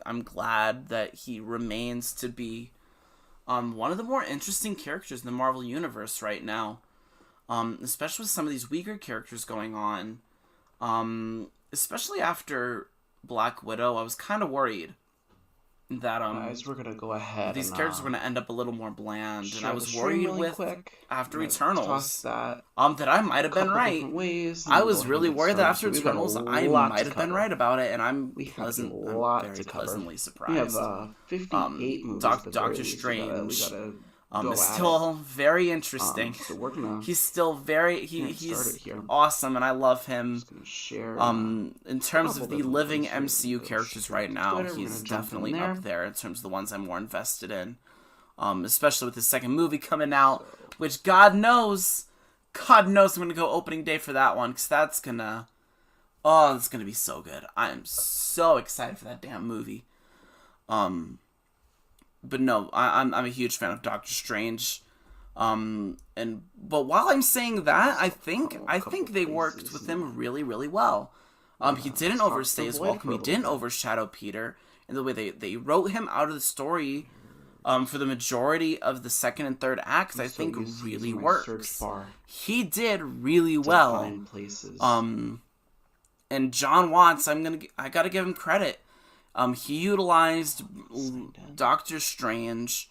I'm glad that he remains to be one of the more interesting characters in the Marvel Universe right now. Especially with some of these weaker characters going on. Especially after Black Widow, I was kind of worried that Guys, we're gonna go ahead. These characters were gonna end up a little more bland, and I was really worried with quick. after Eternals that I might have been right. I was really worried that after Eternals I might have been right about it, and I'm very pleasantly surprised. We have 58 movies. Doctor Strange is still very interesting. So we're gonna he's still very he's awesome, and I love him. In terms of the living MCU characters right now, he's definitely up there in terms of the ones I'm more invested in. Especially with his second movie coming out, which God knows I'm gonna go opening day for that one, because that's gonna be so good. I am so excited for that damn movie. But no, I'm a huge fan of Doctor Strange. But while I'm saying that, I think they worked with him really, really well. He didn't overstay his welcome. He didn't overshadow Peter. And the way they wrote him out of the story, for the majority of the second and third acts, I think really works. He did really well. And John Watts, I gotta give him credit. He utilized Doctor Strange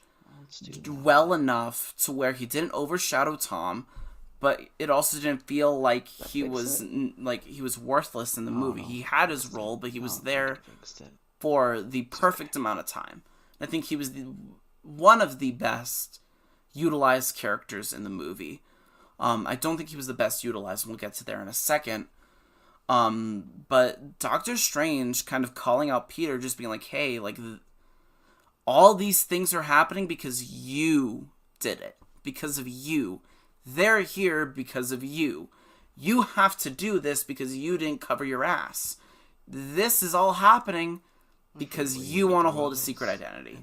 well enough to where he didn't overshadow Tom, but it also didn't feel like he was worthless in the movie. He had his role, but he was there for the perfect amount of time. I think he was one of the best utilized characters in the movie. I don't think he was the best utilized, and we'll get to there in a second. But Doctor Strange kind of calling out Peter, just being like, hey, like, all these things are happening because you did it. Because of you. They're here because of you. You have to do this because you didn't cover your ass. This is all happening because you want to hold a secret identity.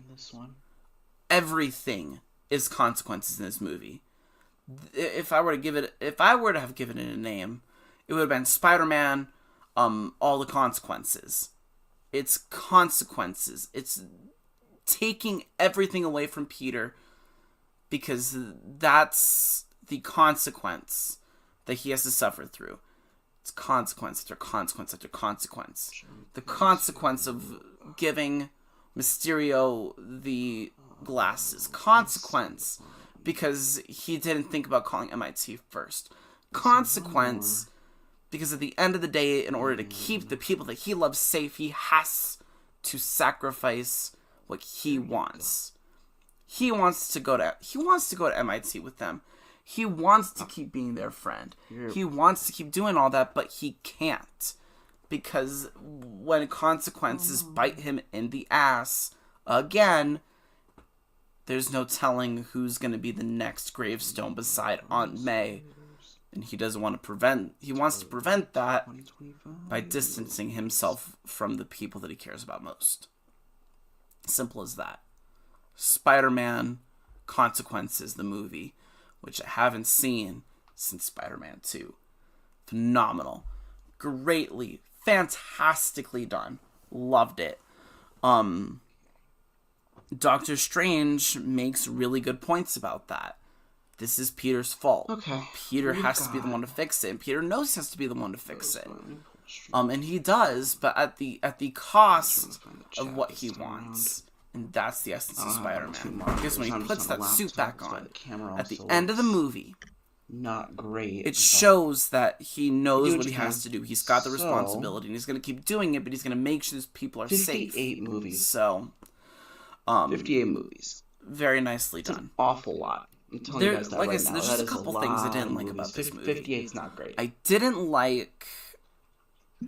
Everything is consequences in this movie. If I were to have given it a name, it would have been Spider-Man, All the Consequences. It's consequences. It's taking everything away from Peter because that's the consequence that he has to suffer through. It's consequence after consequence after consequence. The consequence of giving Mysterio the glasses. Consequence because he didn't think about calling MIT first. Consequence because at the end of the day, in order to keep the people that he loves safe, he has to sacrifice what he wants. He wants to go to MIT with them. He wants to keep being their friend. He wants to keep doing all that, but he can't. Because when consequences bite him in the ass again, there's no telling who's going to be the next gravestone beside Aunt May. And he wants to prevent that by distancing himself from the people that he cares about most. Simple as that. Spider-Man Consequences, the movie, which I haven't seen since Spider-Man 2. Phenomenal. Greatly, fantastically done. Loved it. Doctor Strange makes really good points about that. This is Peter's fault. Okay. Peter has to be the one to fix it, and Peter knows he has to be the one to fix it. And he does, but at the cost of what he wants. And that's the essence of Spider-Man. Because when he puts that suit back on, at the end of the movie, not great. It shows that he knows what he has to do. He's got the responsibility, and he's going to keep doing it, but he's going to make sure these people are 58 safe. 58 movies. So, 58 movies. Very nicely done. An awful lot. I'm telling you guys that like I said, there's just a couple things I didn't like about this movie. 58's not great. I didn't like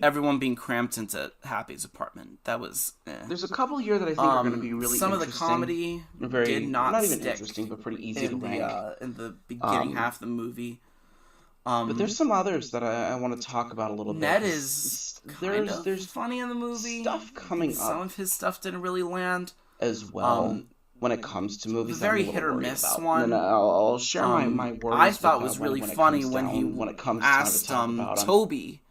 everyone being cramped into Happy's apartment. That was There's a couple here that I think are going to be really some interesting. Some of the comedy did not even stick interesting, but pretty easy to rank. In the beginning half of the movie. But there's some others that I want to talk about a little bit. Ned is there's funny in the movie. Stuff coming up. Some of his stuff didn't really land. As well. When it comes to movies, the very hit or miss one. And I'll share my worries. I thought was really funny when he asked Toby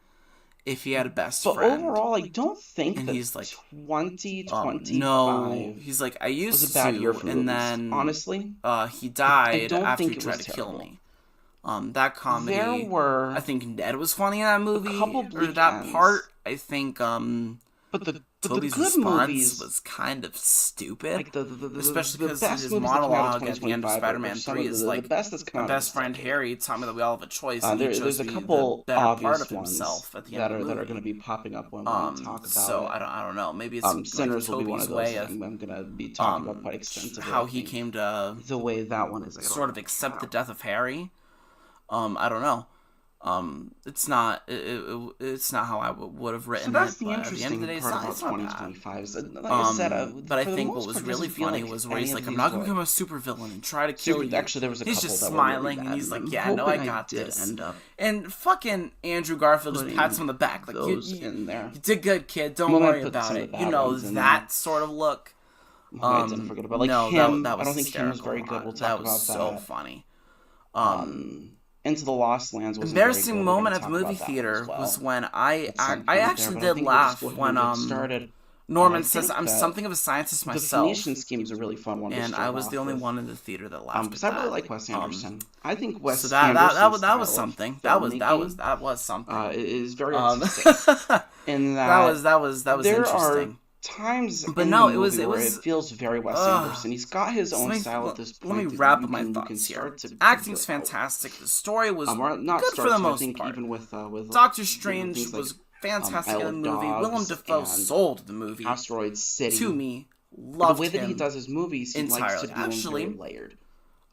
if he had a best But friend. overall, I don't think and that he's like, 2025 no. He's like, I used was a bad to, year for and movies. then Honestly, he I died don't after think he it tried was to kill terrible. me. That comedy. There were I think Ned was funny in that movie, couple or bleak that ends. part. I think but the Toby's good response movies, was kind of stupid, like especially the because best his movies that come out monologue of at the end of 2025 Spider-Man are some 3 of is the like, best that's come my out of best this friend decade. Harry told me that we all have a choice, and he chose There's to a be couple the better part obvious of himself ones at the end that of the are movie. going to be popping up when we talk about So it. I don't know. Maybe it's Sinners like will be one Toby's of those way that of I'm going to be talking about quite extensively. how he came to the way that one is sort of accept the death of Harry. I don't know. It's not how I would have written so that's it. the But at the end of interesting the day, part about it's not bad. 2025. So, like I said, But I for the think what most was part, really doesn't feel funny like was where any he's of like, I'm these not were gonna become a supervillain and try to kill you. Actually, there was a He's couple just that smiling were really and he's bad, like, and yeah, I'm no, I hoping got did this. end up And fucking Andrew Garfield just putting pats him on the back like, those in there. you did good, kid. Don't Well, I worry put about some it. of the You bad know, ones in that sort of look. I didn't forget about No, him. that was I don't think him was hysterical. very good. We'll That talk was about so that. funny. Into the Lost Lands was Embarrassing moment at the movie theater was when I actually did laugh when Norman says, I'm something of a scientist the myself. Phoenician scheme is a really fun one. And I was the only one in the theater that laughed. Because I really like Wes Anderson. I think Wes so Anderson's that was something. That was something. It is very artistic. And that was there interesting. Are times but in no, the it was movie where it feels very Wes Anderson. He's got his own style at this point. Let me wrap up my thoughts here. Acting's fantastic. The story was good for the most part. Even with Doctor Strange was fantastic Isle in the of movie. Dogs Willem Dafoe sold the movie. Asteroid City. To me, loved the way that he him does his movies, he entirely. likes to do Actually, them very layered.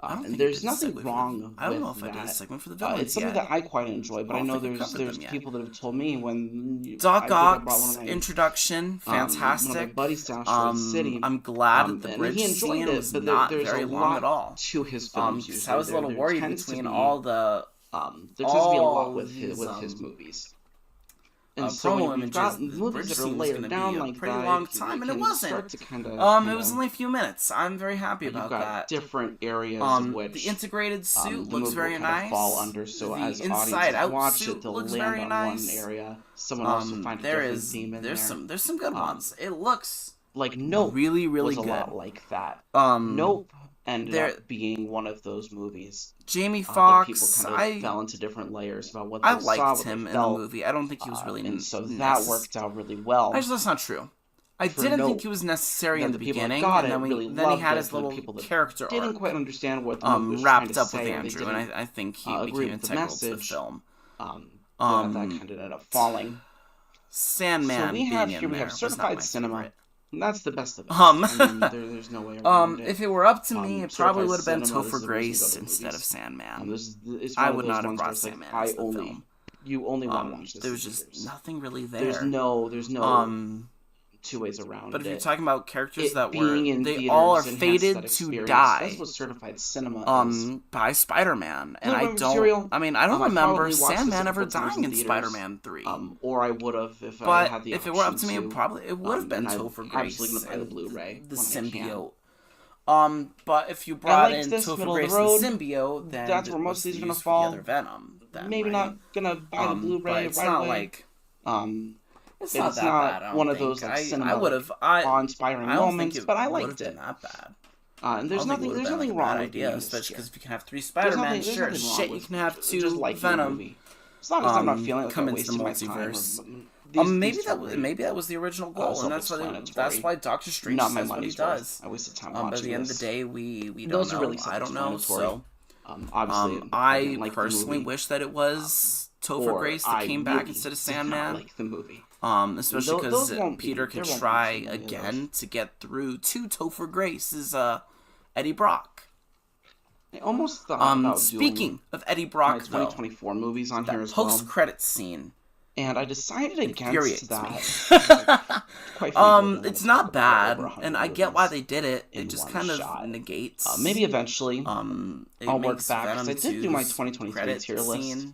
I don't think there's nothing wrong with I don't know if that. I did a segment for the villains It's something that I quite enjoy, but I know there's people that have told me when Doc Ock's introduction, fantastic. One of my buddies to Asteroid City. I'm glad that the bridge scene was not very long at all. To his films, because I was a little worried between all the there tends to be a lot with his movies. And so promo when you've got images, movies that are layered down like pretty that, long time, and it wasn't. It was only a few minutes. I'm very happy about that. Different areas of which the integrated suit looks the very nice. Fall under, so the as inside out watch suit it, they'll looks land very on nice. one area. Someone else will find a different theme in there. There's some good ones. It looks like Nope really was good. A lot like that. Nope ended up being one of those movies. Jamie Foxx, people kind of fell into different layers about what I they liked saw, him in the movie. I don't think he was really and so that worked out really well. Actually, that's not true. I didn't think he was necessary in the beginning, and then he had his little character arc. Didn't quite understand what the movie was wrapped trying up to with say, Andrew, and I think he became integral to the film. That kind of ended up falling. Sandman. So we have here we have certified cinema. And that's the best of it. There's no way around it. If it were up to me, it probably would have been Topher Grace instead of Sandman. I would not have brought Sandman as the film. You only want to watch this. There's just nothing really there. There's no two ways around it. But if you're talking about characters that they all are fated to die. That's what certified cinema is. By Spider-Man. And I don't remember Sandman ever dying in Spider-Man 3. Or I would have if I had the option. If it were up to me, it would have been Topher Grace. I'm absolutely going to buy the Blu-ray. The symbiote. But if you brought in Topher Grace and symbiote, then that's where most of these are going to fall. Venom, maybe not going to buy the Blu-ray it's not away. Like it's not that bad. bad. One of those like cinema awe-inspiring moments, but I liked it. Not bad. And there's nothing wrong with idea, especially because if you can have 3 Spider-Man, sure, shit, you can have 2 like Venom. As long as I'm not feeling like come I'm into the wasting my multiverse. time. Maybe that was the original goal, and that's why Doctor Strange says what he does. I wasted time watching But at the end of the day, we don't those know. Are really I don't know. So obviously, I personally wish that it was Topher Grace that came back instead of Sandman. Like the movie. Especially because Peter could try again to get through to Topher Grace's Eddie Brock. I almost thought about speaking of Eddie Brock, 2024 movies on here as well. Post-credit scene. And I decided against that. It's not bad, and I get why they did it. It just kind of negates. Maybe eventually I'll work back, because I did do my 2023 tier list.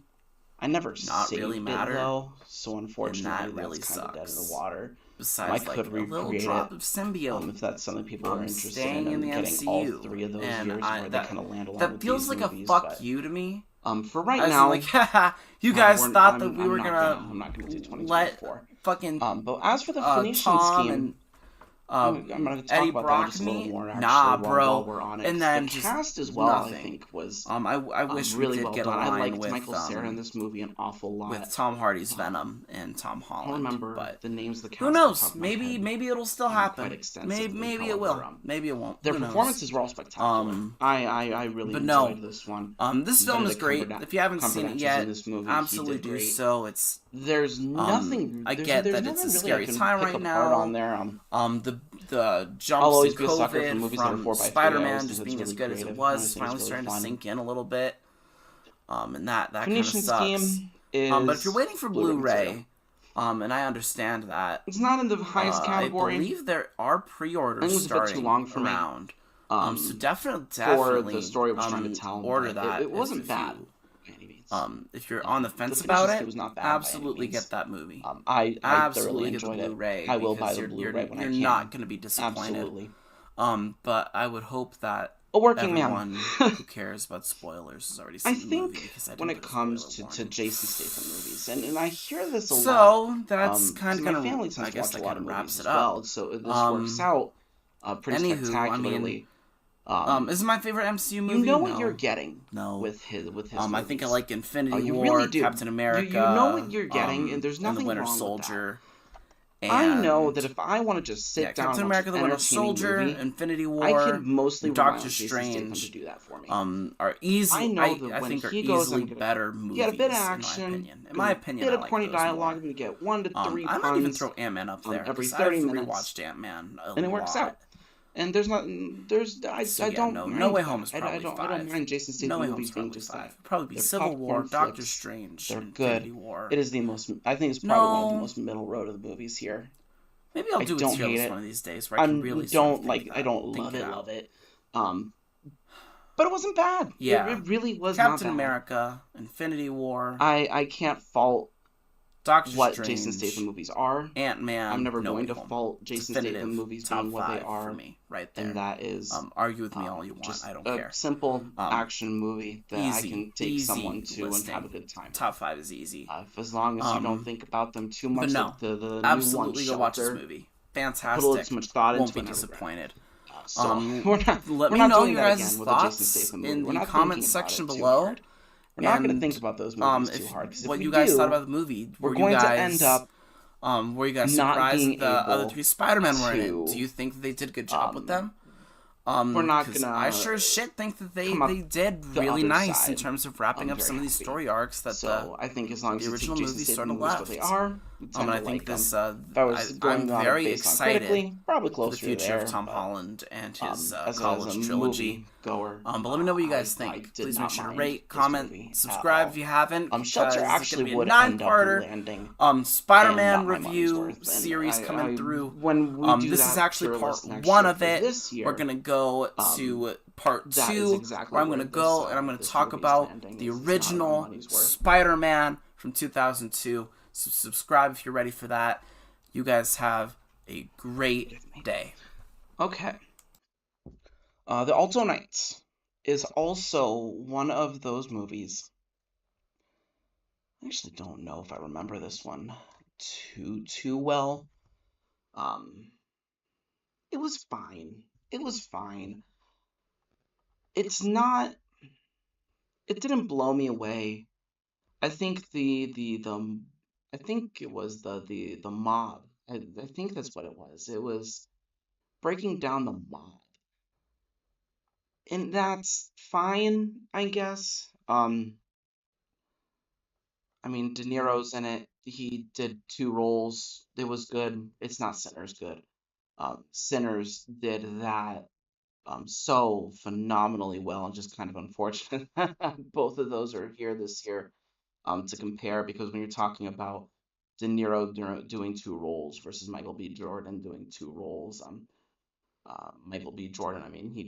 I never saved it, though, so unfortunately that's kind of dead in the water. Besides, I could a little drop of symbiote. If that's something people are interested in and the getting MCU. all 3 of those years where they kind of land along that feels like a fuck you to me. For right now, like, you guys thought that we were gonna. I'm not gonna do 2024. Fucking. But as for the Phoenician scheme. I'm gonna talk Eddie about Brock that just a little more. Nah, bro. While we're on it. And then the just cast as well, nothing. I think, was I wish really we did well get done. a line I liked with Michael Cera in this movie an awful lot. With Tom Hardy's Venom and Tom Holland. I don't remember but the names of the cast. Who knows? Maybe it'll still happen. Maybe it will. Maybe it won't. Their performances were all spectacular. I really enjoyed this one. This film is great. If you haven't seen it yet, absolutely do so. There's nothing. I get that it's a scary time right now. On there. The jumps to COVID from Spider-Man just being as good as it was finally starting to sink in a little bit. And that kind of sucks. But if you're waiting for Blu-ray, and I understand that it's not in the highest category. I believe there are pre-orders starting too long for around. So definitely for the story I was trying to tell. Order that. It wasn't bad. If you're on the fence about it, absolutely get that movie. I absolutely get the Blu-ray. I will buy the Blu-ray when I can. You're not going to be disappointed. Absolutely. But I would hope that a working everyone man who cares about spoilers has already seen the movie. I think when it comes to Jason Statham movies, and I hear this a lot. So that's kind of my family tends to watch a lot of movies as well, so this works out pretty spectacularly. Is it my favorite MCU movie? You know what you're getting. No. With his I think I like Infinity War, really do. Captain America. You know what you're getting, and there's nothing and the Winter wrong Soldier. With that. I know that if I want to just sit down Captain America, the Winter Soldier, movie, Infinity War, I could mostly Doctor Strange to do that for me. Are easy. I know that I think when are he goes, easily better movies. You get a bit of action. In my opinion, a bit of corny dialogue. You get 1 to 3 puns. I might even throw Ant-Man up there. Every 30 minutes. I rewatched Ant-Man and it works out. And there's not, I don't. No Way Home is probably 5. I don't mind Jason Statham movies being just 5. Probably be Civil War, Doctor Strange, they're Infinity good. War. It is the most. I think it's probably one of the most middle road of the movies here. Maybe I'll do it here one of these days where I can really I don't love it. But it wasn't bad. Yeah, it really was not bad. Captain America, Infinity War. I can't fault Doctor what Strange, Jason Statham movies are. Ant-Man. I'm never going to fault Jason Statham movies being what they are. For me, right there. And that is argue with me all you want. I don't care. Simple action movie that I can take someone to and have a good time. Top 5 is easy. As long as you don't think about them too much. But no, the absolutely go watch this movie. Fantastic. Put a little too much thought into it. Won't be disappointed. Let me know your guys' thoughts in the comment section below. We're not going to think about those movies too hard. What you guys thought about the movie? We're going to end up. Were you guys surprised that the other 3 Spider-Men were in it? Do you think that they did a good job with them? We're not gonna. I sure as shit think that they did really nice in terms of wrapping up some of these story arcs that I think as long as the original movie sort of left. They are. And I think this. I'm very excited. Probably for the future of Tom Holland and his college trilogy. Goer. But let me know what you guys think. Please make sure to rate, comment, subscribe if you haven't. Shelter actually be a 9-parter Spider-Man review series coming through. When we do this is actually part 1 of it. We're gonna go to part 2, where I'm gonna go and I'm gonna talk about the original Spider-Man from 2002. So subscribe if you're ready for that. You guys have a great day. Okay. The Alto Knights is also one of those movies. I actually don't know if I remember this one too well. It was fine. It's not. It didn't blow me away. I think I think it was the mob. I think that's what it was. It was breaking down the mob. And that's fine, I guess. I mean, De Niro's in it. He did 2 roles. It was good. It's not Sinners good. Sinners did that so phenomenally well, and just kind of unfortunate. Both of those are here this year to compare, because when you're talking about De Niro doing 2 roles versus Michael B. Jordan doing 2 roles, Michael B. Jordan, I mean, he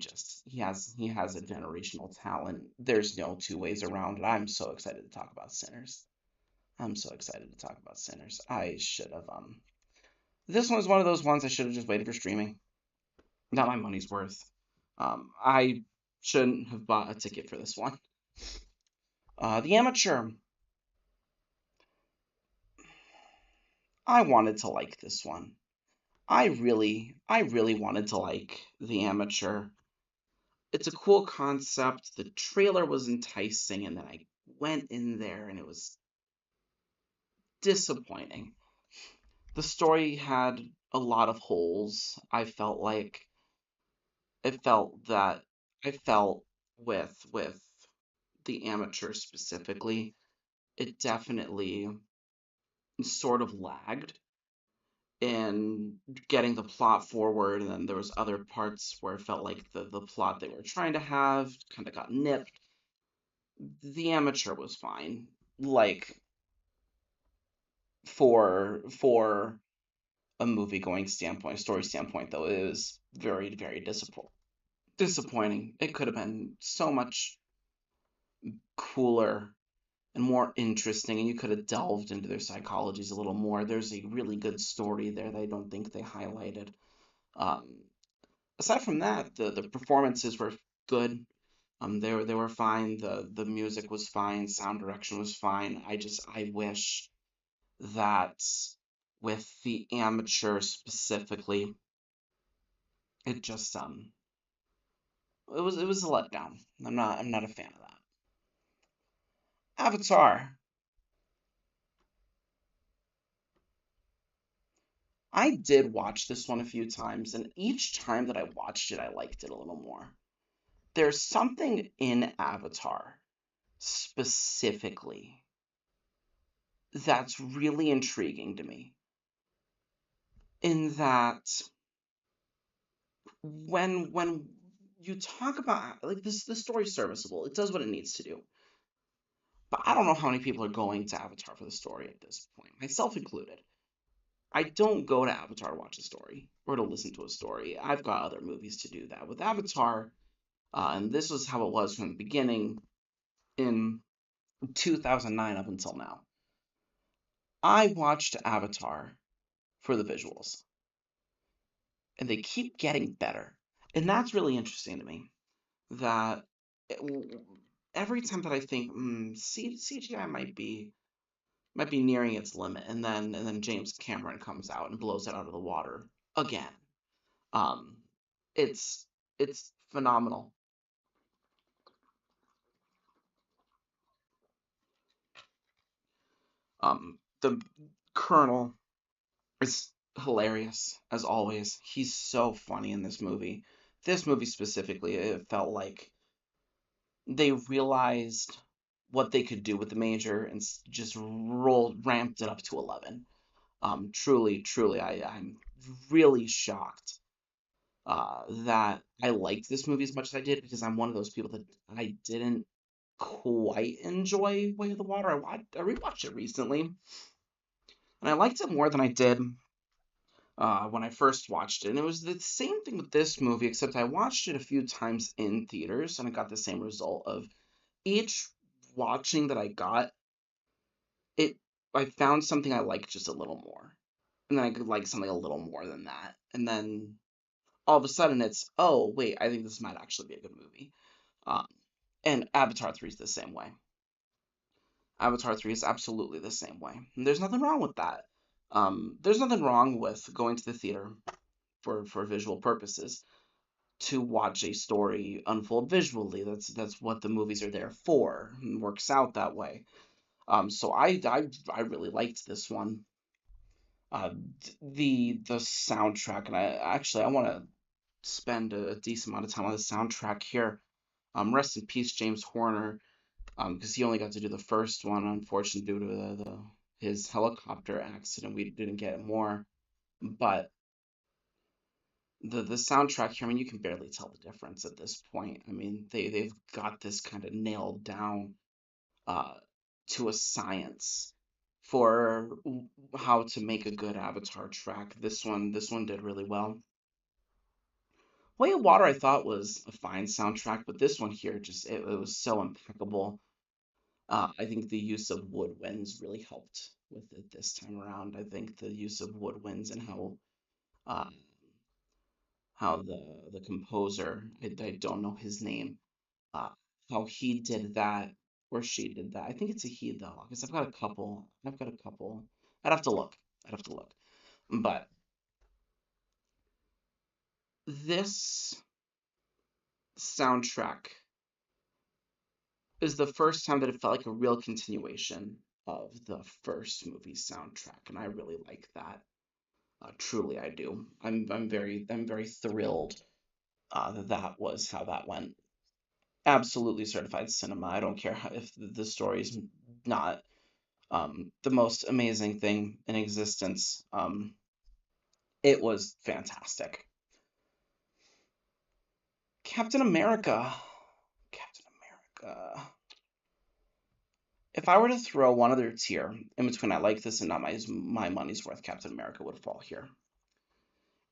has a generational talent. There's no 2 ways around it. I'm so excited to talk about Sinners. I should have this one was one of those ones I should have just waited for streaming. Not my money's worth. I shouldn't have bought a ticket for this one. The Amateur. I wanted to like this one. I really wanted to like The Amateur. It's a cool concept. The trailer was enticing, and then I went in there and it was disappointing. The story had a lot of holes. I felt with The Amateur specifically, it definitely sort of lagged in getting the plot forward, and then there was other parts where it felt like the plot they were trying to have kind of got nipped. The Amateur was fine. Like for a movie going standpoint, story standpoint, though, it was very, very disappointing. It could have been so much cooler and more interesting, and you could have delved into their psychologies a little more. There's a really good story there that I don't think they highlighted. Um, Aside from that, the performances were good. They were fine. The music was fine. Sound direction was fine. I wish that with The Amateur specifically, it just it was a letdown. I'm not a fan of that. Avatar. I did watch this one a few times, and each time that I watched it, I liked it a little more. There's something in Avatar specifically that's really intriguing to me. In that when you talk about like this, the story's serviceable. It does what it needs to do. But I don't know how many people are going to Avatar for the story at this point, myself included. I don't go to Avatar to watch a story or to listen to a story. I've got other movies to do that. With Avatar, and this was how it was from the beginning in 2009 up until now. I watched Avatar for the visuals, and they keep getting better. And that's really interesting to me. That it- every time that I think CGI might be nearing its limit, and then James Cameron comes out and blows it out of the water again. Um, it's it's phenomenal. The Colonel is hilarious as always. He's so funny in this movie. This movie specifically, it felt like they realized what they could do with the major and just ramped it up to 11. Truly, I'm really shocked that I liked this movie as much as I did, because I'm one of those people that I didn't quite enjoy Way of the Water. I rewatched it recently, and I liked it more than I did when I first watched it. And it was the same thing with this movie, except I watched it a few times in theaters, and I got the same result of each watching that I got, it I found something I liked just a little more. And then I could like something a little more than that. And then all of a sudden it's, oh wait, I think this might actually be a good movie. Um, and Avatar 3 is the same way. Avatar 3 is absolutely the same way. And there's nothing wrong with that. There's nothing wrong with going to the theater for visual purposes to watch a story unfold visually. That's what the movies are there for. It works out that way. So I really liked this one. The soundtrack, and I want to spend a decent amount of time on the soundtrack here. Rest in peace, James Horner, because he only got to do the first one, unfortunately, due to his helicopter accident. We didn't get more, but the soundtrack here, I mean, you can barely tell the difference at this point. I mean, they've got this kind of nailed down uh, to a science for how to make a good Avatar track. This one did really well. Way of Water I thought was a fine soundtrack, but this one here just it was so impeccable. I think the use of woodwinds really helped with it this time around. I think the use of woodwinds and uh, how the composer, I don't know his name, uh, how he did that, or she did that. I think it's a he though, because I've got a couple. I've got a couple. I'd have to look. I'd have to look. But this soundtrack is the first time that it felt like a real continuation of the first movie's soundtrack, and I really like that. Truly, I do. I'm very thrilled that that was how that went. Absolutely certified cinema. I don't care if the story's not the most amazing thing in existence. It was fantastic. Captain America. Captain America. If I were to throw one other tier in between I like this and not my money's worth, Captain America would fall here.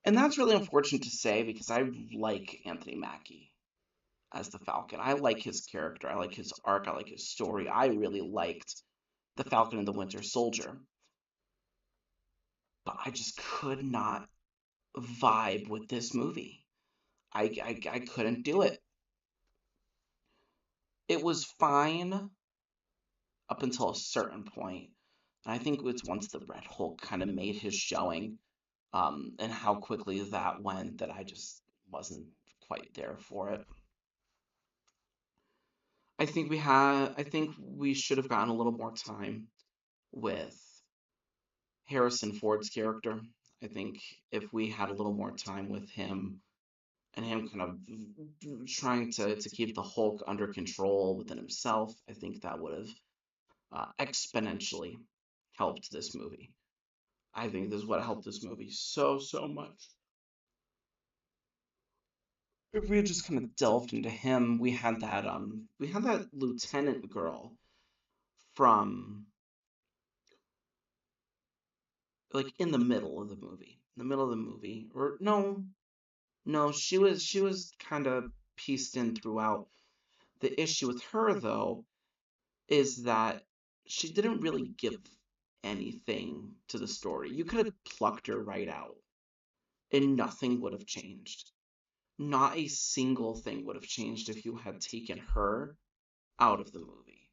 And that's really unfortunate to say because I like Anthony Mackie as the Falcon. I like his character. I like his arc. I like his story. I really liked the Falcon and the Winter Soldier. But I just could not vibe with this movie. I couldn't do it. It was fine up until a certain point. And I think it's once the Red Hulk kind of made his showing, and how quickly that went that I just wasn't quite there for it. I think we should have gotten a little more time with Harrison Ford's character. I think if we had a little more time with him and him kind of trying to keep the Hulk under control within himself, I think that would have exponentially helped this movie. I think this is what helped this movie so much. If we had just kind of delved into him, we had that lieutenant girl from like in the middle of the movie. In the middle of the movie. Or no, she was kind of pieced in throughout. The issue with her though is that she didn't really give anything to the story. You could have plucked her right out and nothing would have changed. Not a single thing would have changed if you had taken her out of the movie.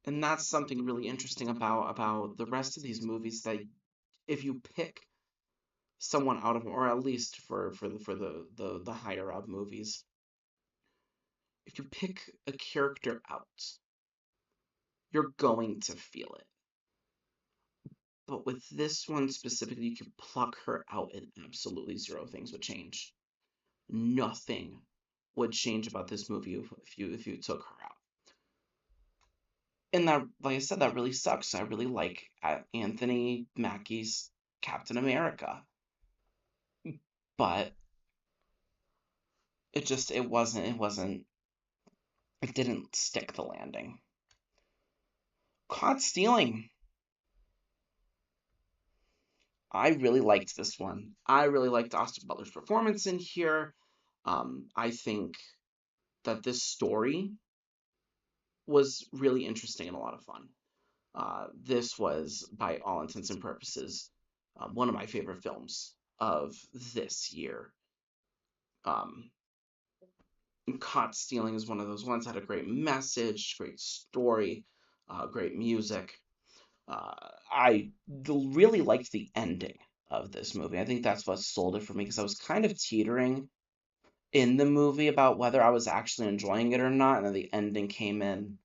And that's something really interesting about the rest of these movies that if you pick someone out of them, or at least for the higher up movies, if you pick a character out, you're going to feel it. But with this one specifically, you can pluck her out and absolutely zero things would change. Nothing would change about this movie if you took her out. And that, like I said, that really sucks. I really like Anthony Mackie's Captain America, but it didn't stick the landing. Caught Stealing. I really liked this one. I really liked Austin Butler's performance in here. I think that this story was really interesting and a lot of fun. This was, by all intents and purposes, one of my favorite films of this year. Um, Caught Stealing is one of those ones that had a great message, great story, great music. I really liked the ending of this movie. I think that's what sold it for me because I was kind of teetering in the movie about whether I was actually enjoying it or not, and then the ending came in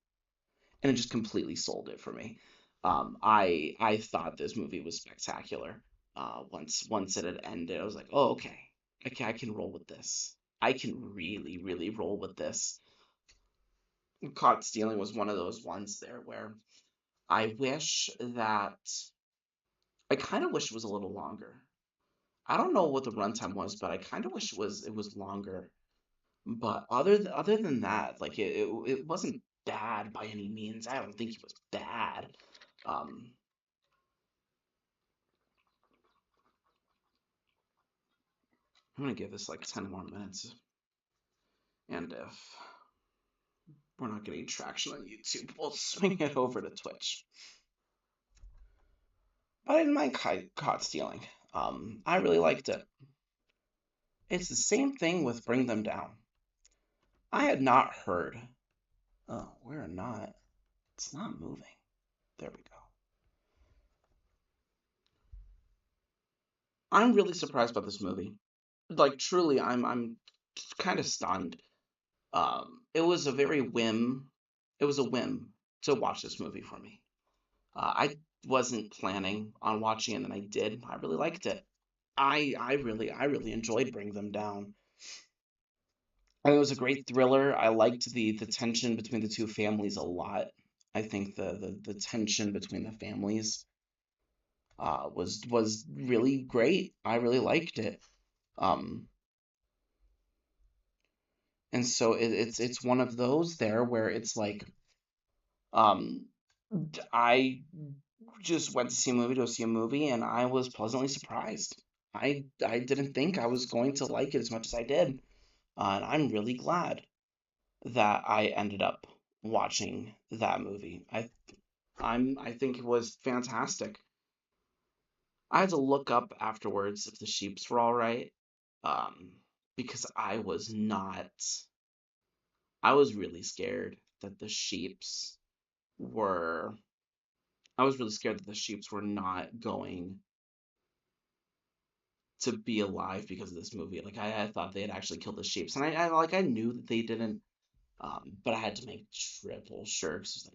and it just completely sold it for me. I thought this movie was spectacular. Once it had ended, I was like, oh okay, I can roll with this. I can really roll with this. Caught Stealing was one of those ones there where I wish that I kind of wish it was a little longer. I don't know what the runtime was, but I kind of wish it was longer. But other than that, like it wasn't bad by any means. I don't think it was bad. Um, I'm gonna give this like 10 more minutes, and if we're not getting traction on YouTube, we'll swing it over to Twitch. But I didn't mind Caught Stealing. I really liked it. It's the same thing with Bring Them Down. I had not heard Oh, we're not. It's not moving. There we go. I'm really surprised by this movie. Like truly, I'm kind of stunned. It was a very whim. It was a whim to watch this movie for me. I wasn't planning on watching it, and I did. I really liked it. I really enjoyed Bring Them Down. I think it was a great thriller. I liked the tension between the two families a lot. I think the tension between the families was really great. I really liked it. Um, and so it's one of those there where it's like um, I just went to see a movie to see a movie, and I was pleasantly surprised. I didn't think I was going to like it as much as I did, and I'm really glad that I ended up watching that movie. I think it was fantastic. I had to look up afterwards if the sheeps were all right, um, because I was really scared that the sheeps were. I was really scared that the sheeps were not going to be alive because of this movie. Like I thought they had actually killed the sheeps, and I knew that they didn't. But I had to make triple sure because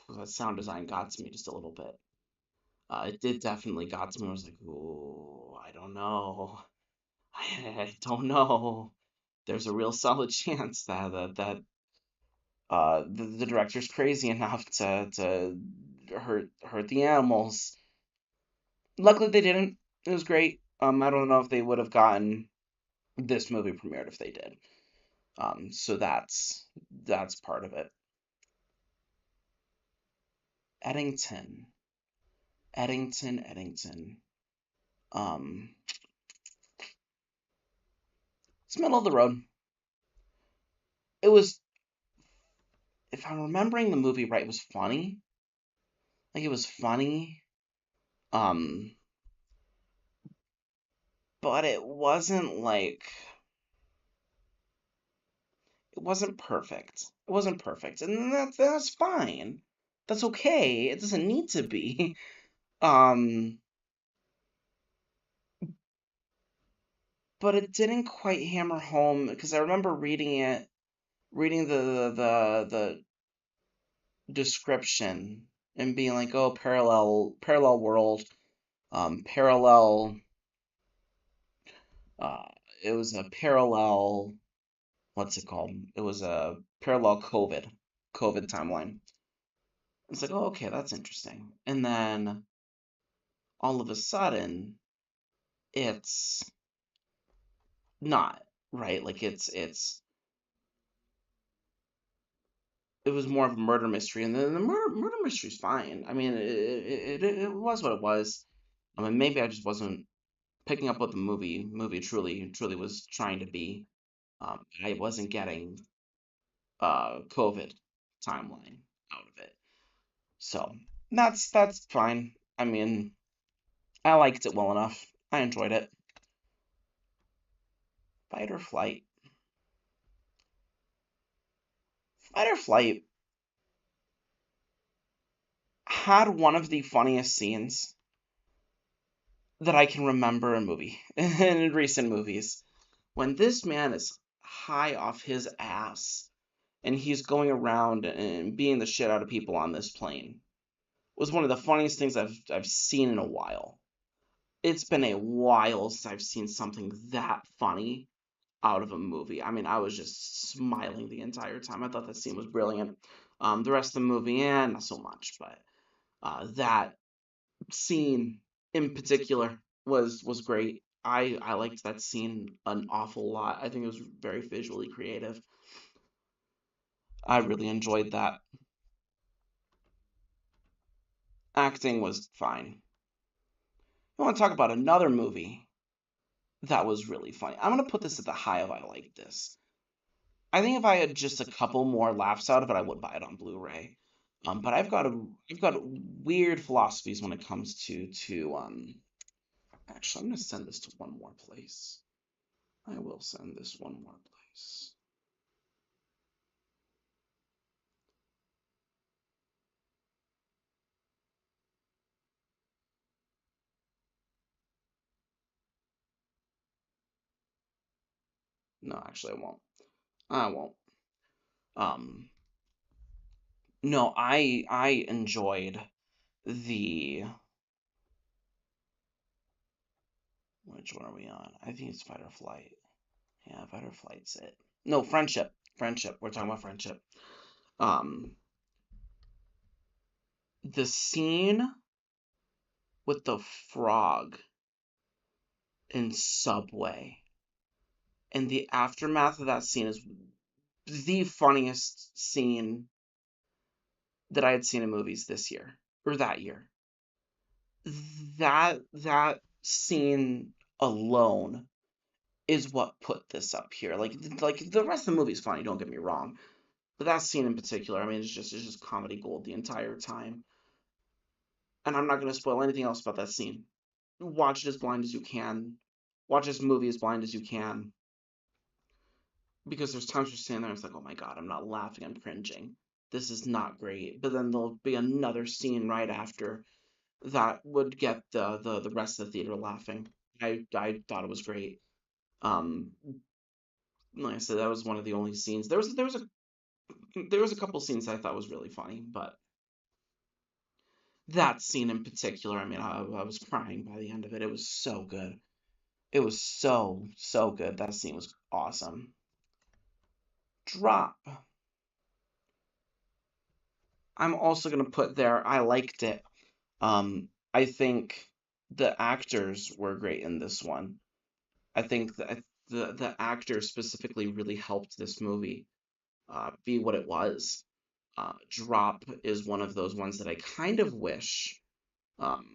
like that sound design got to me just a little bit. It did definitely got to me. I was like, oh, I don't know. I don't know. There's a real solid chance that the director's crazy enough to hurt the animals. Luckily, they didn't. It was great. I don't know if they would have gotten this movie premiered if they did. So that's part of it. Eddington, Eddington. Um, it's middle of the road. It was, if I'm remembering the movie right, it was funny. Like it was funny. Um, but it wasn't perfect. It wasn't perfect, and that's fine. That's okay. It doesn't need to be. Um, but it didn't quite hammer home because I remember reading the description and being like, oh, parallel world, parallel. Uh, it was a parallel. What's it called? It was a parallel COVID timeline. It's like, oh, okay, that's interesting. And then all of a sudden, it's not right. Like it was more of a murder mystery, and then the murder mystery's fine. I mean, it was what it was. I mean, maybe I just wasn't picking up what the movie truly was trying to be. I wasn't getting COVID timeline out of it, so that's fine. I mean, I liked it well enough. I enjoyed it. Fight or flight. Fight or flight had one of the funniest scenes that I can remember in movie in recent movies. When this man is high off his ass and he's going around and beating the shit out of people on this plane was one of the funniest things I've seen in a while. It's been a while since I've seen something that funny out of a movie. I mean, I was just smiling the entire time. I thought that scene was brilliant. The rest of the movie, not so much, but that scene in particular was great. I liked that scene an awful lot. I think it was very visually creative. I really enjoyed that. Acting was fine. I want to talk about another movie that was really funny. I'm gonna put this at the high of I like this. I think if I had just a couple more laughs out of it, I would buy it on Blu-ray. But I've got weird philosophies when it comes to. Actually, I'm gonna send this to one more place. I will send this one more place. No, actually, I won't. I won't. Um, no, I enjoyed the which one are we on? I think it's Fight or Flight. Yeah, Fight or Flight's it. No, Friendship. Friendship. We're talking about Friendship. Um, the scene with the frog in Subway and the aftermath of that scene is the funniest scene that I had seen in movies this year or that year. That scene alone is what put this up here. Like the rest of the movie is funny, don't get me wrong. But that scene in particular, I mean, it's just comedy gold the entire time. And I'm not going to spoil anything else about that scene. Watch it as blind as you can. Watch this movie as blind as you can. Because there's times you're standing there and it's like, oh my god, I'm not laughing, I'm cringing. This is not great. But then there'll be another scene right after that would get the rest of the theater laughing. I thought it was great. Um, like I said, that was one of the only scenes. There was a couple scenes I thought was really funny, but that scene in particular, I mean, I was crying by the end of it. It was so good. It was so good. That scene was awesome. Drop. I'm also gonna put there. I liked it. I think the actors were great in this one. I think that the actors specifically really helped this movie be what it was. Drop is one of those ones that I kind of wish um,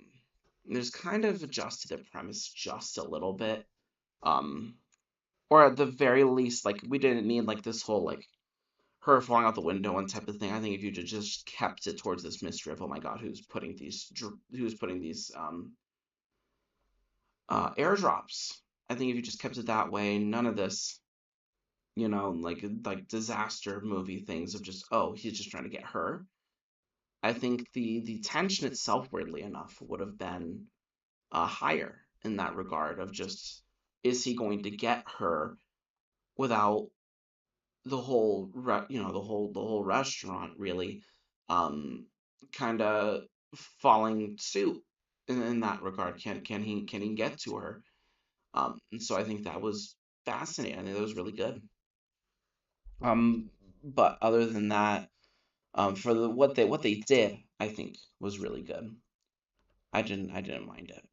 there's kind of adjusted the premise just a little bit. Um, or at the very least, like we didn't need like this whole like her falling out the window and type of thing. I think if you just kept it towards this mystery of oh my god, who's putting these airdrops. I think if you just kept it that way, none of this, like disaster movie things of just oh he's just trying to get her. I think the tension itself, weirdly enough, would have been higher in that regard of just is he going to get her without the whole restaurant really um kind of falling suit in that regard. Can he get to her? And so I think that was fascinating. I think that was really good. But other than that, for what they did, I think was really good. I didn't mind it.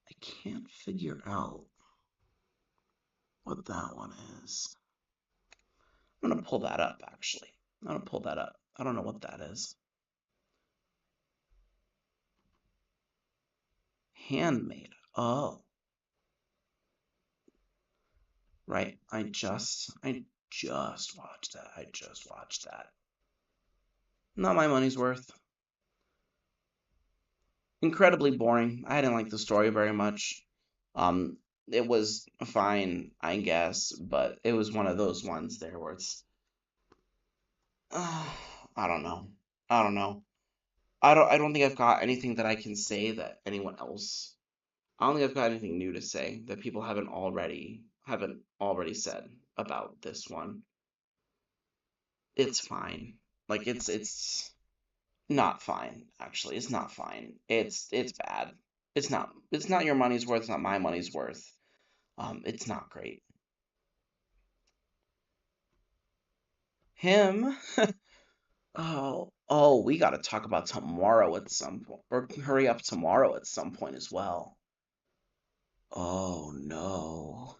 I can't figure out what that one is. I'm gonna pull that up actually. I'm gonna pull that up. I don't know what that is. Handmade. Oh, right. I just watched that. I just watched that. Not my money's worth. Incredibly boring. I didn't like the story very much. Um, it was fine, I guess, but it was one of those ones there where it's, I don't know. I don't know. I don't think I've got anything that I can say that anyone else. I don't think I've got anything new to say that people haven't already said about this one. It's fine. Like it's not fine, actually. It's not fine. It's bad. It's not your money's worth, it's not my money's worth. It's not great. Him. Oh, we got to talk about tomorrow at some point, or hurry up tomorrow at some point as well. Oh no.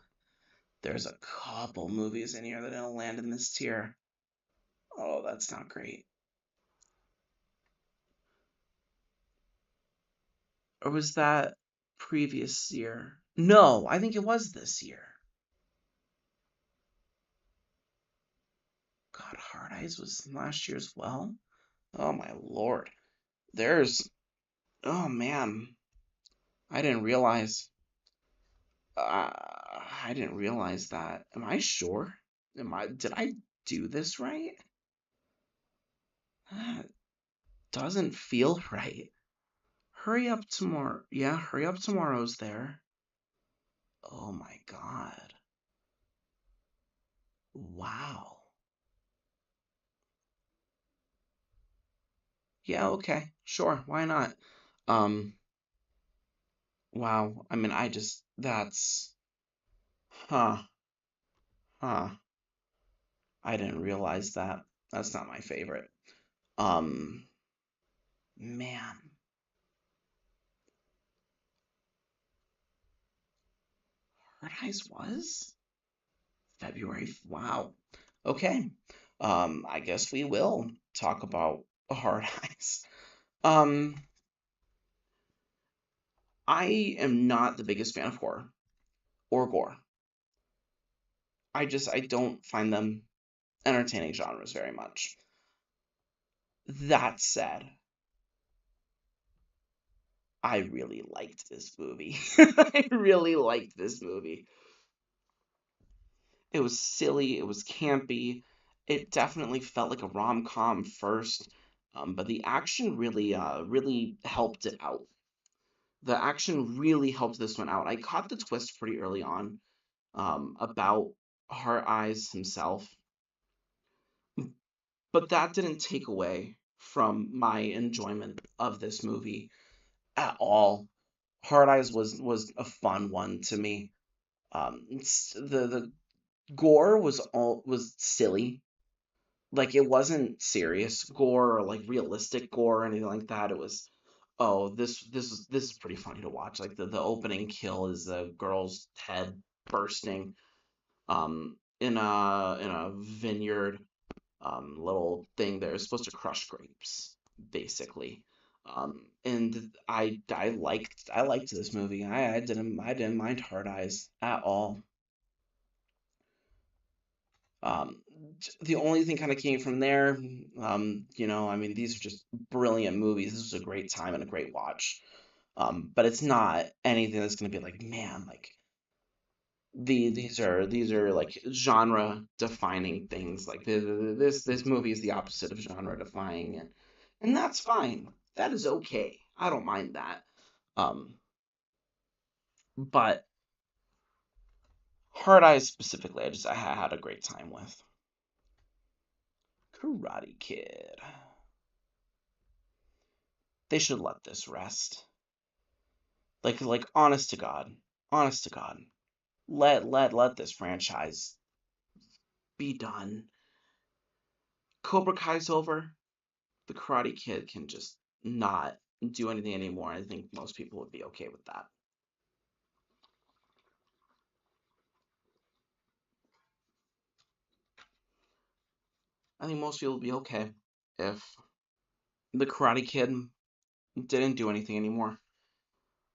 There's a couple movies in here that don't land in this tier. Oh, that's not great. Or was that previous year? No, I think it was this year. God, Hard Eyes was last year as well. Oh my lord. There's. Oh man. I didn't realize. I didn't realize that. Am I sure? Did I do this right? That doesn't feel right. Hurry up tomorrow. Yeah, hurry up tomorrow's there. Oh my god. Wow. Yeah, okay. Sure, why not? Um, wow. I mean, that's huh, huh. I didn't realize that. That's not my favorite. Um, man. Hard Eyes was February. Wow. Okay. I guess we will talk about Hard Eyes. Um, I am not the biggest fan of horror or gore. I don't find them entertaining genres very much. That said, I really liked this movie. I really liked this movie. It was silly, it was campy. It definitely felt like a rom-com first, but the action really helped it out. The action really helped this one out. I caught the twist pretty early on, about Heart Eyes himself, but that didn't take away from my enjoyment of this movie at all. Hard Eyes was a fun one to me. The gore was silly. Like it wasn't serious gore or like realistic gore or anything like that. It was, oh, this is pretty funny to watch. Like the opening kill is the girl's head bursting in a vineyard, little thing there. It's supposed to crush grapes, basically. And I liked this movie. I didn't mind Hard Eyes at all. Um, the only thing kind of came from there, I mean, these are just brilliant movies. This was a great time and a great watch. But it's not anything that's going to be like, man, like these are like genre defining things. Like this movie is the opposite of genre defining, and that's fine. That is okay. I don't mind that. Um, but Hard Eyes specifically, I had a great time with. Karate Kid. They should let this rest. Honest to God, honest to God, let this franchise be done. Cobra Kai's over. The Karate Kid can just not do anything anymore. I think most people would be okay with that. I think most people would be okay if the Karate Kid didn't do anything anymore.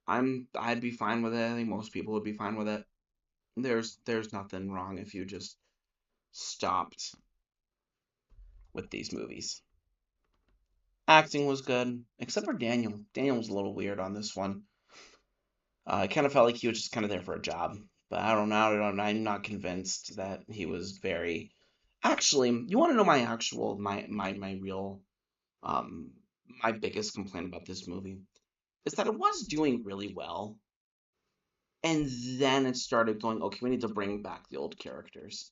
I'd be fine with it. I think most people would be fine with it. There's nothing wrong if you just stopped with these movies. Acting was good, except for Daniel. Daniel was a little weird on this one. I kind of felt like he was just kind of there for a job, but I don't know. I'm not convinced that he was very. Actually, you want to know my actual my real um my biggest complaint about this movie is that it was doing really well, and then it started going, okay, we need to bring back the old characters.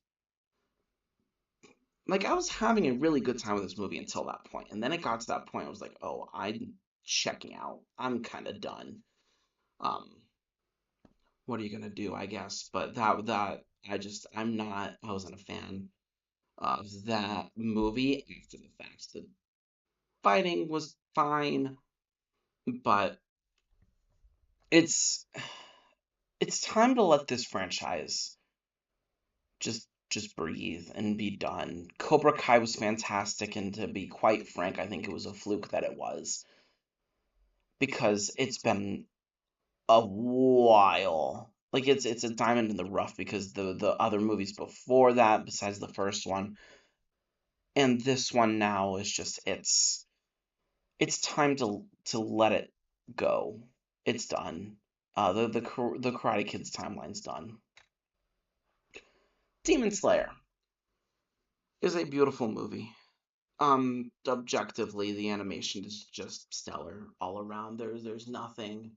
Like I was having a really good time with this movie until that point, and then it got to that point. I was like, oh, I'm checking out. I'm kind of done. Um, what are you gonna do? I guess, but I wasn't a fan of that movie after the fact. The fighting was fine, but it's it's time to let this franchise just breathe and be done. Cobra Kai was fantastic, and to be quite frank, I think it was a fluke that it was because it's been a while. Like it's a diamond in the rough because the other movies before that, besides the first one, and this one now is just it's time to let it go. It's done. The Karate Kid's timeline's done. Demon Slayer is a beautiful movie. Objectively, the animation is just stellar all around. There's nothing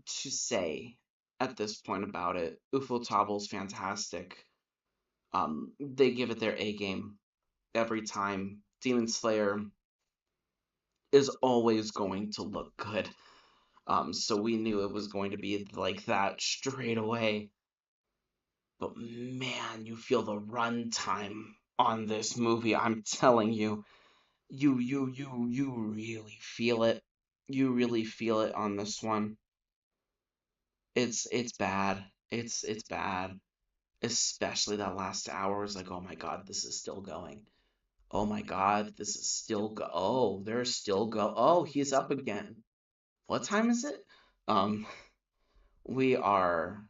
to say at this point about it. Ufotable's fantastic. They give it their A game every time. Demon Slayer is always going to look good. So we knew it was going to be like that straight away. But man, you feel the runtime on this movie. I'm telling you, you really feel it. You really feel it on this one. It's bad. It's bad. Especially that last hour is like, oh my god, this is still going. Oh my god, this is still go. Oh, they're still go. Oh, he's up again. What time is it? Um, we are.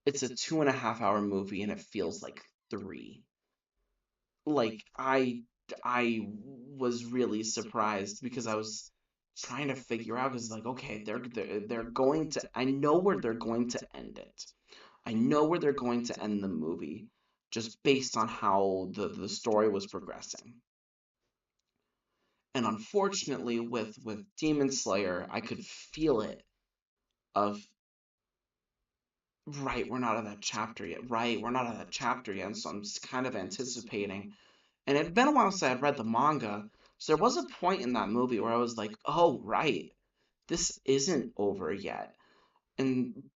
It's a 2.5 hour movie, and it feels like three. Like I was really surprised because I was trying to figure out because like, okay, they're going to. I know where they're going to end it. I know where they're going to end the movie, just based on how the story was progressing. And unfortunately, with Demon Slayer, I could feel it. Of right, we're not at that chapter yet. Right, we're not at that chapter yet. And so I'm just kind of anticipating. And it had been a while since I had read the manga, so there was a point in that movie where I was like, "Oh, right, this isn't over yet." And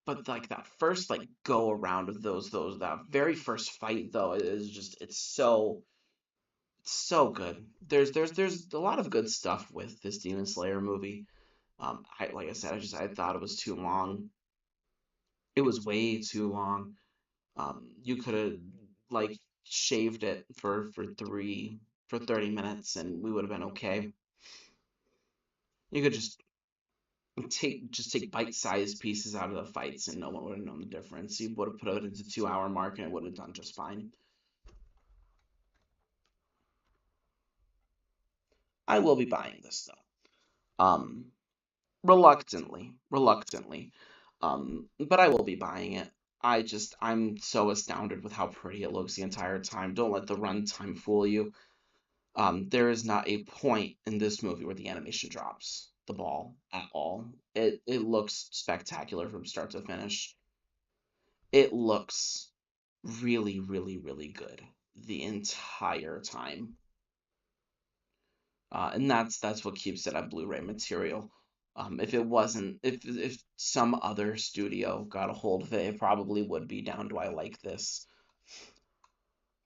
but like that first like go around of those that very first fight though is just it's so good. There's a lot of good stuff with this Demon Slayer movie. I like I said, I thought it was too long. It was way too long. You could have like shaved it for 30 minutes and we would have been okay. You could just take bite-sized pieces out of the fights and no one would have known the difference. You would have put it into 2 hour mark and it would have done just fine. I will be buying this though. Reluctantly. But I will be buying it. I'm so astounded with how pretty it looks the entire time. Don't let the runtime fool you. There is not a point in this movie where the animation drops the ball at all. It looks spectacular from start to finish. It looks really, really, really good the entire time. And that's what keeps it at Blu-ray material. If it wasn't, if some other studio got a hold of it, it probably would be down to I like this.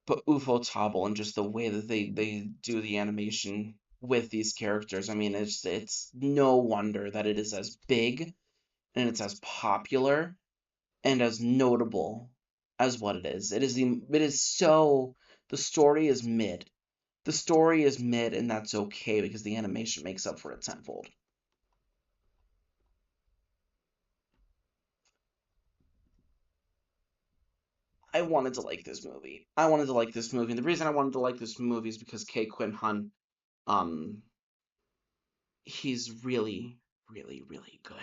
But Ufotable and just the way that they do the animation with these characters, I mean, it's no wonder that it is as big and it's as popular and as notable as what it is. It is so the story is mid. The story is mid, and that's okay because the animation makes up for it tenfold. I wanted to like this movie. I wanted to like this movie, and the reason I wanted to like this movie is because K. Quinn Hun, um, he's really, really, really good.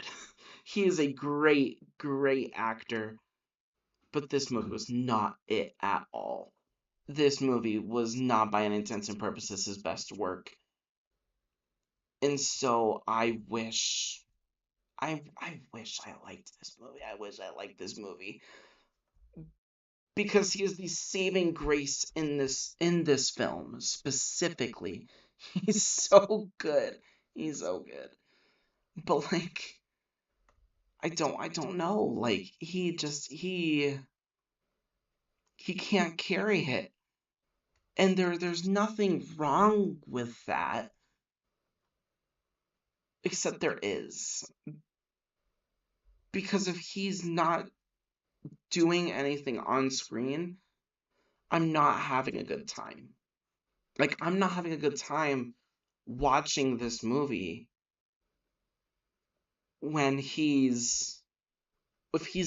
He is a great, great actor, but this movie was not it at all. This movie was not, by any intents and purposes, his best work, and so I wish I liked this movie. I wish I liked this movie because he is the saving grace in this film specifically. He's so good. He's so good. But like I don't know. Like he can't carry it. And there's nothing wrong with that except there is. Because if he's not doing anything on screen, I'm not having a good time. Like I'm not having a good time watching this movie when if he's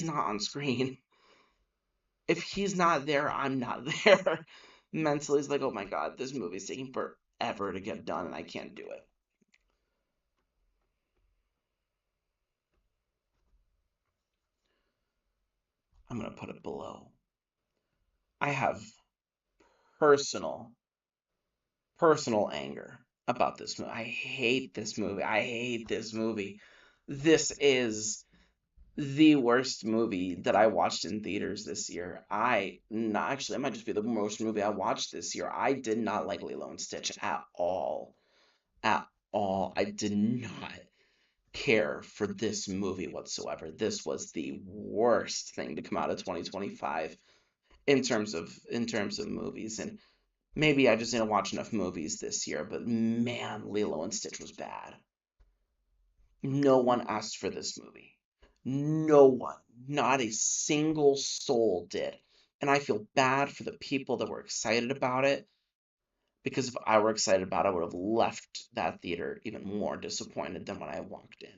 not on screen. If he's not there, I'm not there. Mentally, it's like, oh my god, this movie's taking forever to get done, and I can't do it. I'm gonna put it below. I have personal, personal anger about this movie. I hate this movie. I hate this movie. This is The worst movie that I watched in theaters this year. I not actually, it might just be the worst movie I watched this year. I did not like Lilo and Stitch at all. At all. I did not care for this movie whatsoever. This was the worst thing to come out of 2025 in terms of movies. And maybe I just didn't watch enough movies this year, but man, Lilo and Stitch was bad. No one asked for this movie. No one, not a single soul did. And I feel bad for the people that were excited about it because if I were excited about it, I would have left that theater even more disappointed than when I walked in.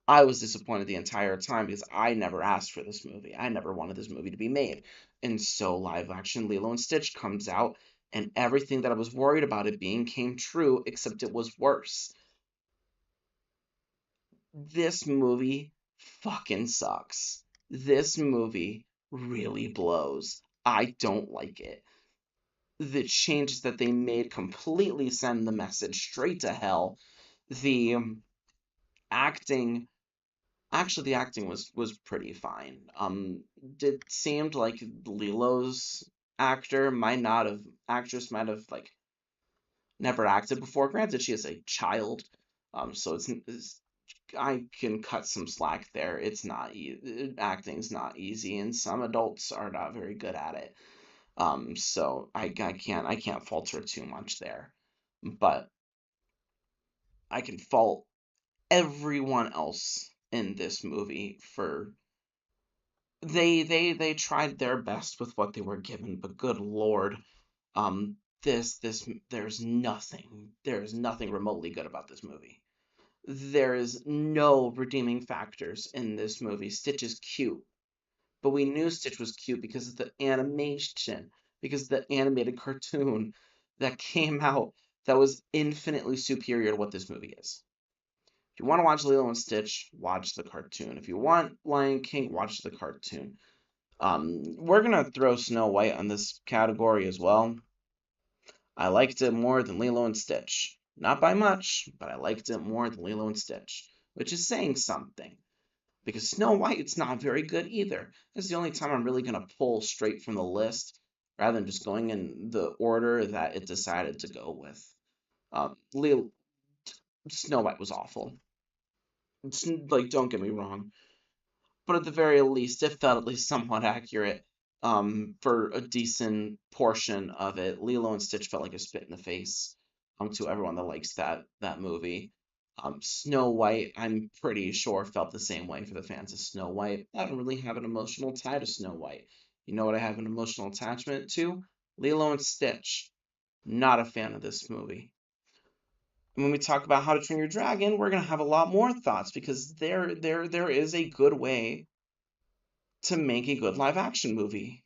I was disappointed the entire time because I never asked for this movie. I never wanted this movie to be made. And so live action Lilo and Stitch comes out, and everything that I was worried about it being came true, except it was worse. This movie fucking sucks. This movie really blows. I don't like it. The changes that they made completely send the message straight to hell. The acting, actually, the acting was pretty fine. It seemed like Lilo's actress might have like never acted before. Granted, she is a child, so it's I can cut some slack there. It's not acting's not easy, and some adults are not very good at it. So I can't fault her too much there, but I can fault everyone else in this movie for they tried their best with what they were given, but good lord, this there's nothing remotely good about this movie. There is no redeeming factors in this movie. Stitch is cute, but we knew Stitch was cute because of the animation, because of the animated cartoon that came out that was infinitely superior to what this movie is. If you want to watch Lilo and Stitch, watch the cartoon. If you want Lion King, watch the cartoon. We're gonna throw Snow White on this category as well. I liked it more than Lilo and Stitch. Not by much, but I liked it more than Lilo and Stitch, which is saying something. Because Snow White's not very good either. This is the only time I'm really going to pull straight from the list rather than just going in the order that it decided to go with. Lil Snow White was awful. It's, like, don't get me wrong, but at the very least, it felt at least somewhat accurate. For a decent portion of it, Lilo and Stitch felt like a spit in the face. To everyone that likes that movie. Snow White, I'm pretty sure felt the same way for the fans of Snow White. I don't really have an emotional tie to Snow White. You know what I have an emotional attachment to? Lilo and Stitch. Not a fan of this movie. And when we talk about How to Train Your Dragon, we're gonna have a lot more thoughts because there is a good way to make a good live action movie.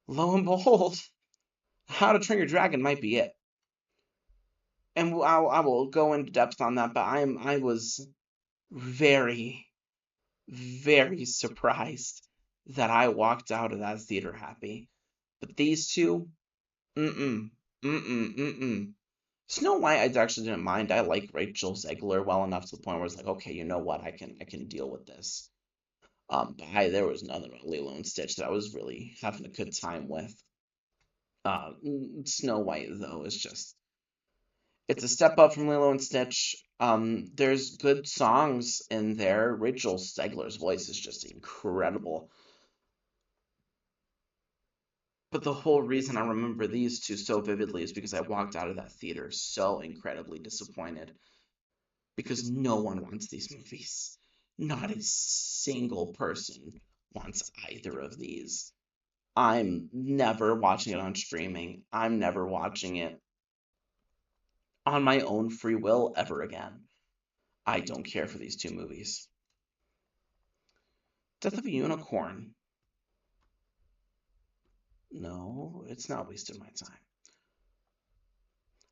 Lo and behold, How to Train Your Dragon might be it. And I will go into depth on that, but I was very, very surprised that I walked out of that theater happy. But these two, mm-mm, mm-mm, mm-mm. Snow White, I actually didn't mind. I like Rachel Zegler well enough to the point where it's like, okay, you know what, I can deal with this. But there was nothing about Lilo and Stitch that I was really having a good time with. Snow White though is just it's a step up from Lilo and Stitch. There's good songs in there. Rachel Zegler's voice is just incredible. But the whole reason I remember these two so vividly is because I walked out of that theater so incredibly disappointed. Because no one wants these movies. Not a single person wants either of these. I'm never watching it on streaming. I'm never watching it on my own free will ever again. I don't care for these two movies. Death of a Unicorn. No, it's not wasted my time.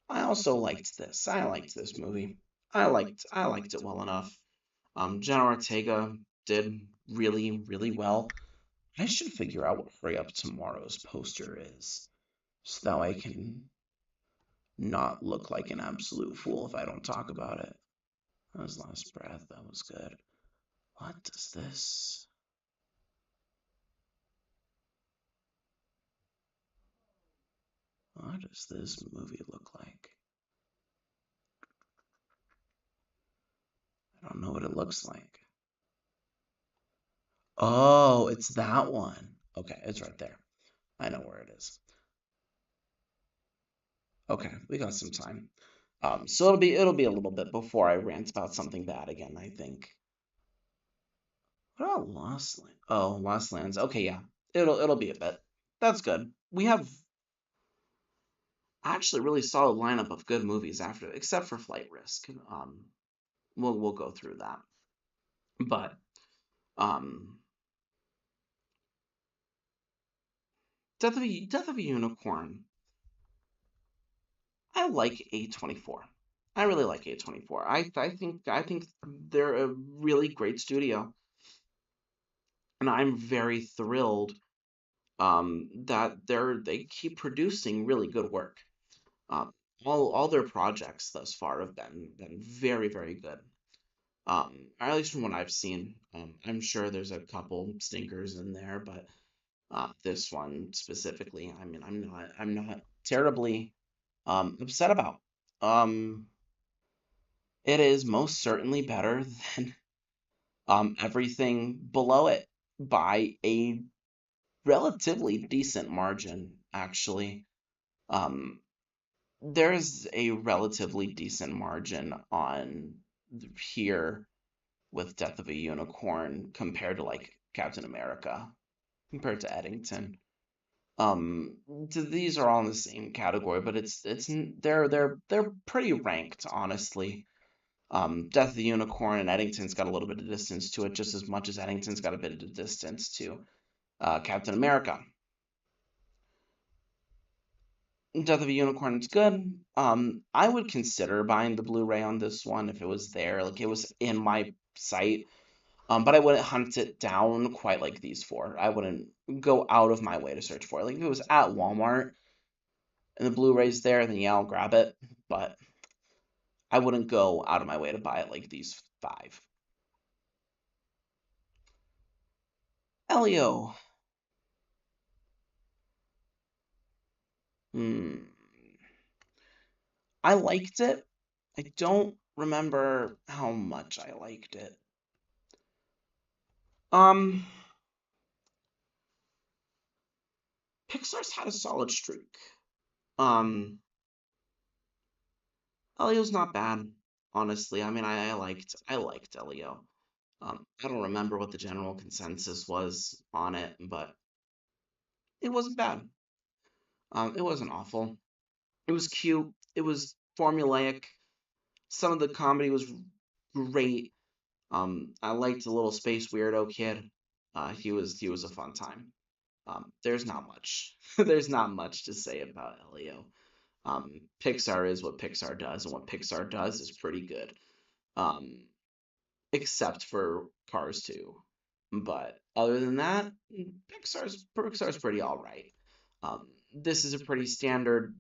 I also liked this. I liked this movie. I liked it well enough. Jenna Ortega did really, really well. I should figure out what Hurry Up Tomorrow's poster is, so that way I can not look like an absolute fool if I don't talk about it. That was Last Breath. That was good. What does this What does this movie look like? I don't know what it looks like. Oh, it's that one. Okay, it's right there. I know where it is. Okay, we got some time. So it'll be a little bit before I rant about something bad again, I think. What about Lost Lands? Oh, Lost Lands. Okay, yeah. It'll be a bit. That's good. We have actually a really solid lineup of good movies after, except for Flight Risk. We'll go through that. But um, Death of a Unicorn. I like A24. I really like A24. I think they're a really great studio, and I'm very thrilled that they keep producing really good work. Um, all their projects thus far have been very very good. Or at least from what I've seen. I'm sure there's a couple stinkers in there, but this one specifically, I mean, I'm not terribly upset about. Um, it is most certainly better than everything below it by a relatively decent margin, actually. Um, there's a relatively decent margin on here with Death of a Unicorn compared to like Captain America, compared to Eddington. These are all in the same category, but they're pretty ranked, honestly. Death of the Unicorn and Eddington's got a little bit of distance to it, just as much as Eddington's got a bit of distance to Captain America. Death of a Unicorn is good. I would consider buying the Blu-ray on this one if it was there, like it was in my sight. But I wouldn't hunt it down quite like these four. I wouldn't go out of my way to search for it. Like if it was at Walmart and the Blu-ray's there, then yeah, I'll grab it. But I wouldn't go out of my way to buy it like these five. Elio. I liked it. I don't remember how much I liked it. Pixar's had a solid streak. Elio's not bad, honestly. I mean, I liked Elio. I don't remember what the general consensus was on it, but it wasn't bad. It wasn't awful. It was cute. It was formulaic. Some of the comedy was great. I liked the little space weirdo kid. He was a fun time. There's not much. There's not much to say about Elio. Pixar is what Pixar does, and what Pixar does is pretty good. Um, except for Cars 2. But other than that, Pixar's pretty all right. This is a pretty standard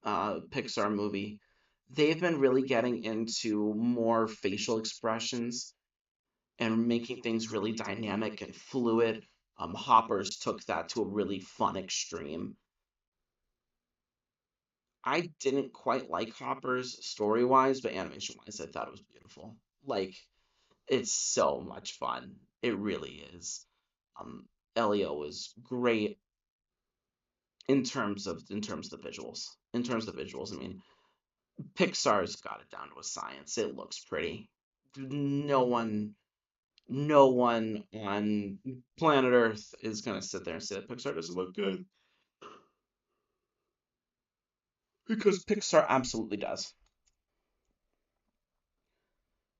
Pixar movie. They've been really getting into more facial expressions and making things really dynamic and fluid. Hoppers took that to a really fun extreme. I didn't quite like Hoppers story wise, but animation wise, I thought it was beautiful. Like, it's so much fun. It really is. Um, Elio was great in terms of the visuals. In terms of the visuals, I mean, Pixar's got it down to a science. It looks pretty. No one on planet Earth is gonna sit there and say that Pixar doesn't look good, because Pixar absolutely does.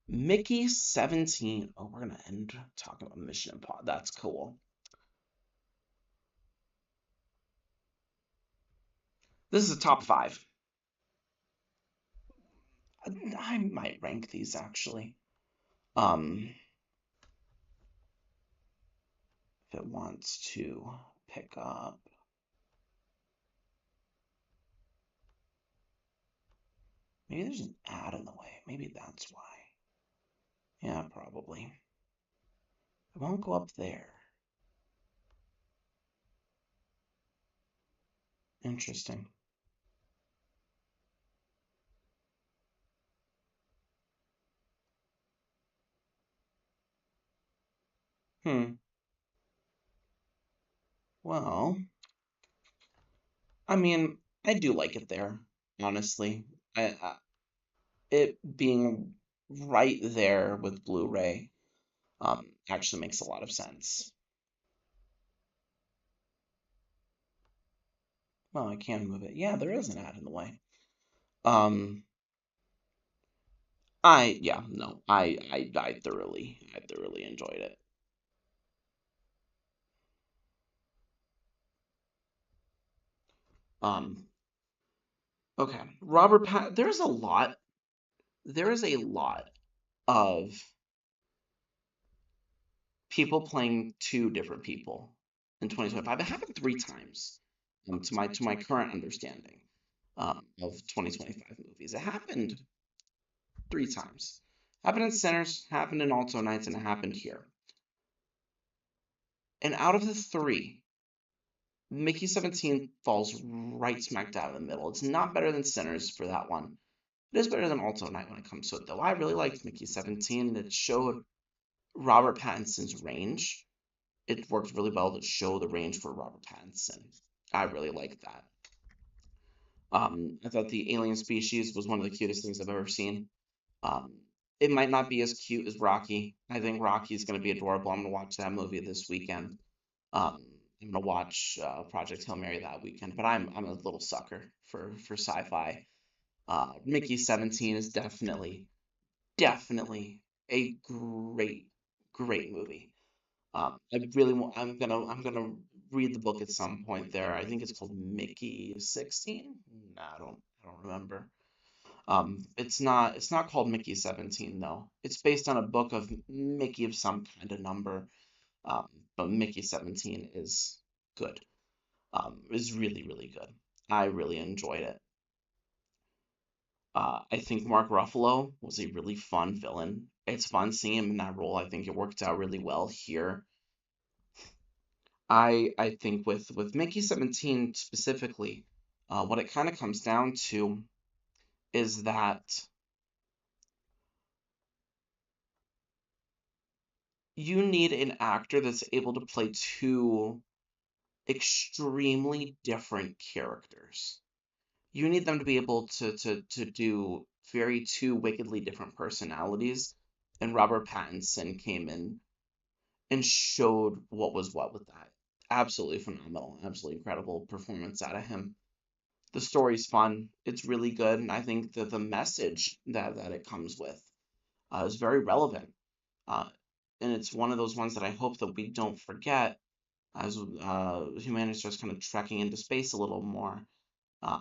Mickey 17. Oh, we're gonna end talking about Mission Impossible. That's cool. This is a top 5. I might rank these actually. If it wants to pick up. Maybe there's an ad in the way. Maybe that's why. Yeah, probably. It won't go up there. Interesting. Hmm. Well, I mean, I do like it there, honestly. It being right there with Blu-ray actually makes a lot of sense. Well, I can move it. Yeah, there is an ad in the way. Um, yeah, no, I thoroughly enjoyed it. Um, okay, there is a lot of people playing two different people in 2025. It happened three times, to my current understanding, of 2025 movies. It happened three times. Happened in Sinners, happened in Alto Nights, and it happened here. And out of the three, Mickey 17 falls right smack dab in the middle. It's not better than Sinners for that one. It is better than Alto Night when it comes to it, though. I really liked Mickey 17. It showed Robert Pattinson's range. It worked really well to show the range for Robert Pattinson. I really liked that. I thought the alien species was one of the cutest things I've ever seen. Um, it might not be as cute as Rocky. I think Rocky is going to be adorable. I'm going to watch that movie this weekend. Um, I'm going to watch Project Hail Mary that weekend, but I'm a little sucker for sci-fi. Mickey 17 is definitely a great movie. I'm gonna read the book at some point there. I think it's called Mickey 16. Nah, I don't remember. It's not called Mickey 17 though. It's based on a book of Mickey of some kind of number. Um, but Mickey 17 is good. Is really good. I really enjoyed it. I think Mark Ruffalo was a really fun villain. It's fun seeing him in that role. I think it worked out really well here. I think with Mickey 17 specifically, what it kind of comes down to is that you need an actor that's able to play two extremely different characters. You need them to be able to do very two wickedly different personalities. And Robert Pattinson came in and showed what was what with that. Absolutely phenomenal, absolutely incredible performance out of him. The story's fun. It's really good, and I think that the message that it comes with is very relevant. Uh, and it's one of those ones that I hope that we don't forget as humanity starts kind of trekking into space a little more. Uh,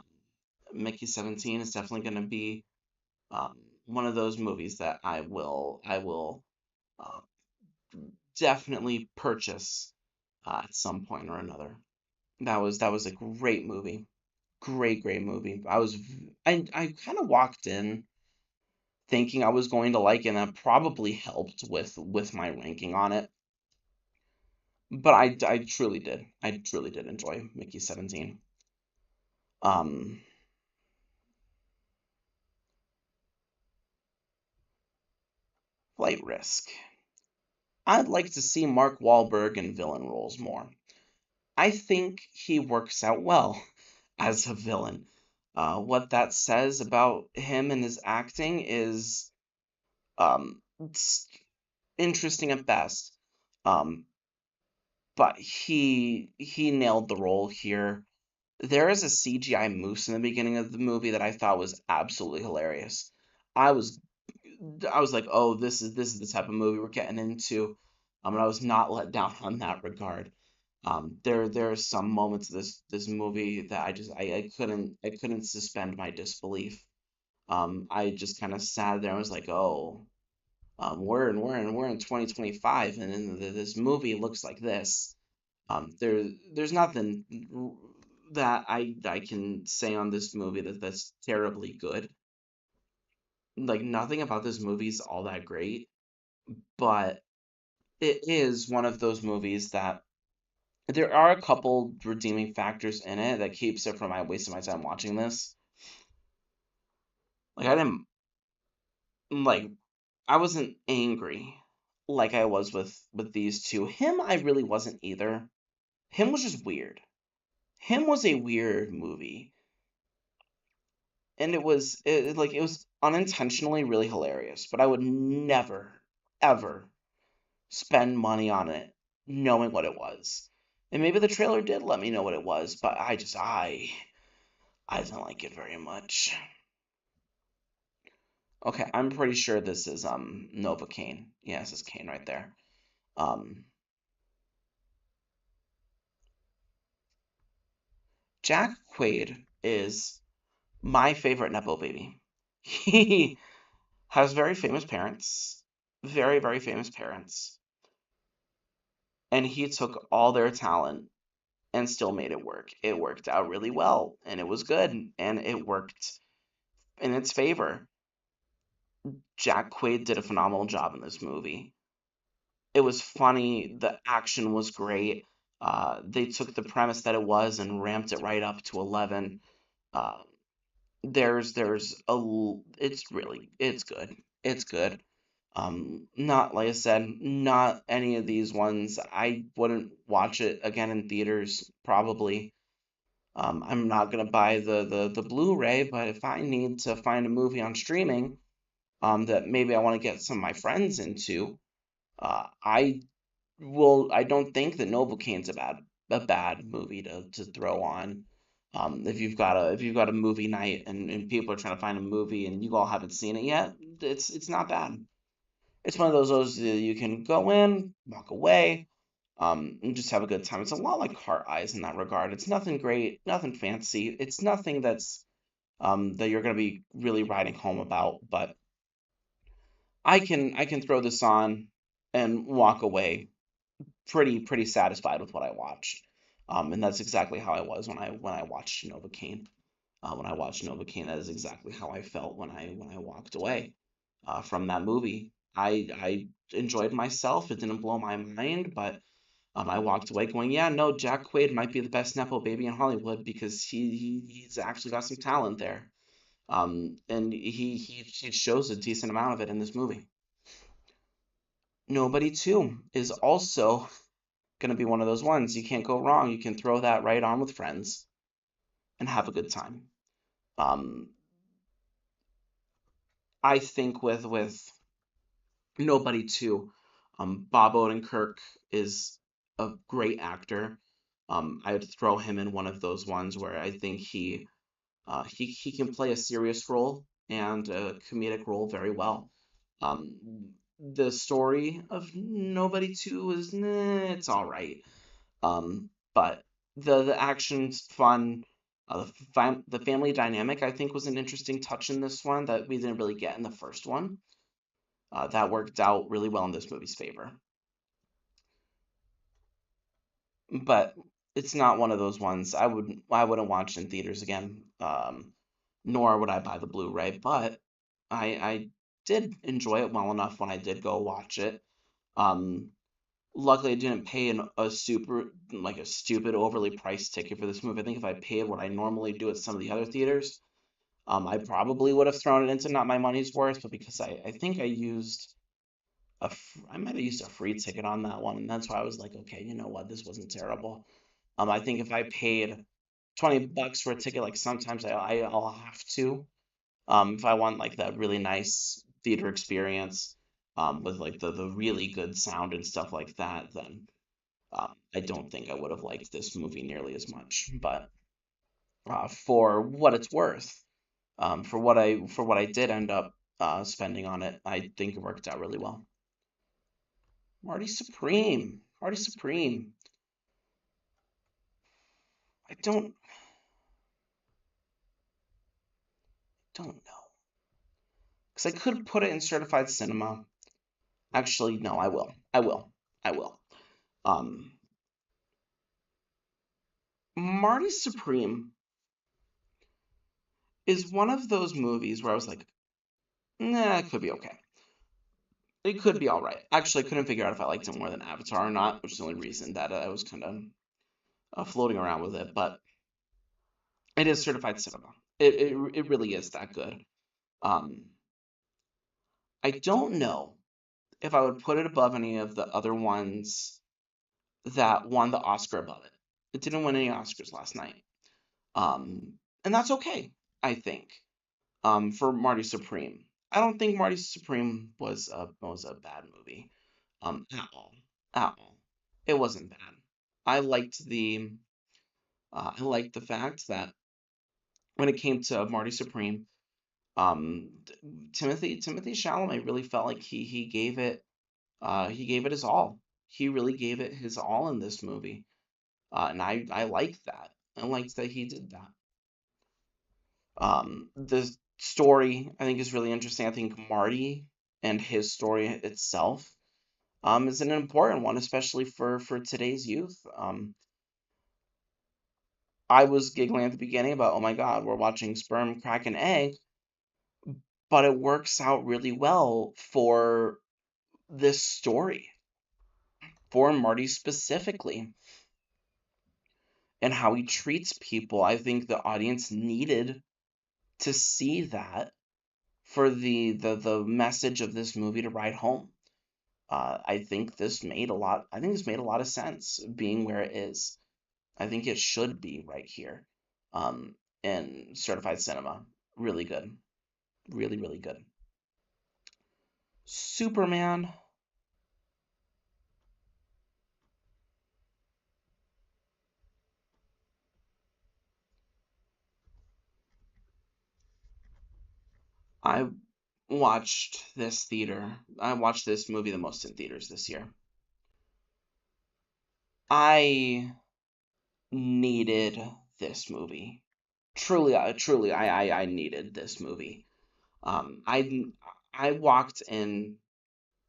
Mickey 17 is definitely going to be um, one of those movies that I will uh, definitely purchase at some point or another. That was a great movie. Great movie. I kind of walked in thinking I was going to like it, and that probably helped with my ranking on it. But I truly did. I truly did enjoy Mickey 17. Um, Flight Risk. I'd like to see Mark Wahlberg in villain roles more. I think he works out well as a villain. What that says about him and his acting is it's interesting at best. Um, but he nailed the role here. There is a CGI moose in the beginning of the movie that I thought was absolutely hilarious. I was I was like, oh, this is the type of movie we're getting into. And I was not let down on that regard. There are some moments of this movie that I couldn't suspend my disbelief. I just kind of sat there and was like, oh, we're in 2025, and then this movie looks like this. There's nothing that I can say on this movie that's terribly good. Like nothing about this movie is all that great, but it is one of those movies that there are a couple redeeming factors in it that keeps it from my wasting my time watching this. Like I didn't like I wasn't angry like I was with these two. Him, I really wasn't either. Him was just weird. Him was a weird movie, and it was unintentionally really hilarious. But I would never, ever spend money on it knowing what it was. And maybe the trailer did let me know what it was, but I didn't like it very much. Okay, I'm pretty sure this is Novocaine. Yeah, this is Kane right there. Um Jack Quaid is my favorite Nepo baby. He has very famous parents, very, very famous parents, and he took all their talent and still made it work. It worked out really well, and it was good, and it worked in its favor. Jack Quaid did a phenomenal job in this movie. It was funny, the action was great. They took the premise that it was and ramped it right up to 11. Uh, it's good. It's good. Not like I said, not any of these ones. I wouldn't watch it again in theaters, probably. I'm not gonna buy the Blu-ray, but if I need to find a movie on streaming, that maybe I want to get some of my friends into, I will. I don't think that Novocaine's a bad movie to throw on. If you've got a movie night and people are trying to find a movie and you all haven't seen it yet, it's not bad. It's one of those that you can go in, walk away, and just have a good time. It's a lot like Heart Eyes in that regard. It's nothing great, nothing fancy. It's nothing that you're gonna be really writing home about. But I can throw this on and walk away pretty satisfied with what I watched. And that's exactly how I was when I watched Novocaine. When I watched Novocaine, that is exactly how I felt when I walked away from that movie. I enjoyed myself. It didn't blow my mind, but I walked away going, yeah, no, Jack Quaid might be the best Nepo baby in Hollywood because he's actually got some talent there. And he shows a decent amount of it in this movie. Nobody Two is also going to be one of those ones. You can't go wrong. You can throw that right on with friends and have a good time. Um, I think with Nobody Two, Bob Odenkirk is a great actor. I would throw him in one of those ones where I think he can play a serious role and a comedic role very well. The story of Nobody Two is it's all right. But the action's fun. The family dynamic I think was an interesting touch in this one that we didn't really get in the first one. That worked out really well in this movie's favor. But it's not one of those ones I wouldn't watch in theaters again. Nor would I buy the Blu-ray. But I did enjoy it well enough when I did go watch it. Um, Luckily, I didn't pay a stupid overly priced ticket for this movie. I think if I paid what I normally do at some of the other theaters, I probably would have thrown it into not my money's worth. But because I think I might have used a free ticket on that one, and that's why I was like, okay, you know what, this wasn't terrible. I think if I paid $20 for a ticket, like sometimes I'll have to, if I want like that really nice theater experience, with like the really good sound and stuff like that, then I don't think I would have liked this movie nearly as much. But for what it's worth, for what I did end up spending on it, I think it worked out really well. Marty Supreme, Marty Supreme. I don't know because I could put it in certified cinema. Actually, no, I will. I will. I will. Um, Marty Supreme is one of those movies where I was like, nah, it could be okay. It could be all right. Actually, I couldn't figure out if I liked it more than Avatar or not, which is the only reason that I was kind of floating around with it. But it is certified cinema. It really is that good. Um, I don't know if I would put it above any of the other ones that won the Oscar above it. It didn't win any Oscars last night. And that's okay, I think. For Marty Supreme. I don't think Marty Supreme was a bad movie. At all. At all. It wasn't bad. I liked the fact that when it came to Marty Supreme, Timothy Chalamet really felt like he gave it his all. He really gave it his all in this movie, and I liked that. I liked that he did that. The story I think is really interesting. I think Marty and his story itself is an important one, especially for today's youth. I was giggling at the beginning about, oh my God, we're watching sperm crack an egg, but it works out really well for this story, for Marty specifically, and how he treats people. I think the audience needed to see that for the message of this movie to ride home. I think this made a lot. I think this made a lot of sense being where it is. I think it should be right here, um, in certified cinema. Really good, really really good. Superman. I I watched this movie the most in theaters this year. I needed this movie. Truly, I needed this movie. Um, I I walked in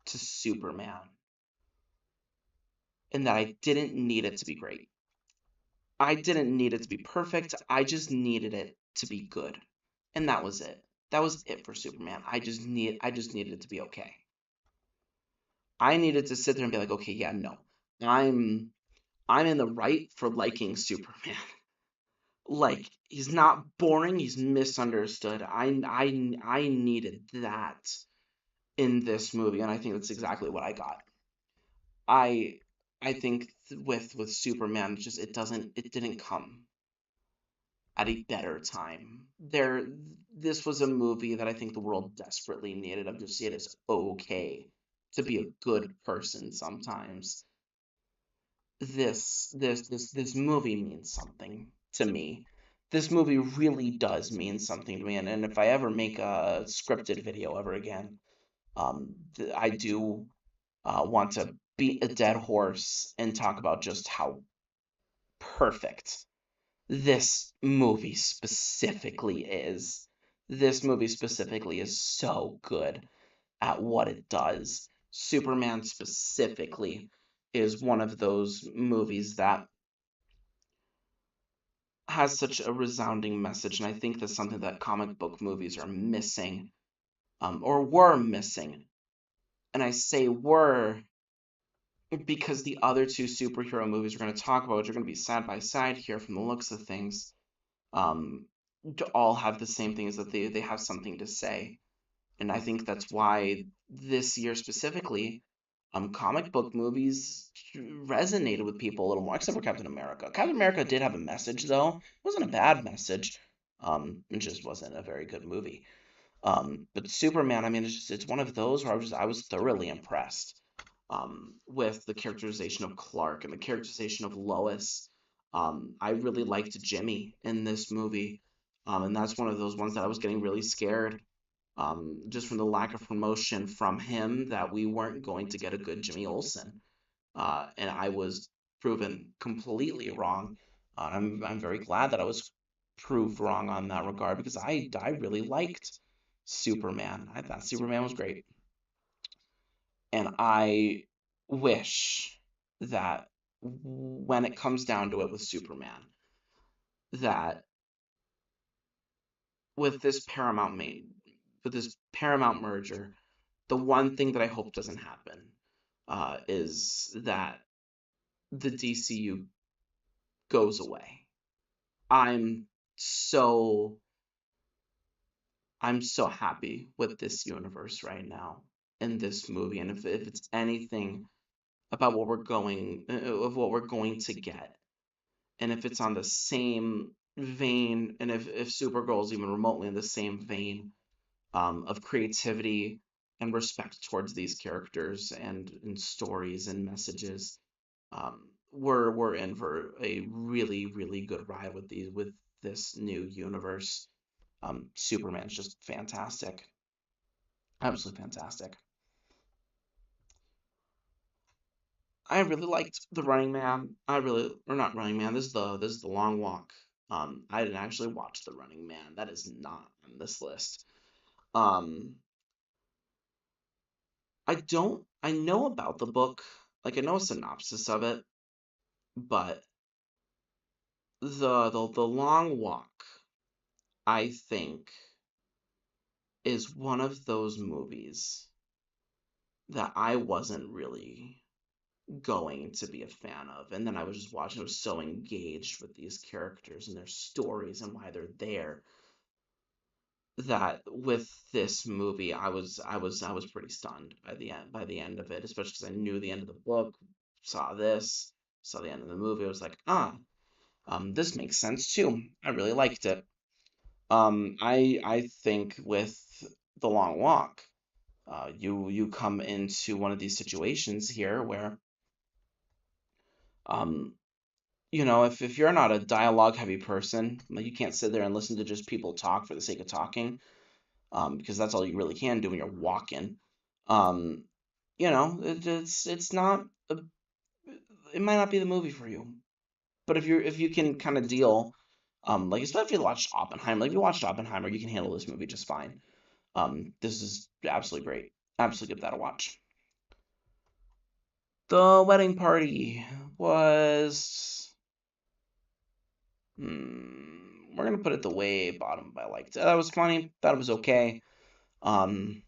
to Superman, and that I didn't need it to be great. I didn't need it to be perfect. I just needed it to be good, and that was it. That was it for Superman. I just needed it to be okay. I needed to sit there and be like, okay, yeah, no, I'm I'm in the right for liking Superman. Like, he's not boring. He's misunderstood. I needed that in this movie, and I think that's exactly what I got. I I think with Superman, it didn't come at a better time. This was a movie that I think the world desperately needed. Of just, it is okay to be a good person sometimes. This movie means something to me. This movie really does mean something to me, and if I ever make a scripted video ever again, I do want to beat a dead horse and talk about just how perfect this movie specifically is. This movie specifically is so good at what it does. Superman specifically is one of those movies that has such a resounding message, and I think that's something that comic book movies are missing, or were missing. And I say were because the other two superhero movies we're going to talk about, which are going to be side by side here from the looks of things, um, all have the same thing, is that they have something to say. And I think that's why this year specifically, comic book movies resonated with people a little more, except for Captain America. Captain America did have a message, though. It wasn't a bad message. It just wasn't a very good movie. But Superman, I mean, it's one of those where I was thoroughly impressed, with the characterization of Clark and the characterization of Lois. I really liked Jimmy in this movie, and that's one of those ones that I was getting really scared, just from the lack of promotion from him, that we weren't going to get a good Jimmy Olsen. And I was proven completely wrong. I'm very glad that I was proved wrong on that regard, because I really liked Superman. I thought Superman was great, and I wish that when it comes down to it with Superman, that with this with this Paramount merger, the one thing that I hope doesn't happen, is that the DCU goes away. I'm so I'm so happy with this universe right now. in this movie, and if it's anything about what we're going of what we're going to get, and if it's on the same vein, and if Supergirl is even remotely in the same vein of creativity and respect towards these characters and stories and messages, we're in for a really really good ride with this new universe. Superman's just fantastic, absolutely fantastic. I really liked The Running Man. Or not Running Man. This is the Long Walk. I didn't actually watch The Running Man. That is not on this list. Um, I don't. I know about the book. Like I know a synopsis of it, but the Long Walk, I think, is one of those movies that I wasn't really going to be a fan of. And then I was just watching, I was so engaged with these characters and their stories and why they're there, that with this movie I was pretty stunned by the end of it, especially because I knew the end of the book, saw this, saw the end of the movie. I was like, this makes sense too. I really liked it. I think with The Long Walk, you come into one of these situations here where um if you're not a dialogue heavy person, like you can't sit there and listen to just people talk for the sake of talking, because that's all you really can do when you're walking. Um, it's not a, it might not be the movie for you, but if you can kind of deal, like especially if you watched Oppenheimer, like if you watched Oppenheimer, you can handle this movie just fine. This is absolutely great, absolutely give that a watch. The Wedding Party was, we're gonna put it the way bottom, but I liked it. That was funny. Thought it was okay. Um,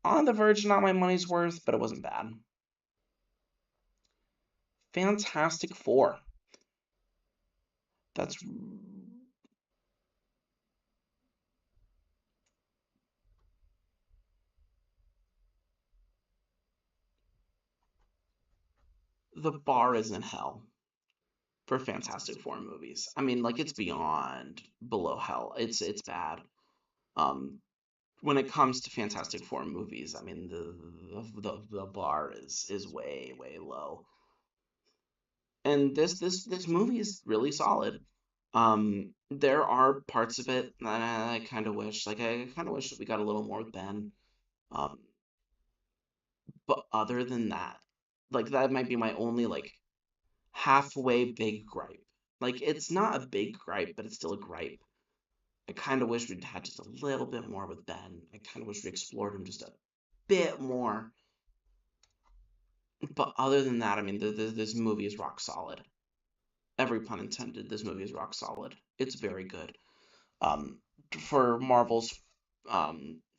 on the verge, not my money's worth, but it wasn't bad. Fantastic Four. That's the bar is in hell for Fantastic Four movies. I mean, like it's beyond below hell. It's bad. Um, when it comes to Fantastic Four movies, I mean the bar is way way low. And this movie is really solid. There are parts of it that I kind of wish that we got a little more with Ben. Um, but other than that, like that might be my only like halfway big gripe. Like it's not a big gripe, but it's still a gripe. I kind of wish we'd had just a little bit more with Ben. I kind of wish we explored him just a bit more. But other than that, I mean, this movie is rock solid. Every pun intended. This movie is rock solid. It's very good. Um, for Marvel's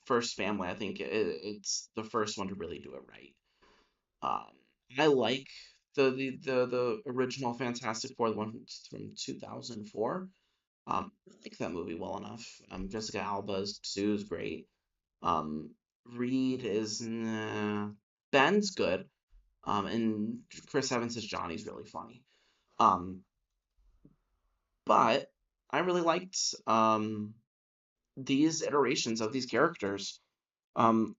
first family, I think it's the first one to really do it right. Um, I like the original Fantastic Four, the one from 2004. I like that movie well enough. Jessica Alba's Sue's great. Um, Reed is nah. Ben's good. And Chris Evans as Johnny's really funny. Um, but I really liked these iterations of these characters. Um,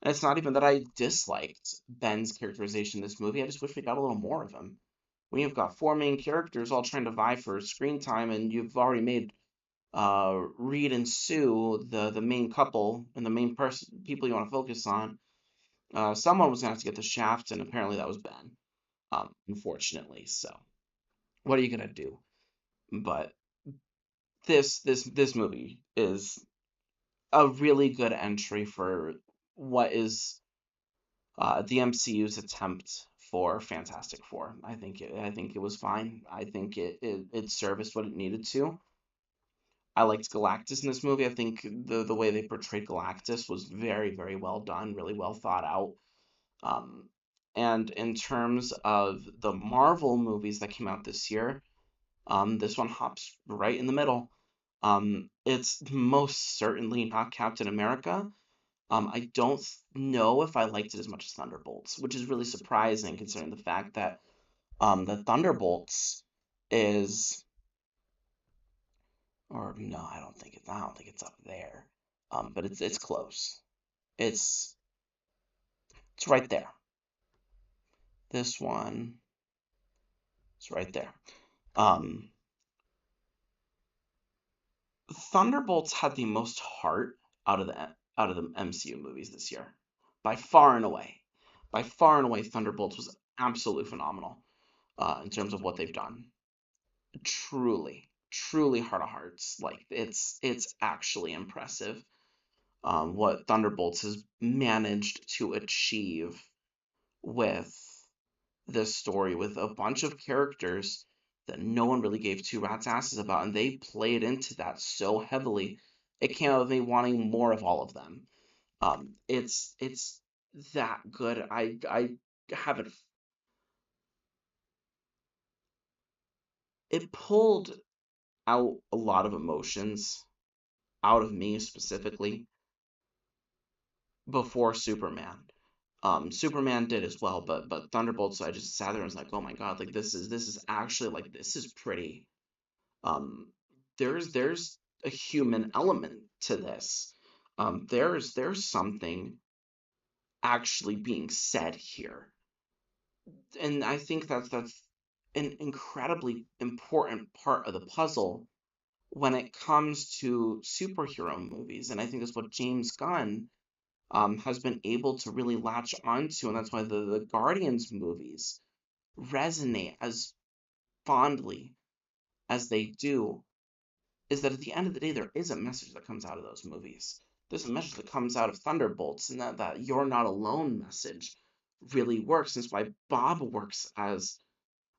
and it's not even that I disliked Ben's characterization in this movie. I just wish we got a little more of him. When you've got four main characters all trying to vie for screen time, and you've already made Reed and Sue the main couple and the main person people you want to focus on, someone was gonna have to get the shaft, and apparently that was Ben. Unfortunately, so what are you gonna do? But this movie is a really good entry for what is the MCU's attempt for Fantastic Four. I think it was fine. I think it serviced what it needed to. I liked Galactus in this movie. I think the way they portrayed Galactus was very very well done, really well thought out. Um, and in terms of the Marvel movies that came out this year, this one hops right in the middle. It's most certainly not Captain America. I don't know if I liked it as much as Thunderbolts, which is really surprising considering the fact that the Thunderbolts is, or no, I don't think it's up there. But it's close. It's it's right there. This one is right there. Um, Thunderbolts had the most heart out of the MCU movies this year, by far and away. By far and away, Thunderbolts was absolutely phenomenal in terms of what they've done. Truly, truly heart of hearts. Like it's actually impressive what Thunderbolts has managed to achieve with this story, with a bunch of characters that no one really gave two rats asses about, and they played into that so heavily. It came out of me wanting more of all of them. It's that good. I haven't. It pulled out a lot of emotions out of me specifically before Superman. Superman did as well, but Thunderbolts, I just sat there and was like, oh my god, like this is actually like this is pretty. Um, there's a human element to this. There's something actually being said here, and I think that's an incredibly important part of the puzzle when it comes to superhero movies, and I think that's what James Gunn has been able to really latch onto, and that's why the Guardians movies resonate as fondly as they do, is that at the end of the day, there is a message that comes out of those movies. There's a message that comes out of Thunderbolts, and that you're not alone message really works. That's why Bob works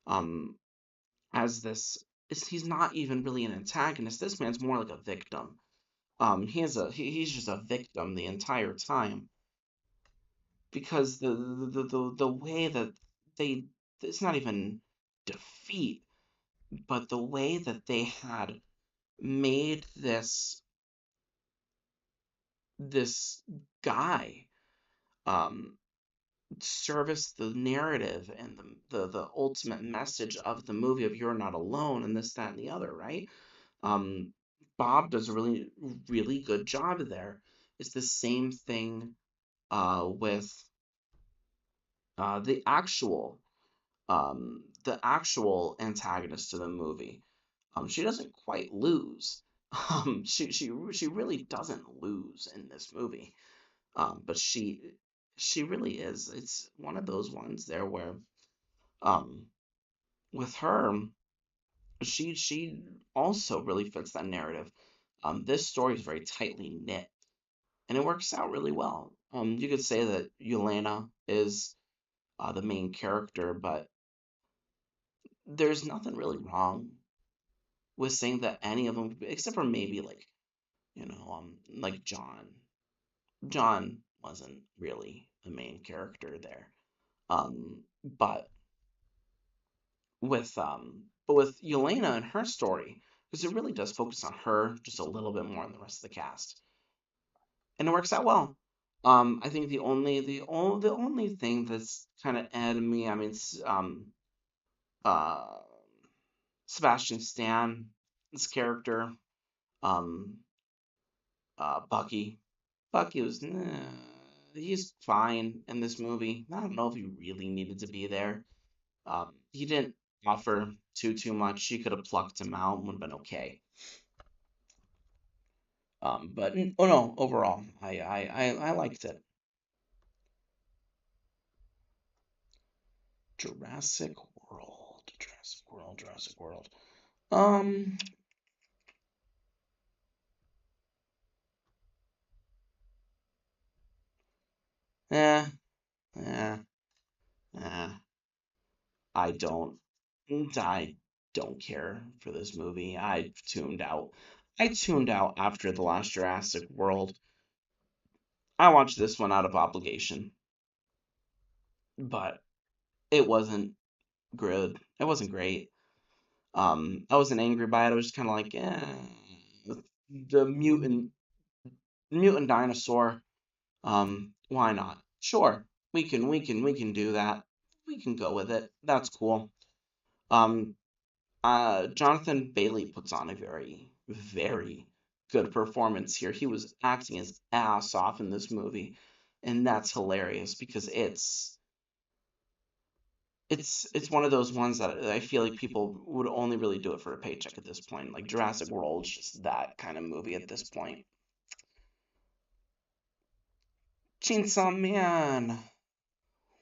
um as this. He's not even really an antagonist. This man's more like a victim. He's just a victim the entire time because the way that they it's not even defeat, but the way that they had made this guy um service the narrative and the ultimate message of the movie of you're not alone and this, that, and the other, right? Um Bob does a really good job there. It's the same thing with the actual antagonist to the movie. She doesn't quite lose. She really doesn't lose in this movie. But she really is. It's one of those ones there where um with her, she also really fits that narrative. This story is very tightly knit, and it works out really well. You could say that Yelena is the main character, but there's nothing really wrong with saying that any of them, except for maybe like John. John wasn't really the main character there. But with Yelena and her story, because it really does focus on her just a little bit more than the rest of the cast, and it works out well. I think the only thing that's kind of added me, I mean, uh, Sebastian Stan, this character, um, Bucky. Bucky was, he's fine in this movie. I don't know if he really needed to be there. He didn't offer too much. She could have plucked him out and would have been okay. But oh no, overall, I liked it. Jurassic World, Jurassic World, Jurassic World. Um, eh, eh, eh. I don't, I don't care for this movie. I tuned out. I tuned out after the last Jurassic World. I watched this one out of obligation, but it wasn't good. It wasn't great. I wasn't angry by it. I was just kind of like, the mutant dinosaur. Why not? Sure, we can do that. We can go with it. That's cool. Um, Jonathan Bailey puts on a very, very good performance here. He was acting his ass off in this movie, and that's hilarious because it's one of those ones that I feel like people would only really do it for a paycheck at this point. Like Jurassic World's just that kind of movie at this point. Chainsaw Man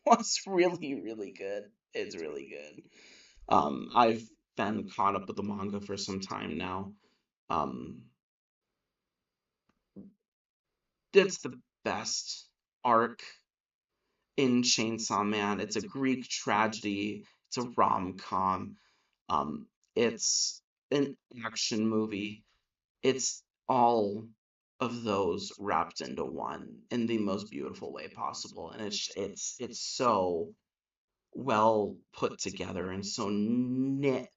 was really, really good. It's really good. I've been caught up with the manga for some time now. Um, it's the best arc in Chainsaw Man. It's a Greek tragedy. It's a rom-com. Um, it's an action movie. It's all of those wrapped into one in the most beautiful way possible, and it's so well put together and so knit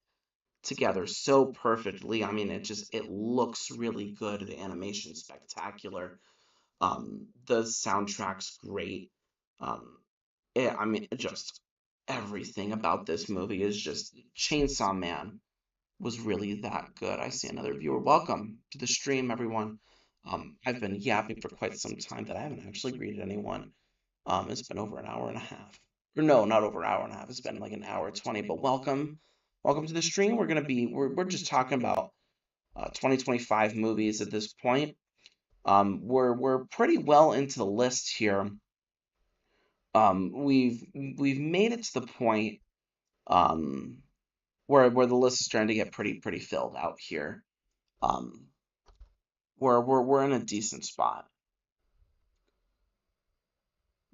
together so perfectly. I mean, it looks really good. The animation's spectacular. The soundtrack's great. Um, I mean, just everything about this movie is just Chainsaw Man was really that good. I see another viewer. Welcome to the stream, everyone. I've been yapping for quite some time that I haven't actually greeted anyone. It's been over an hour and a half. Or no, not over an hour and a half. It's been like an hour 20. But welcome to the stream. We're just talking about 2025 movies at this point. We're pretty well into the list here. We've made it to the point um where the list is starting to get pretty filled out here. Um, we're in a decent spot.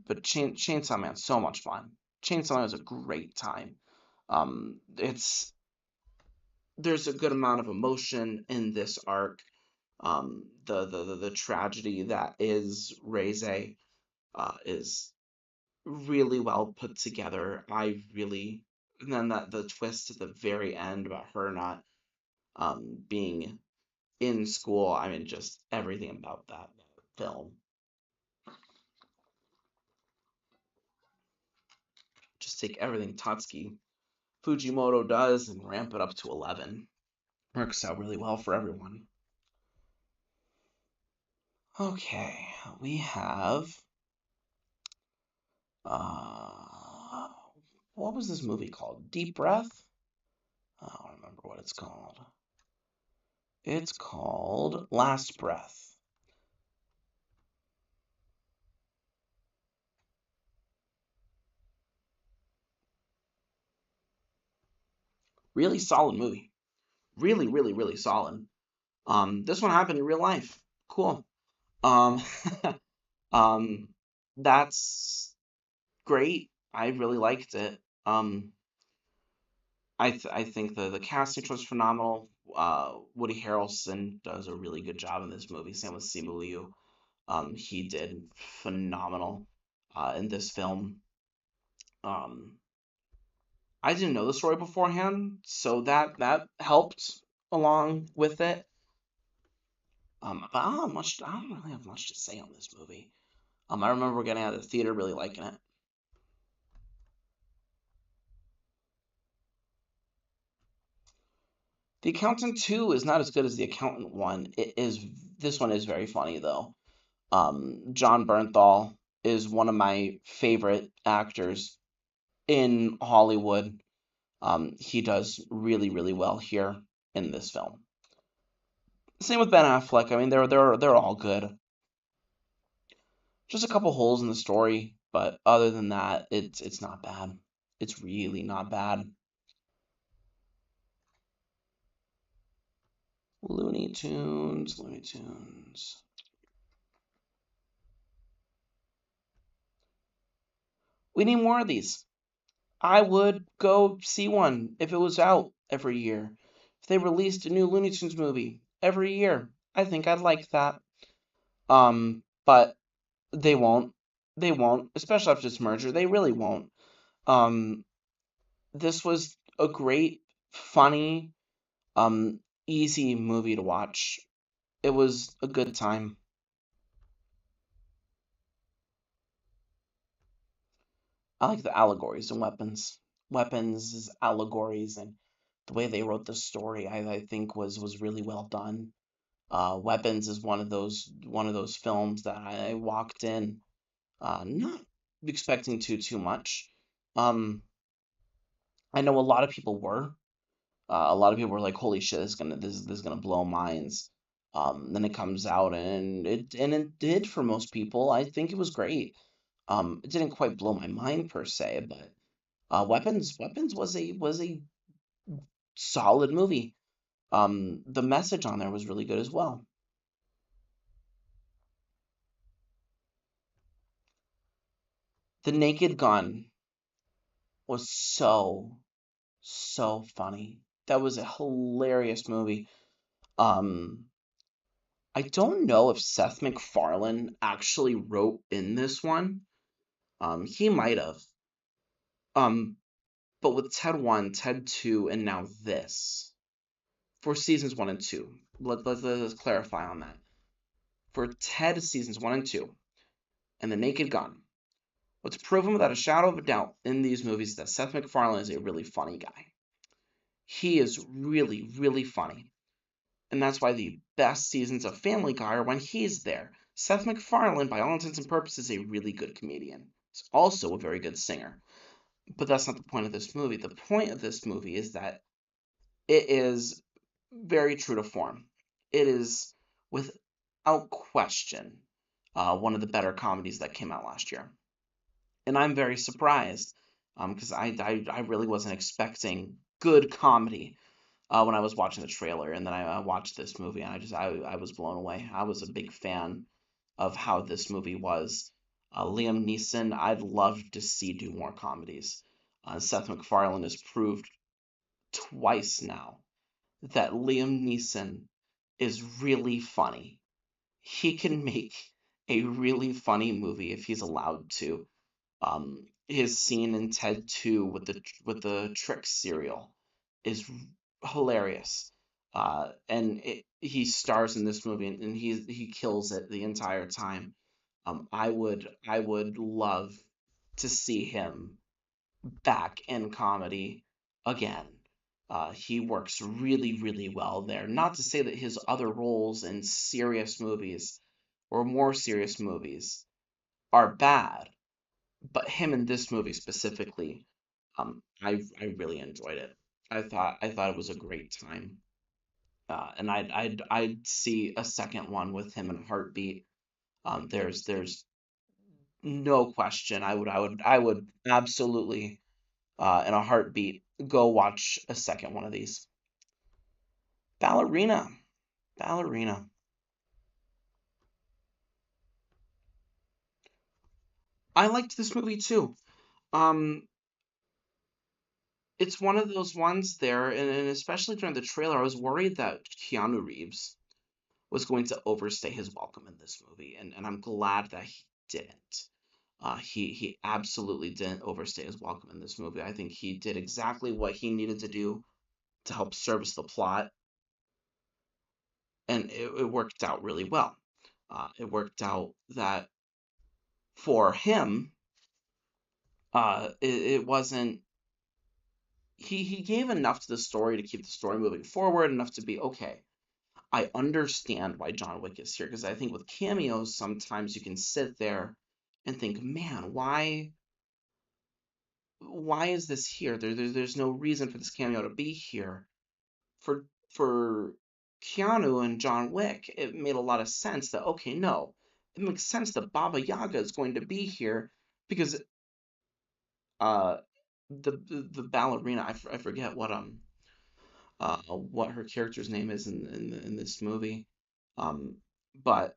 But Chainsaw Man, so much fun. Chainsaw Man is a great time. It's there's a good amount of emotion in this arc. The tragedy that is Reze is really well put together. And then that the twist at the very end about her not being in school. I mean, just everything about that film. Just take everything Tatsuki Fujimoto does and ramp it up to 11. Works out really well for everyone. Okay, we have uh what was this movie called? Deep Breath? I don't remember what it's called. It's called Last Breath. Really solid movie. Really solid. This one happened in real life. Cool. Um, um, that's great. I really liked it. I think the casting was phenomenal. Woody Harrelson does a really good job in this movie. Same with Simu Liu. He did phenomenal in this film. Um, I didn't know the story beforehand, so that helped along with it. But I don't really have much to say on this movie. I remember getting out of the theater really liking it. The Accountant 2 is not as good as The Accountant 1. This one is very funny though. John Bernthal is one of my favorite actors in Hollywood. He does really well here in this film. Same with Ben Affleck. I mean, they're all good. Just a couple holes in the story, but other than that, it's not bad. It's really not bad. Looney Tunes, Looney Tunes. We need more of these. I would go see one if it was out every year. If they released a new Looney Tunes movie every year, I think I'd like that. But they won't. They won't, especially after this merger. They really won't. Um, this was a great, funny, easy movie to watch. It was a good time. I like the allegories and weapons. Weapons is allegories, and the way they wrote the story, I think was really well done. Weapons is one of those films that I walked in not expecting too much. Um, I know a lot of people were. A lot of people were like, "Holy shit, this is gonna blow minds." Then it comes out and it did for most people. I think it was great. It didn't quite blow my mind per se, but Weapons was a solid movie. The message on there was really good as well. The Naked Gun was so funny. That was a hilarious movie. Um, I don't know if Seth MacFarlane actually wrote in this one. He might have. Um, but with Ted 1, Ted 2, and now this, for seasons 1 and 2, let's clarify on that. For Ted seasons 1 and 2, and The Naked Gun, what's proven without a shadow of a doubt in these movies is that Seth MacFarlane is a really funny guy. He is really, really funny. And that's why the best seasons of Family Guy are when he's there. Seth MacFarlane, by all intents and purposes, is a really good comedian. He's also a very good singer. But that's not the point of this movie. The point of this movie is that it is very true to form. It is, without question, one of the better comedies that came out last year. And I'm very surprised because I really wasn't expecting good comedy when I was watching the trailer, and then I watched this movie, and I was blown away. I was a big fan of how this movie was. Liam Neeson, I'd love to see do more comedies. Seth MacFarlane has proved twice now that Liam Neeson is really funny. He can make a really funny movie if he's allowed to. His scene in Ted 2 with the Trick cereal is hilarious. He stars in this movie and he kills it the entire time. I would love to see him back in comedy again. He works really, really well there. Not to say that his other roles in serious movies or more serious movies are bad, but him in this movie specifically, I really enjoyed it. I thought it was a great time, and I'd see a second one with him in a heartbeat. There's no question. I would absolutely, in a heartbeat, go watch a second one of these. Ballerina, Ballerina. I liked this movie too. Um, it's one of those ones there, and especially during the trailer, I was worried that Keanu Reeves was going to overstay his welcome in this movie, and I'm glad that he didn't. He absolutely didn't overstay his welcome in this movie. I think he did exactly what he needed to do to help service the plot, and it worked out really well. It worked out that for him, it wasn't. He gave enough to the story to keep the story moving forward, enough to be okay. I understand why John Wick is here because I think with cameos, sometimes you can sit there and think, man, why is this here? There's no reason for this cameo to be here. For Keanu and John Wick, it made a lot of sense that okay, no, it makes sense that Baba Yaga is going to be here because uh the ballerina I forget what her character's name is in this movie, um but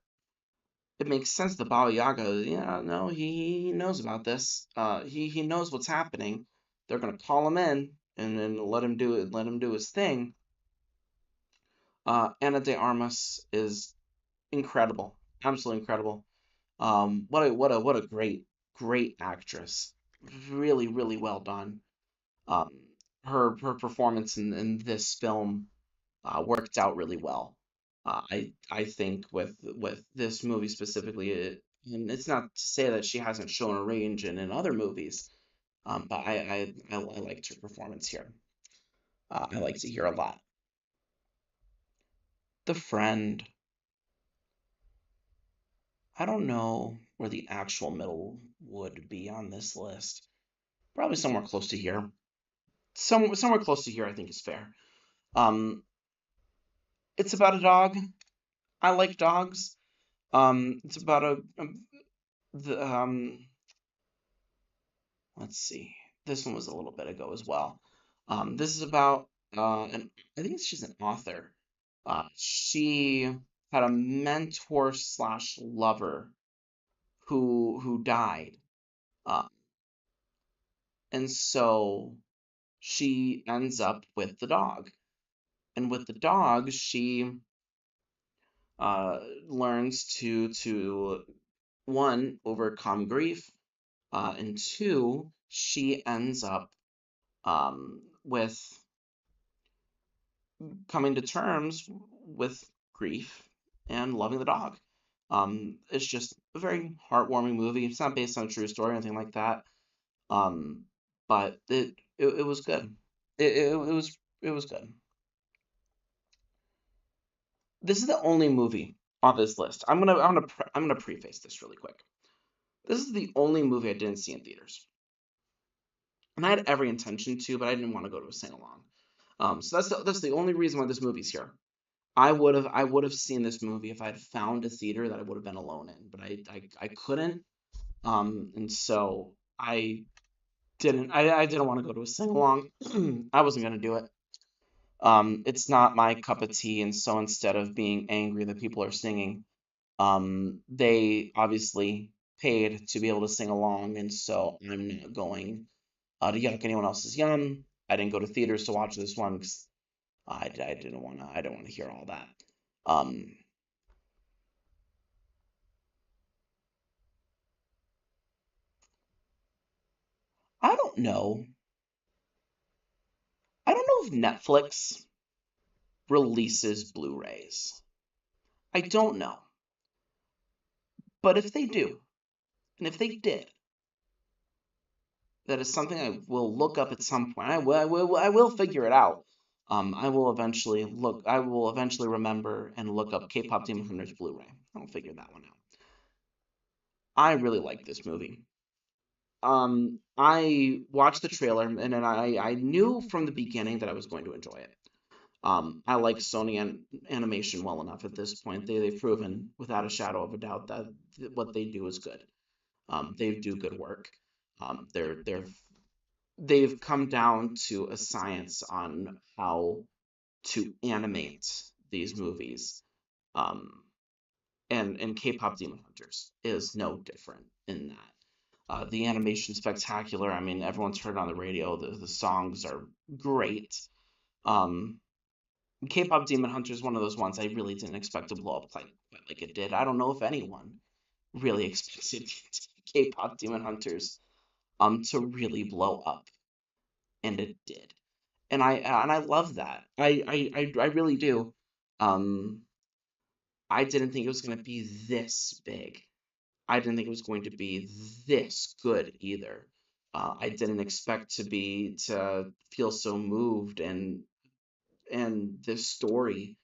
it makes sense that Baba Yaga, yeah, no, he knows about this. He knows what's happening. They're gonna call him in and then let him do his thing. Ana de Armas is incredible, absolutely incredible. What a great actress. Really, really well done. Um, her performance in this film worked out really well. I think with this movie specifically, and it's not to say that she hasn't shown a range in other movies, But I liked her performance here. I liked it here a lot. The Friend. I don't know where the actual middle would be on this list. Probably somewhere close to here. Somewhere close to here, I think is fair. Um, it's about a dog. I like dogs. It's about the let's see. This one was a little bit ago as well. This is about and I think she's an author. She had a mentor slash lover who died. Uh, and so she ends up with the dog. And with the dog, she uh, learns to one, overcome grief, and two, she ends up with coming to terms with grief and loving the dog. It's just a very heartwarming movie. It's not based on a true story or anything like that. Um, but it was good. It was good. This is the only movie on this list. I'm gonna preface this really quick. This is the only movie I didn't see in theaters, and I had every intention to, but I didn't want to go to a sing along. So that's the only reason why this movie's here. I would have seen this movie if I had found a theater that I would have been alone in, but I couldn't. And so I didn't want to go to a sing along. I wasn't gonna do it. It's not my cup of tea, and so instead of being angry that people are singing, they obviously paid to be able to sing along, and so I'm not going to yuck anyone else's yum. I didn't go to theaters to watch this one because I didn't want to hear all that. Um, I don't know. I don't know if Netflix releases Blu-rays. I don't know. But if they do, and if they did, that is something I will look up at some point. I will figure it out. I will eventually remember and look up K-pop Demon Hunters Blu-ray. I'll figure that one out. I really like this movie. I watched the trailer and then I knew from the beginning that I was going to enjoy it. I like Sony animation well enough at this point. They've proven without a shadow of a doubt that what they do is good. They do good work. They've come down to a science on how to animate these movies. Um, and K-pop Demon Hunters is no different in that. The animation spectacular. I mean, everyone's heard it on the radio. The songs are great. Um, K-pop Demon Hunters is one of those ones I really didn't expect to blow up like it did. I don't know if anyone really expected K-pop Demon Hunters to really blow up, and it did. And I love that. I really do. Um, I didn't think it was going to be this big. I didn't think it was going to be this good either. I didn't expect to feel so moved and this story.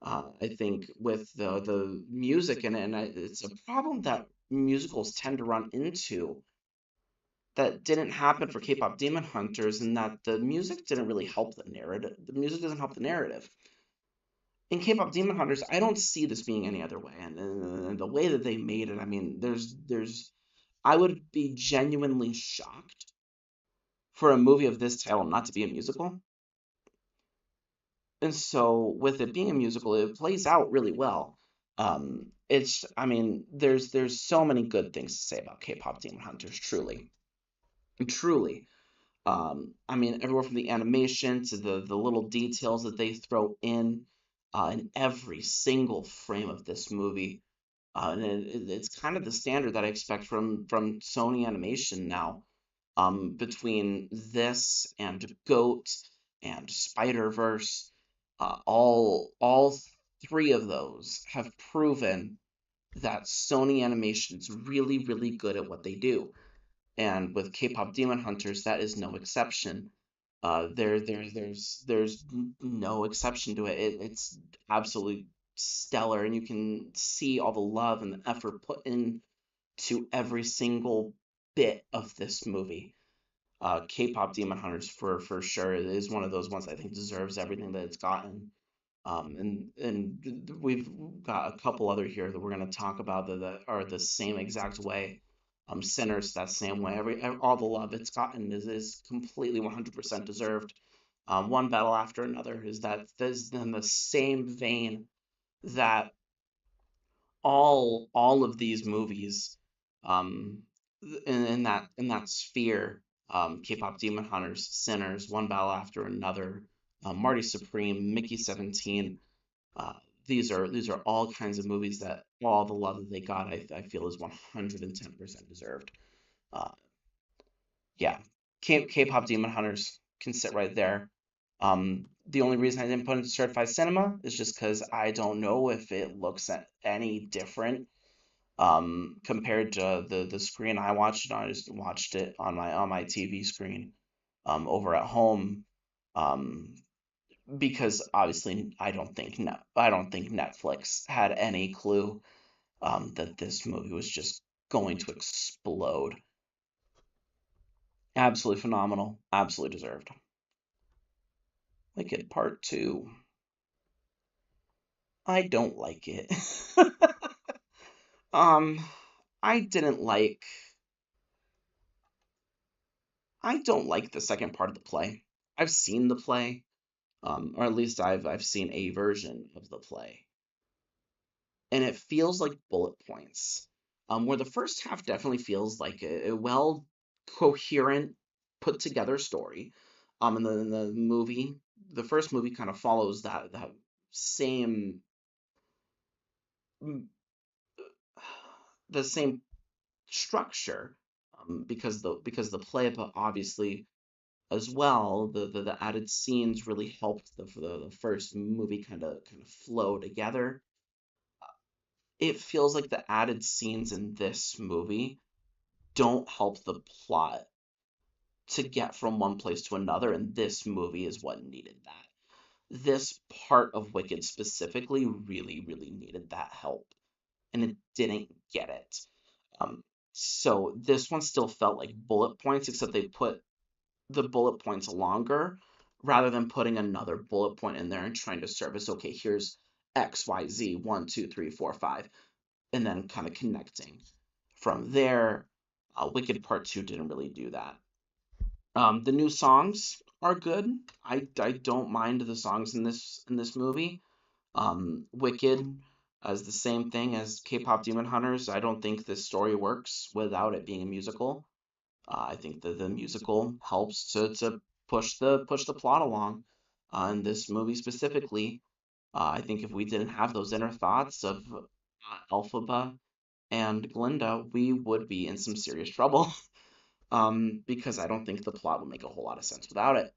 I think with the music and it's a problem that musicals tend to run into that didn't happen for K-pop Demon Hunters, and that the music didn't really help the narrative. The music doesn't help the narrative. In K-pop Demon Hunters, I don't see this being any other way, and the way that they made it, I mean, there's I would be genuinely shocked for a movie of this title not to be a musical. And so with it being a musical, it plays out really well. I mean, there's so many good things to say about K-pop Demon Hunters, truly, truly. I mean, everywhere from the animation to the little details that they throw in every single frame of this movie. And it's kind of the standard that I expect from Sony Animation now. Between this and Goat and Spider Verse, all three of those have proven that Sony Animation's really really good at what they do. and with K-pop Demon Hunters, that is no exception. There's no exception to it. It's absolutely stellar, and you can see all the love and the effort put into every single bit of this movie. K-pop Demon Hunters for sure is one of those ones I think deserves everything that it's gotten. And we've got a couple other here that we're going to talk about that are the same exact way. Sinners that same way. All the love it's gotten is completely 100% deserved. One battle after another is in the same vein that all of these movies, um, in that sphere, K-pop Demon Hunters, Sinners, One Battle After Another, Marty Supreme, Mickey 17. Uh, these are all kinds of movies that all the love that they got, I feel, is 110% deserved. Uh, yeah, K-pop Demon Hunters can sit right there. The only reason I didn't put it into certified cinema is just because I don't know if it looks any different compared to the screen I watched it on. I just watched it on my TV screen over at home. Um, because obviously I don't think Netflix had any clue that this movie was just going to explode. Absolutely phenomenal, absolutely deserved. Wicked Part 2. I don't like it. um I didn't like I don't like the second part of the play. I've seen the play, or at least I've seen a version of the play, and it feels like bullet points. Where the first half definitely feels like a well coherent, put together story. And the movie, the first movie, kind of follows that same mm, the same structure, because the play, but obviously as well, the added scenes really helped the first movie kind of flow together. It feels like the added scenes in this movie don't help the plot to get from one place to another, and this movie is what needed that. This part of Wicked specifically really, really needed that help, and it didn't get it. Um, so this one still felt like bullet points, except they put the bullet points longer rather than putting another bullet point in there and trying to service, okay, here's X, Y, Z, 1, 2, 3, 4, 5, and then kind of connecting. From there, Wicked Part 2 didn't really do that. The new songs are good. I don't mind the songs in this movie. Wicked as the same thing as K-pop Demon Hunters. I don't think this story works without it being a musical. I think that the musical helps to push the plot along. In this movie specifically, I think if we didn't have those inner thoughts of Elphaba and Glinda, we would be in some serious trouble. Because I don't think the plot would make a whole lot of sense without it.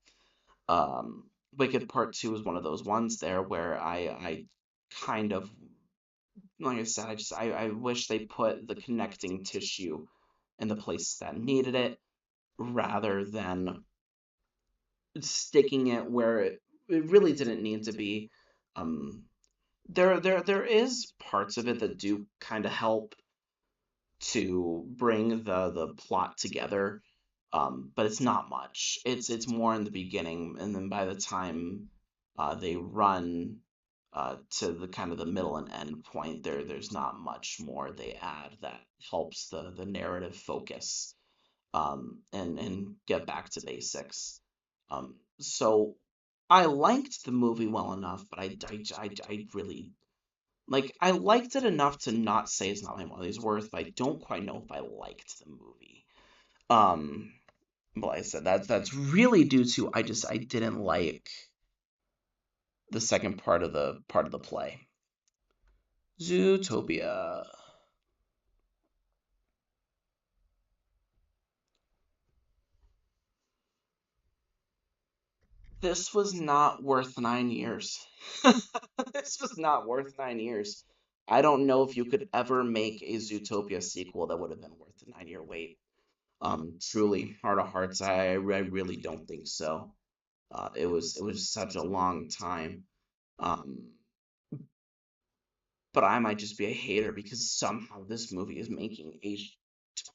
Wicked Part 2 is one of those ones there where I kind of, like I said, I wish they put the connecting tissue in the places that needed it rather than sticking it where it really didn't need to be. Um, there is parts of it that do kind of help to bring the plot together, but it's not much. It's more in the beginning, and then by the time they run to the kind of the middle and end point, there's not much more they add that helps the narrative focus, and get back to basics. So I liked the movie well enough, but I really like, I liked it enough to not say it's not my money's worth, but I don't quite know if I liked the movie. Um, but like I said, that's really due to I didn't like the second part of the play. Zootopia. This was not worth 9 years. This was not worth 9 years. I don't know if you could ever make a Zootopia sequel that would have been worth the 9-year wait. Truly, heart of hearts, I really don't think so. It was such a long time. Um, but I might just be a hater because somehow this movie is making a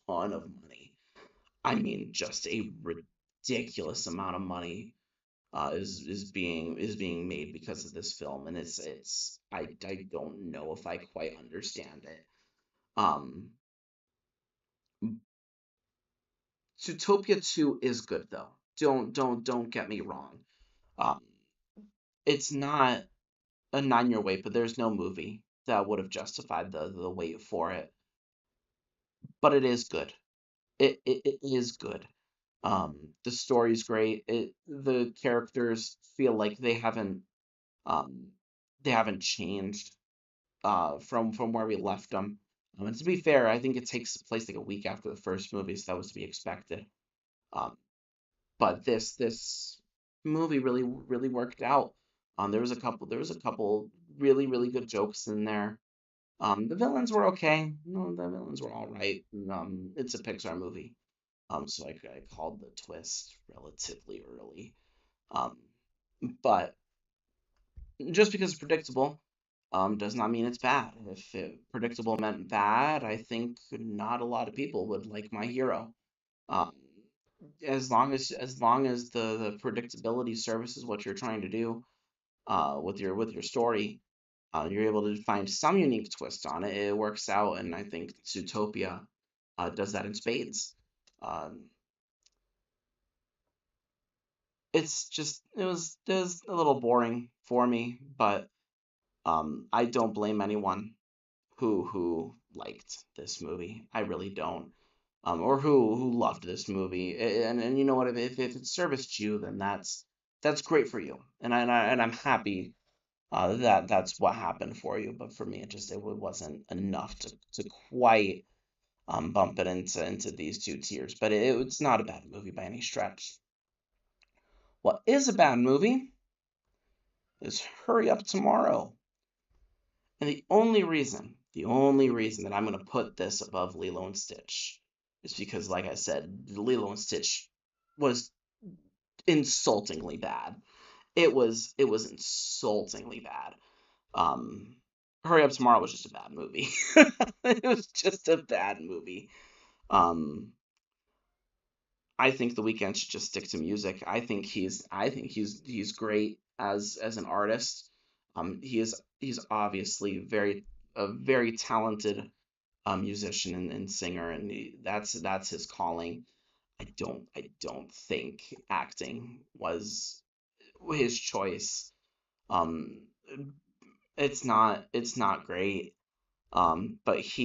ton of money. I mean, just a ridiculous amount of money is being made because of this film, and I don't know if I quite understand it. Um, Zootopia 2 is good though. Don't get me wrong. Um, it's not a 9-year wait, but there's no movie that would have justified the wait for it. But it is good. It is good. The story's great. The characters feel like um they haven't changed from where we left them. And to be fair, I think it takes place like a week after the first movie, so that was to be expected. Um, but this movie really worked out. There was a couple really good jokes in there. The villains were okay. No, the villains were all right. It's a Pixar movie. So I called the twist relatively early. Um, but just because it's predictable, does not mean it's bad. If predictable meant bad, I think not a lot of people would like My Hero. Um, as long as the predictability services what you're trying to do with your story, you're able to find some unique twist on it. It works out, and I think Zootopia does that in spades. Um, it was a little boring for me, but I don't blame anyone who liked this movie. I really don't. Or who loved this movie. And you know what? If it serviced you, then that's great for you. And I'm happy that that's what happened for you. But for me, it wasn't enough to quite bump it into these two tiers. But it's not a bad movie by any stretch. What is a bad movie is Hurry Up Tomorrow. And the only reason that I'm going to put this above Lilo and Stitch is because, like I said, Lilo and Stitch was insultingly bad. It was insultingly bad. Um, Hurry Up Tomorrow was just a bad movie. It was just a bad movie. Um, I think The Weeknd should just stick to music. I think he's great as an artist. He's obviously a very talented musician and singer, and that's his calling. I don't think acting was his choice. Um, it's not great. But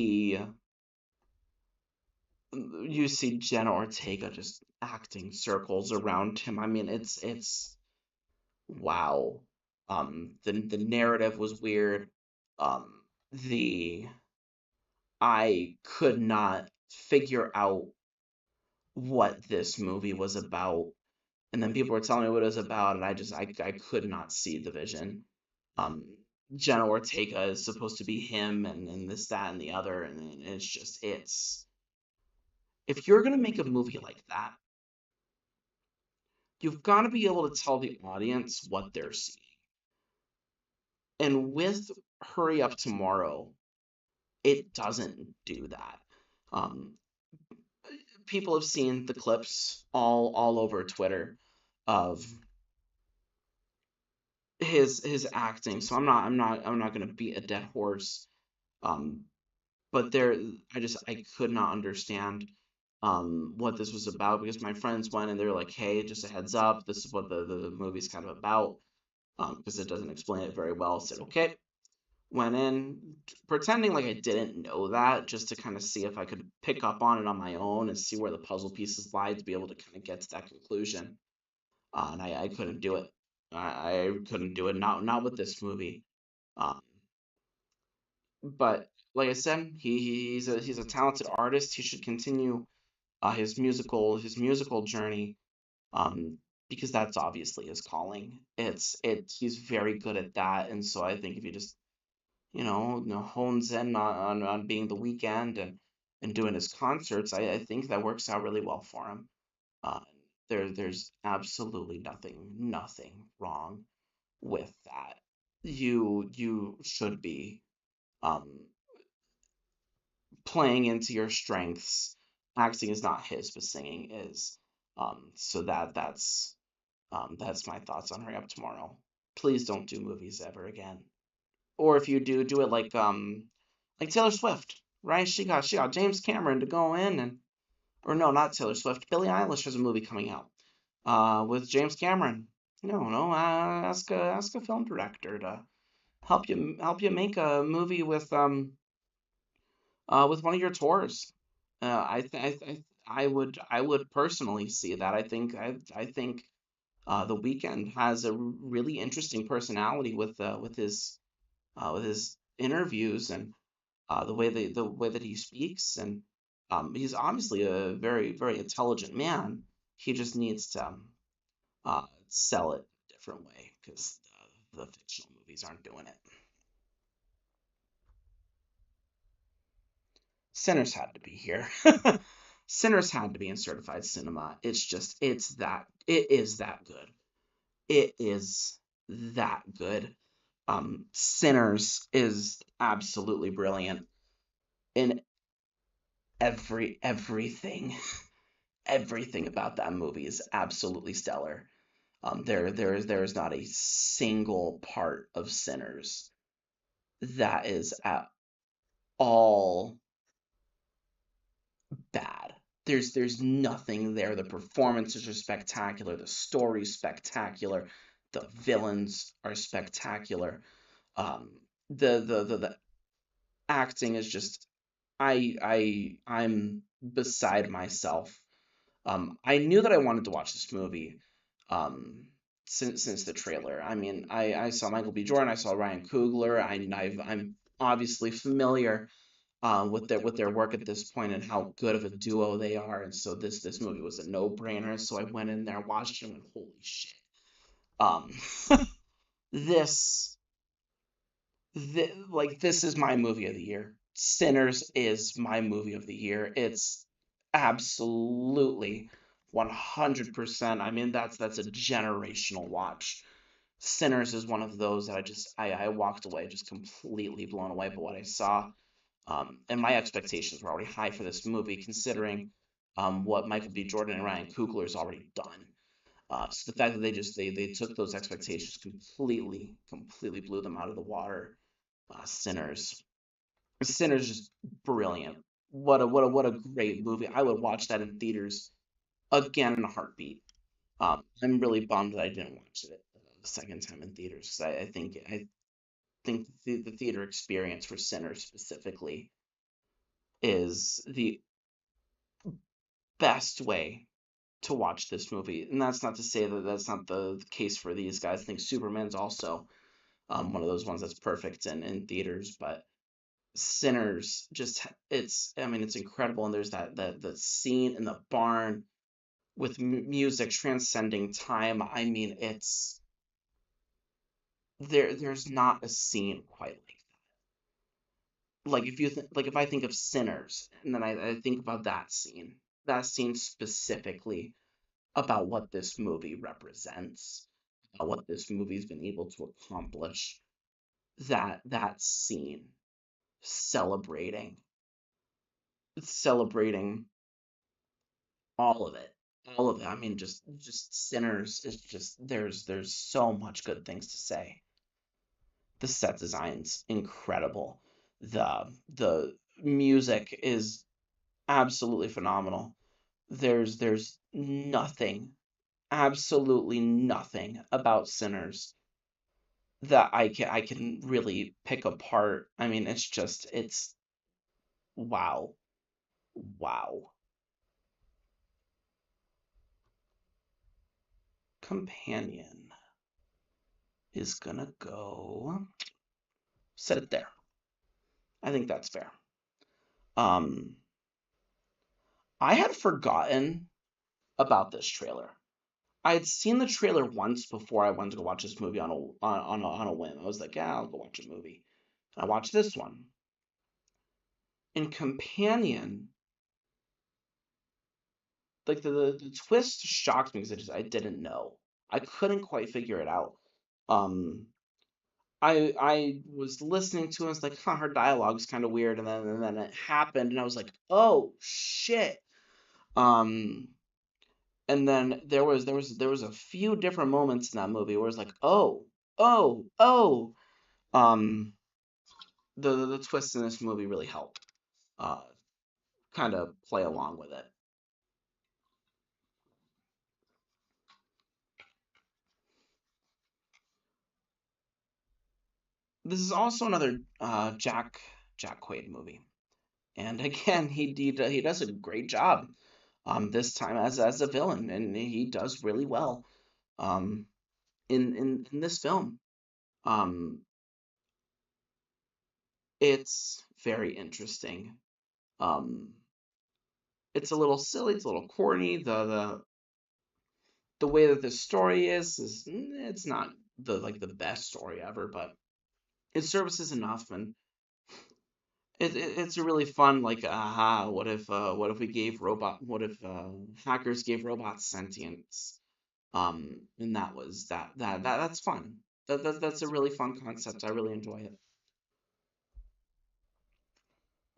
you see Jenna Ortega just acting circles around him. I mean, it's wow. The narrative was weird. Um, the I could not figure out what this movie was about. And then people were telling me what it was about, and I could not see the vision. Um, Jenna Ortega is supposed to be him, and this, that, and the other, and it's if you're gonna make a movie like that, you've got to be able to tell the audience what they're seeing. And with Hurry Up Tomorrow, it doesn't do that. Um, People have seen the clips all over Twitter of his acting, so I'm not gonna beat a dead horse. Um, but I could not understand what this was about because my friends went and they were like, "Hey, just a heads up, this is what the movie's kind of about," because it doesn't explain it very well. I said, "Okay." Went in pretending like I didn't know that, just to kind of see if I could pick up on it on my own and see where the puzzle pieces lie to be able to kind of get to that conclusion. And I couldn't do it. I couldn't do it. Not with this movie. Um, but like I said, he's a talented artist. He should continue his musical journey. Um, because that's obviously his calling. He's very good at that, and so I think if you just hones in on being The Weeknd and and doing his concerts, I think that works out really well for him. Uh, there's absolutely nothing wrong with that. You should be um, playing into your strengths. Acting is not his, but singing is. So that's my thoughts on Hurry Up Tomorrow. Please don't do movies ever again. Or if you do, do it like Taylor Swift, right? She got James Cameron to go in and or no, not Taylor Swift. Billie Eilish has a movie coming out with James Cameron. No, ask a film director to help you make a movie with one of your tours. I would personally see that. I think The Weeknd has a really interesting personality with his interviews and the way that he speaks, and he's obviously a very intelligent man. He just needs to sell it a different way because the fictional movies aren't doing it. Sinners had to be here. Sinners had to be in certified cinema. It is that good. It is that good. Sinners is absolutely brilliant in everything. Everything about that movie is absolutely stellar. There is not a single part of Sinners that is at all bad. There's nothing there. The performances are spectacular. The story's spectacular. The villains are spectacular. Um, the acting is just I'm beside myself. I knew that I wanted to watch this movie um, since the trailer. I mean, I saw Michael B. Jordan, I saw Ryan Coogler. I'm obviously familiar with their work at this point and how good of a duo they are, and so this movie was a no-brainer. So I went in there, watched it, and went, holy shit! Um, this this is my movie of the year. Sinners is my movie of the year. It's absolutely 100%. I mean, that's a generational watch. Sinners is one of those that I walked away just completely blown away by what I saw. And my expectations were already high for this movie, considering what Michael B. Jordan and Ryan Coogler has already done. So the fact that they took those expectations completely blew them out of the water. Sinners, Sinners, just brilliant. What a great movie. I would watch that in theaters again in a heartbeat. I'm really bummed that I didn't watch it the second time in theaters because I think the theater experience for Sinners specifically is the best way to watch this movie. And that's not to say that that's not the case for these guys. I think Superman's also one of those ones that's perfect in theaters, but Sinners just it's incredible. And there's that the scene in the barn with music transcending time. I mean, it's there's not a scene quite like if if I think of Sinners and then I think about that scene specifically about what this movie represents, about what this movie's been able to accomplish, that scene celebrating celebrating all of it. All of it. I mean, just Sinners is just there's so much good things to say. The set design's incredible. The music is absolutely phenomenal. There's nothing, absolutely nothing about Sinners that I can really pick apart. I mean, it's wow. Wow. Companion is gonna go set it there. I think that's fair. Um, I had forgotten about this trailer. I had seen the trailer once before I went to go watch this movie on a whim. I was like, yeah, I'll go watch a movie. And I watched this one. In Companion, like the twist shocked me because I didn't know. I couldn't quite figure it out. Um, I was listening to it, it's like, huh, her dialogue's kind of weird, and then it happened, and I was like, oh shit. Um, and then there was a few different moments in that movie where it's like, oh, oh, oh. Um, the twists in this movie really help uh kind of play along with it. This is also another Jack Quaid movie, and again, he does a great job. This time as a villain, and he does really well. Um, in this film, um, it's very interesting. Um, it's a little silly, it's a little corny. The way that this story is it's not the best story ever, but it services enough, and it's a really fun like aha, what if we gave robot what if hackers gave robots sentience, and that's fun. That's a really fun concept. I really enjoy it.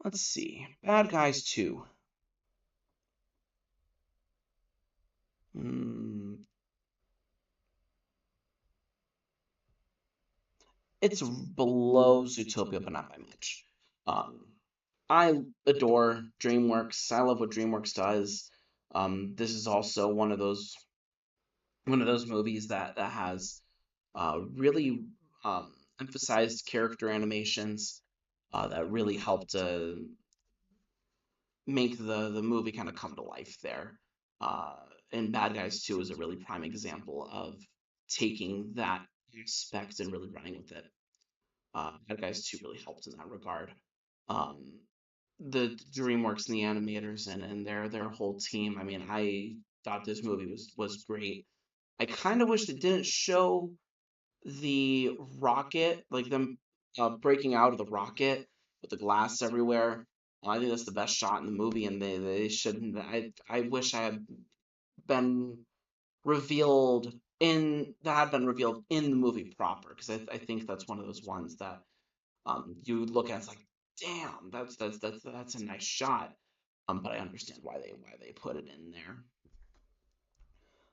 Let's see, Bad Guys 2. mm, it's below Zootopia, but not by much. um I adore DreamWorks. I love what DreamWorks does. This is also one of those movies that has really emphasized character animations that really helped to make the movie kind of come to life there. Uh, and Bad Guys 2 is a really prime example of taking that aspect and really running with it. Bad Guys 2 really helped in that regard. Um, the DreamWorks and the animators and their whole team. I mean, I thought this movie was great. I kind of wish it didn't show the rocket, like them breaking out of the rocket with the glass everywhere. I think that's the best shot in the movie, and they shouldn't. I wish I had been revealed had been revealed in the movie proper, because I think that's one of those ones that you look at, it's like, damn, that's a nice shot. But I understand why they put it in there.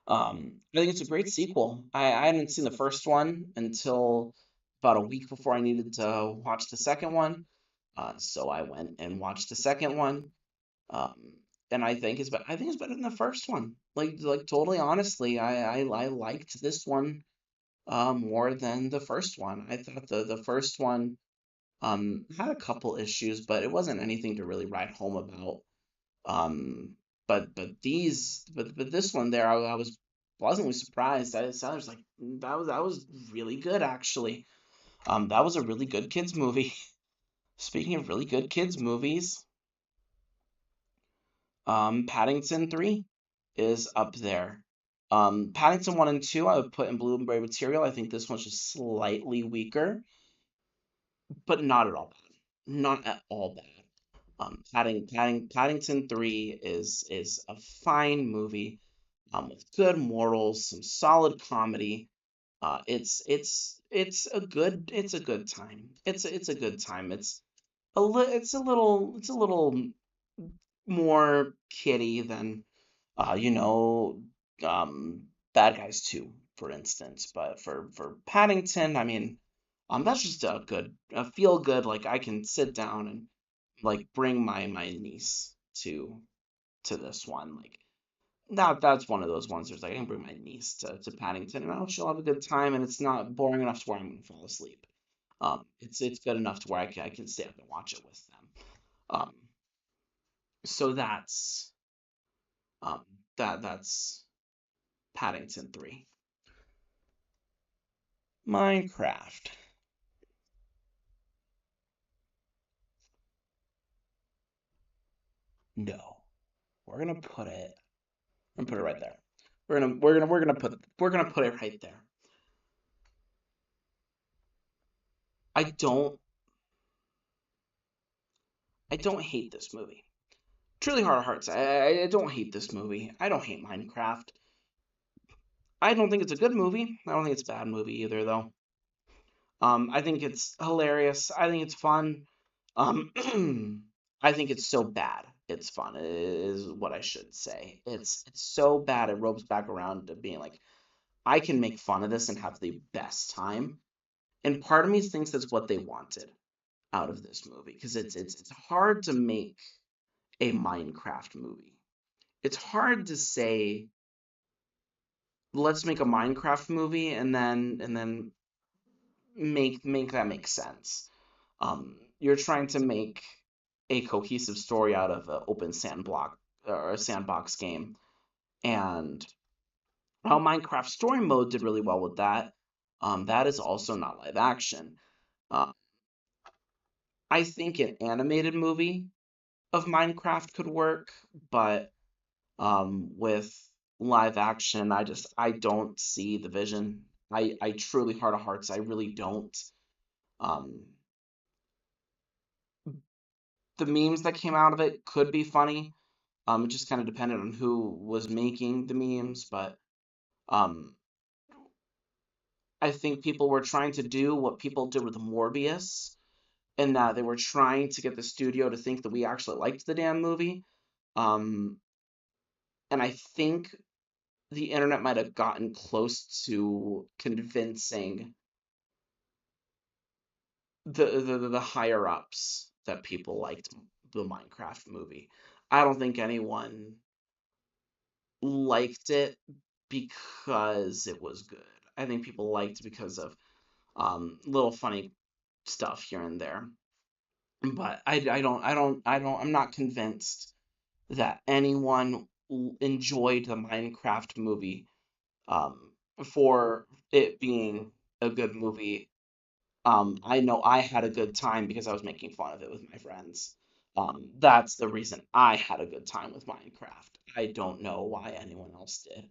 I think it's a great sequel. I hadn't seen the first one until about a week before I needed to watch the second one. So I went and watched the second one. Um, and I think it's better than the first one. Like totally honestly, I liked this one more than the first one. I thought the first one had a couple issues, but it wasn't anything to really write home about. Um, but this one there, I was pleasantly surprised. I was like, that was really good actually. That was a really good kids movie. Speaking of really good kids movies, Paddington 3 is up there. Paddington 1 and 2 I would put in Blueberry material. I think this one's just slightly weaker, but not at all bad. Not at all bad. Paddington 3 is a fine movie, with good morals, some solid comedy. It's a good time. It's a good time. It's a little more kiddie than uh, you know, um, Bad Guys 2, for instance. But for Paddington, I mean, that's just a feel good. Like I can sit down and like bring my niece to this one. Like that's one of those ones where it's like I can bring my niece to Paddington, and she'll have a good time, and it's not boring enough to where I'm gonna fall asleep. It's good enough to where I can stay up and watch it with them. Um, so um that's Paddington 3. Minecraft. No. We're gonna put it. We're gonna put it right there. We're gonna put it right there. I don't I don't hate this movie. Truly Heart of Hearts. I don't hate this movie. I don't hate Minecraft. I don't think it's a good movie. I don't think it's a bad movie either, though. I think it's hilarious. I think it's fun. Um, I think it's so bad. It's fun, is what I should say. It's so bad it ropes back around to being like, I can make fun of this and have the best time. And part of me thinks that's what they wanted out of this movie because it's hard to make a Minecraft movie. It's hard to say, let's make a Minecraft movie and then make that make sense. You're trying to make a cohesive story out of an open sandblock or a sandbox game, and while Minecraft Story Mode did really well with that, that is also not live action. Uh, I think an animated movie of Minecraft could work, but with live action, I don't see the vision. I truly, heart of hearts, I really don't. Um, the memes that came out of it could be funny. It just kind of depended on who was making the memes, but um, I think people were trying to do what people did with Morbius, in that they were trying to get the studio to think that we actually liked the damn movie. Um, and I think the internet might have gotten close to convincing the higher ups that people liked the Minecraft movie. I don't think anyone liked it because it was good. I think people liked it because of little funny stuff here and there. But I'm not convinced that anyone enjoyed the Minecraft movie um, for it being a good movie. I know I had a good time because I was making fun of it with my friends. That's the reason I had a good time with Minecraft. I don't know why anyone else did.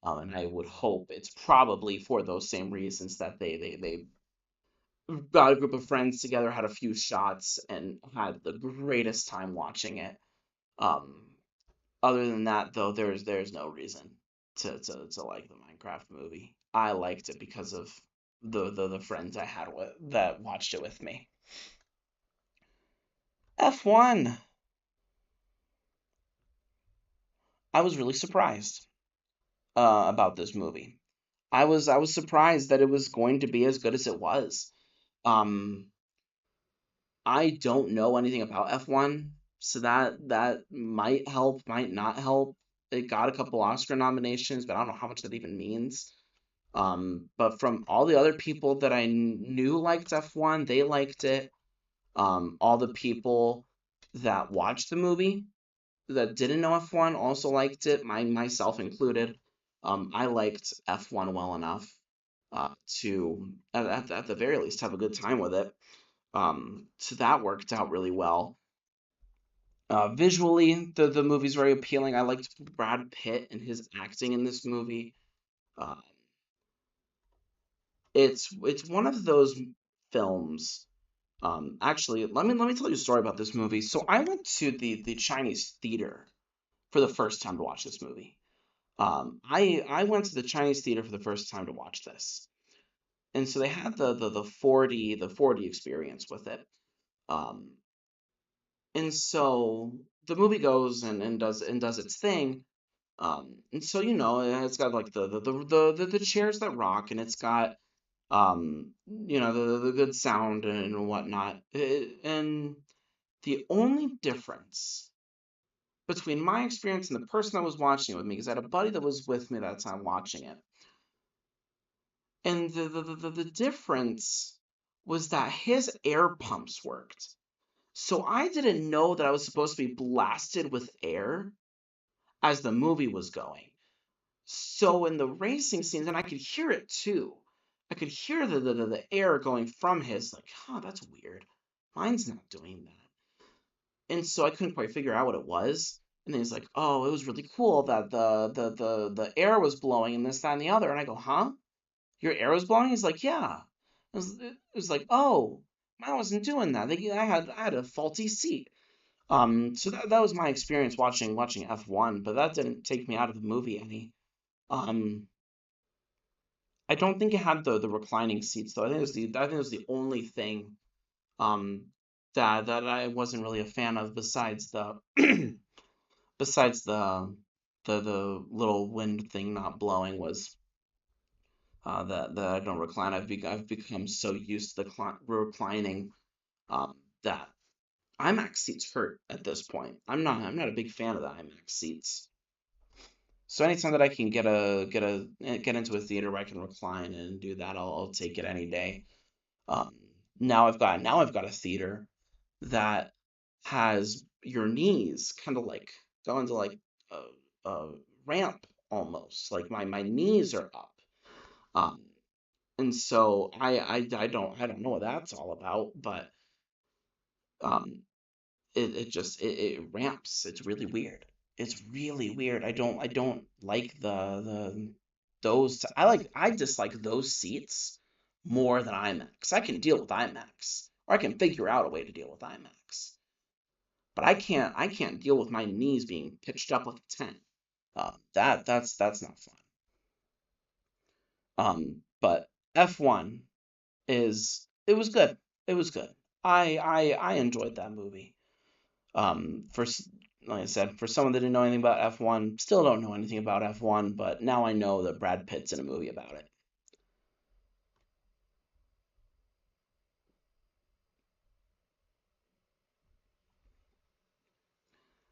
And I would hope it's probably for those same reasons that they got a group of friends together, had a few shots, and had the greatest time watching it. Um, Other than that, though, there's no reason to like the Minecraft movie. I liked it because of the friends I had that watched it with me. F1. I was really surprised about this movie. I was surprised that it was going to be as good as it was. Um, I don't know anything about F1, so that might help, might not help. It got a couple Oscar nominations, but I don't know how much that even means. But from all the other people that I knew liked F1, they liked it. All the people that watched the movie that didn't know F1 also liked it, myself included. I liked F1 well enough to, at the very least, have a good time with it. So that worked out really well. Visually, the movie's very appealing. I liked Brad Pitt and his acting in this movie. Uh, it's one of those films. Actually, let me tell you a story about this movie. So I went to the Chinese theater for the first time to watch this movie. I went to the Chinese theater for the first time to watch this, and so they had the 4D experience with it. Um, and so the movie goes and does its thing. And so it's got like the chairs that rock, and it's got the good sound and whatnot. And the only difference between my experience and the person that was watching it with me, because I had a buddy that was with me that time watching it, and the difference was that his air pumps worked. So I didn't know that I was supposed to be blasted with air as the movie was going. So in the racing scenes, and I could hear it too. I could hear the air going from his, like, that's weird. Mine's not doing that. And so I couldn't quite figure out what it was. And then he's like, oh, it was really cool that the air was blowing and this, that, and the other. And I go, huh? Your air was blowing? He's like, yeah. It was like, oh, mine wasn't doing that. I had a faulty seat. So that was my experience watching F1, but that didn't take me out of the movie any. Um, I don't think it had the reclining seats though. I think it was the only thing um that I wasn't really a fan of besides the besides the little wind thing not blowing was that I don't recline. I've become so used to the reclining that IMAX seats hurt at this point. I'm not a big fan of the IMAX seats. So anytime that I can get into a theater where I can recline and do that, I'll take it any day. Um, now I've got a theater that has your knees kind of like go into like a ramp almost. Like my knees are up. Um, and so I don't know what that's all about, but um, it ramps. It's really weird. It's really weird. I don't like the those. I dislike those seats more than IMAX. I can deal with IMAX, or I can figure out a way to deal with IMAX. But I can't deal with my knees being pitched up like a tent. That's not fun. But F1 it was good. It was good. I enjoyed that movie. For like I said, for someone that didn't know anything about F1, still don't know anything about F1, but now I know that Brad Pitt's in a movie about it.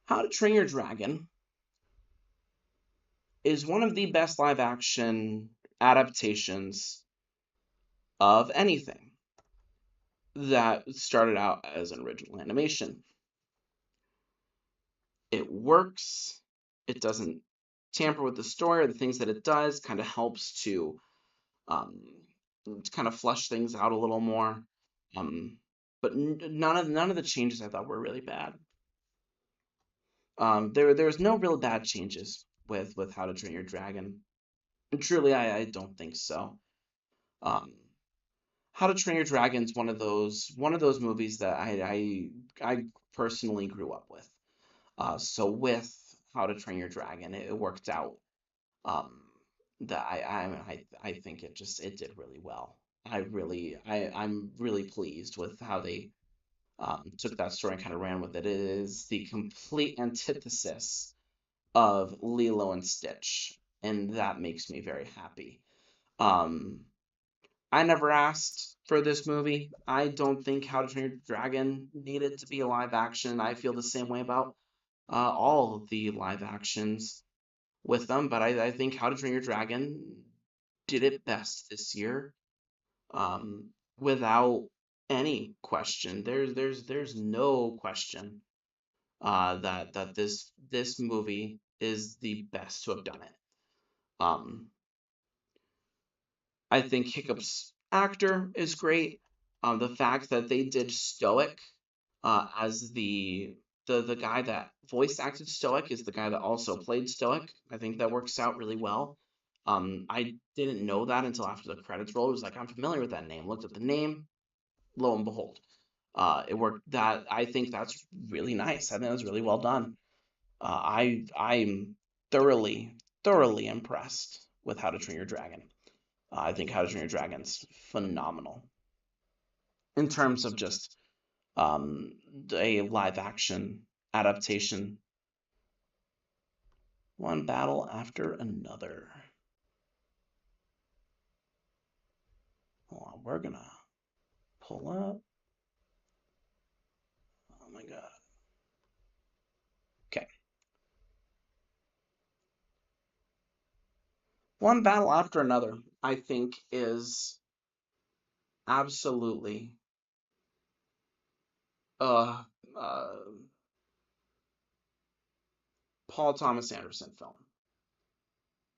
How to Train Your Dragon is one of the best live action adaptations of anything that started out as an original animation. It works. It doesn't tamper with the story or the things that it does. Kind of helps um, to kind of flush things out a little more. Um, but none of the changes I thought were really bad. There's no real bad changes with How to Train Your Dragon. And truly, I don't think so. Um, How to Train Your Dragon's one of those movies that I personally grew up with. So with How to Train Your Dragon, it worked out. Um, that I think it did really well. I'm really pleased with how they took that story and kind of ran with it. It is the complete antithesis of Lilo and Stitch, and that makes me very happy. Um, I never asked for this movie. I don't think How to Train Your Dragon needed to be a live action. I feel the same way about all of the live actions with them, but I think How to Train Your Dragon did it best this year, um, without any question. There's no question that this movie is the best to have done it. Um, I think Hiccup's actor is great. The fact that they did Stoic as the guy that voice acted Stoic is the guy that also played Stoic. I think that works out really well. I didn't know that until after the credits rolled. It was like I'm familiar with that name. Looked at the name, lo and behold, it worked. That I think that's really nice. I think that was really well done. I'm thoroughly impressed with How to Train Your Dragon. I think How to Train Your Dragon's phenomenal in terms of just um, a live action adaptation. One battle after another. Hold on, we're gonna pull up. Oh my god. Okay. One battle after another, I think, is absolutely a uh, Paul Thomas Anderson film,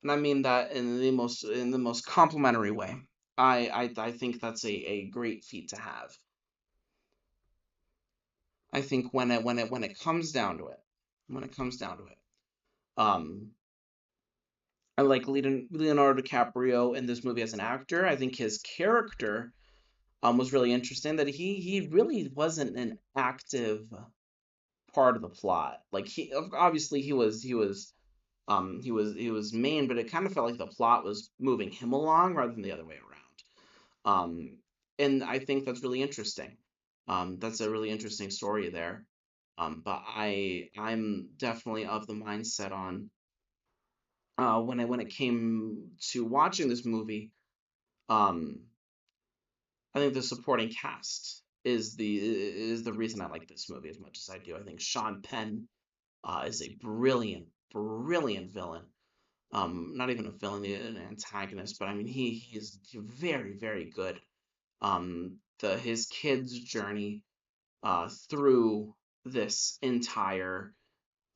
and I mean that in the most complimentary way. I think that's a great feat to have. I think when it comes down to it, when it comes down to it, um, I like Leonardo DiCaprio in this movie as an actor. I think his character was really interesting. That he really wasn't an active part of the plot. Like obviously he was main, but it kind of felt like the plot was moving him along rather than the other way around. And I think that's really interesting. That's a really interesting story there. But I'm definitely of the mindset on when it came to watching this movie. Um, I think the supporting cast is the reason I like this movie as much as I do. I think Sean Penn is a brilliant, brilliant villain. Not even a villain, an antagonist, but I mean he's very, very good. The his kid's journey through this entire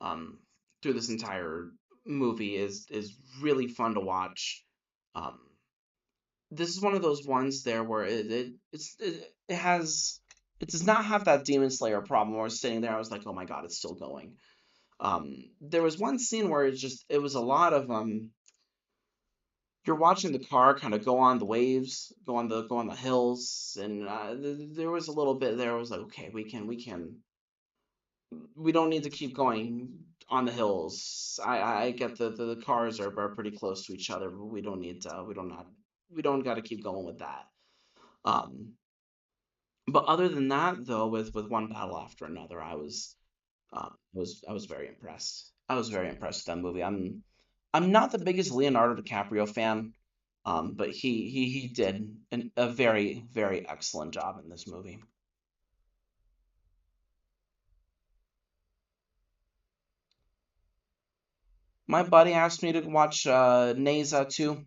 um through this entire movie is really fun to watch. Um, this is one of those ones there where it does not have that Demon Slayer problem where sitting there I was like, oh my god, it's still going. There was one scene where it was a lot of you're watching the car kind of go on the waves, go on the hills, and there was a little bit there. I was like, okay, we don't need to keep going on the hills. I get the cars are pretty close to each other, but we don't got to keep going with that. Um, but other than that, though, with one battle after another, I was very impressed. I was very impressed with that movie. I'm not the biggest Leonardo DiCaprio fan, but he did a very, very excellent job in this movie. My buddy asked me to watch Neza 2,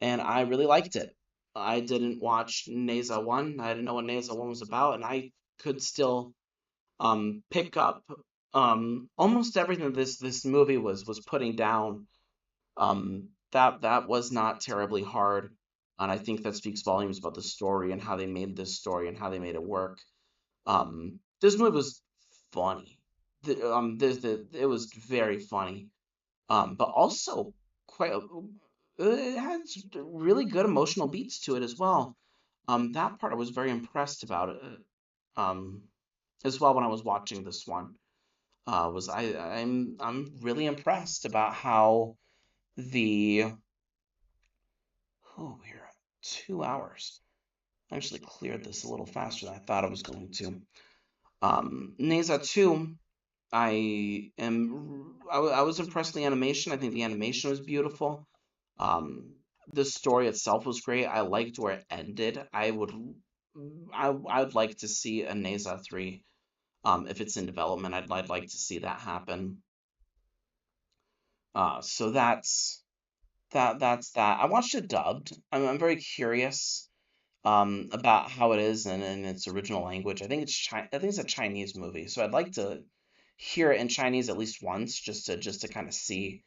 and I really liked it. I didn't watch Neza 1. I didn't know what Neza 1 was about, and I could still pick up almost everything this movie was putting down. That was not terribly hard, and I think that speaks volumes about the story and how they made this story and how they made it work. This movie was funny. It was very funny. But also quite. It has really good emotional beats to it as well. That part I was very impressed about it. Um, as well when I was watching this one. Was I'm really impressed about how the we're at 2 hours. I actually cleared this a little faster than I thought I was going to. Neza 2, I was impressed with the animation. I think the animation was beautiful. Um, the story itself was great. I liked where it ended. I would like to see a Neza 3. If it's in development, I'd like to see that happen. So that's that. I watched it dubbed. I'm very curious about how it is in its original language. I think it's a Chinese movie, so I'd like to hear it in Chinese at least once, just to kind of see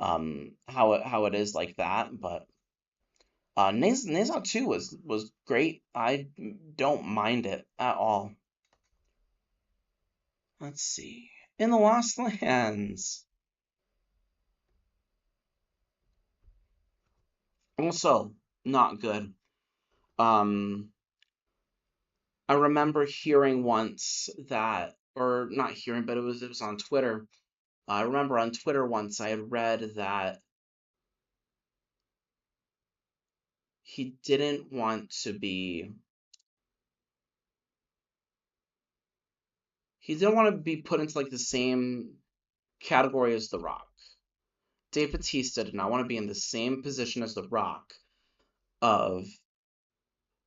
how it is like that. But Nezu 2 was great. I don't mind it at all. Let's see. In the Lost Lands. Also not good. Um, I remember hearing once that, or not hearing, but it was on Twitter. I remember on Twitter once I had read that he didn't want to be he didn't want to be put into like the same category as The Rock. Dave Bautista did not want to be in the same position as The Rock of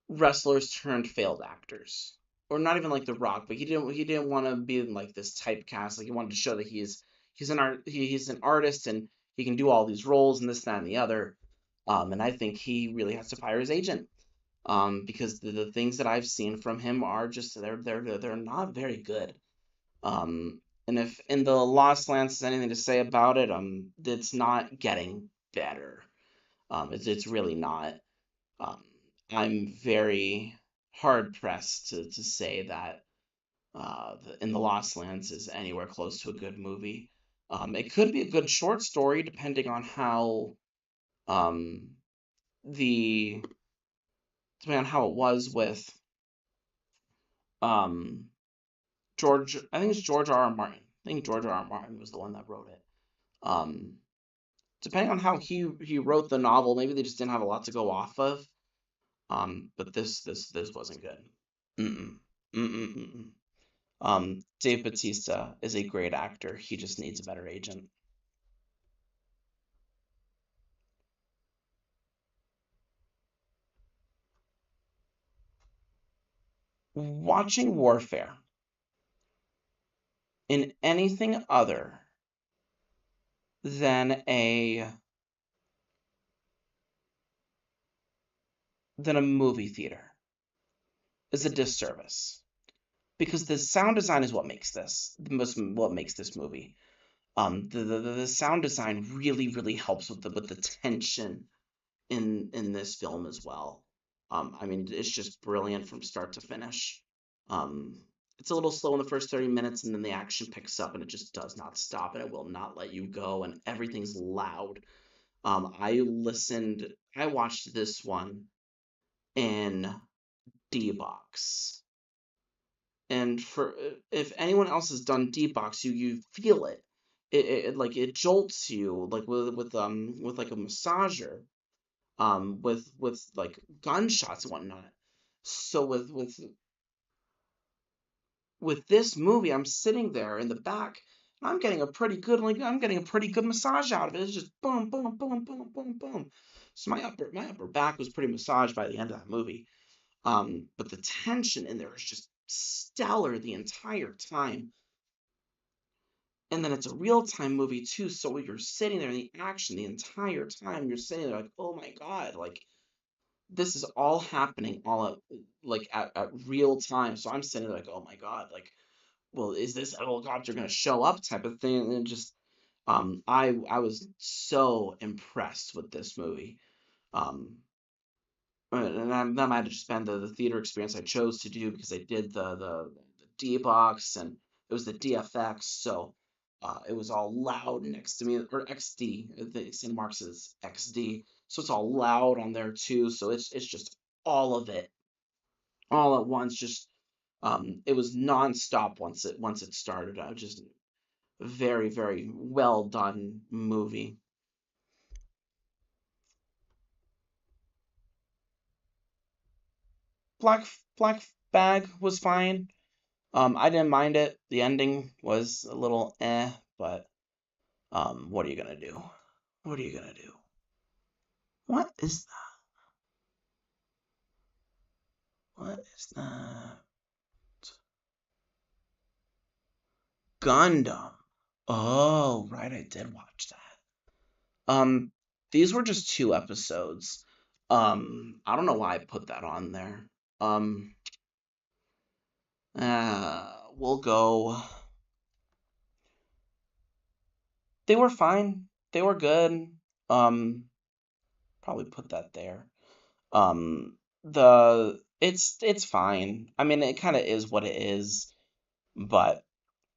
wrestlers turned failed actors. Or not even like The Rock, but he didn't want to be in like this typecast. Like he wanted to show that he's an artist and he can do all these roles and this, that, and the other. And I think he really has to fire his agent. Because the things that I've seen from him are just they're not very good. And if in the Lost Lands is anything to say about it, it's not getting better. It's really not. Um, I'm very hard pressed to say that in the Lost Lands is anywhere close to a good movie. It could be a good short story depending on how um, the depending on how it was with um, I think it's George R. R. Martin. I think George R. R. Martin was the one that wrote it. Um, Depending on how he wrote the novel, maybe they just didn't have a lot to go off of. But this wasn't good. Mm-mm. Mm-mm. Mm-mm. Dave Bautista is a great actor. He just needs a better agent. Watching Warfare in anything other than a movie theater is a disservice because the sound design is what makes this movie. The sound design really helps with the tension in this film as well. I mean, it's just brilliant from start to finish. Um, it's a little slow in the first 30 minutes, and then the action picks up, and it just does not stop, and it will not let you go, and everything's loud. I watched this one in D-Box, and for if anyone else has done D-Box, you feel it. It like it jolts you like with like a massager with like gunshots and whatnot. So with this movie, I'm sitting there in the back. I'm getting a pretty good massage out of it. It's just boom, boom, boom, boom, boom, boom. So my upper back was pretty massaged by the end of that movie. But the tension in there is just stellar the entire time. And then it's a real time movie too, so you're sitting there in the action the entire time. You're sitting there like, oh my god, like this is all happening all at real time. So I'm sitting there like, oh my god, like, well, is this helicopter gonna show up type of thing? And just I was so impressed with this movie. Um and that might have just been the theater experience I chose to do because I did the D box and it was the DFX, so it was all loud next to me, or XD. The Cinemark's is XD, so it's all loud on there too. So it's just all of it all at once. Just it was nonstop once it started. I was just very well done movie. Black Black Bag was fine. I didn't mind it. The ending was a little but what are you gonna do? What are you gonna do? What is that? What is that? Gundam. Oh, right, I did watch that. These were just 2 episodes. I don't know why I put that on there. Um, we'll go. They were fine. They were good. Um, Probably put that there. It's fine. I mean, it kind of is what it is, but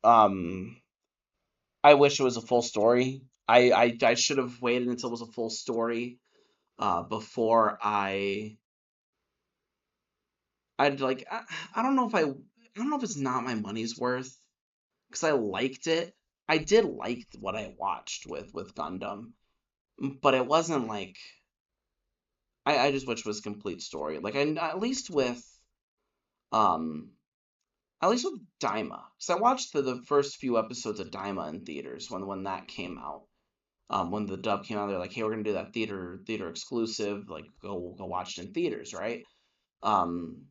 um, I wish it was a full story. I should have waited until it was a full story, before I'd like I don't know if I don't know if it's not my money's worth because I liked it. I did like what I watched with Gundam, but it wasn't like I just wish it was a complete story. Like um at least with Daima, because I watched the first few episodes of Daima in theaters when that came out. When the dub came out, they're like, "Hey, we're gonna do that theater exclusive. Like, go watch it in theaters, right?" Um,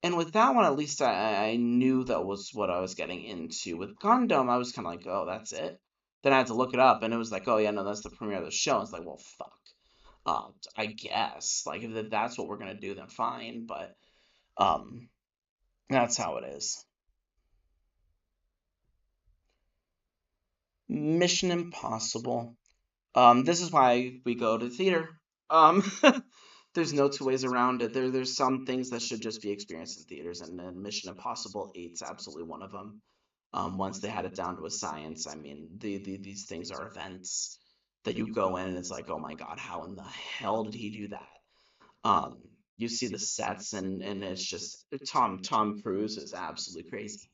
and with that one, at least I knew that was what I was getting into. With Gundam, I was kind of like, "Oh, that's it." Then I had to look it up, and it was like, "Oh yeah, no, that's the premiere of the show." It's like, well, fuck. I guess like if that's what we're gonna do, then fine. But um, that's how it is. Mission Impossible. This is why we go to the theater. Um, there's no two ways around it. There's some things that should just be experienced in theaters, and Mission Impossible 8's absolutely one of them. Once they had it down to a science, I mean, these things are events that you go in and it's like, oh my god, how in the hell did he do that? Um, You see the sets, and it's just Tom Cruise is absolutely crazy.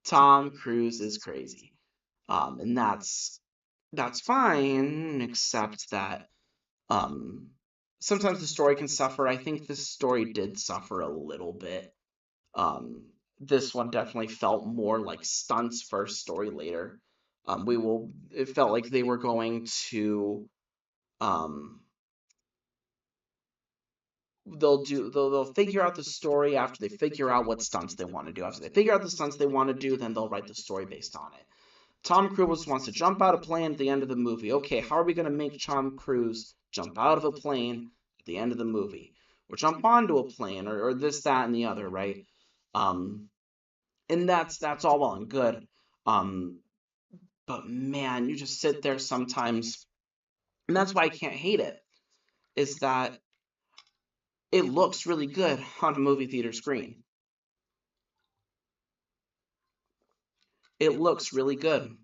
Tom Cruise is crazy. And that's fine, except that um sometimes the story can suffer. I think this story did suffer a little bit. This one definitely felt more like stunts first, story later. It felt like they were going to um they'll figure out the story after they figure out what stunts they want to do. After they figure out the stunts they want to do, then they'll write the story based on it. Tom Cruise wants to jump out of a plane at the end of the movie. Okay, how are we going to make Tom Cruise jump out of a plane at the end of the movie? Or jump onto a plane, or this, that, and the other, right? Um, and that's all well and good. Um, but man, you just sit there sometimes, and that's why I can't hate it, is that it looks really good on a movie theater screen. It looks really good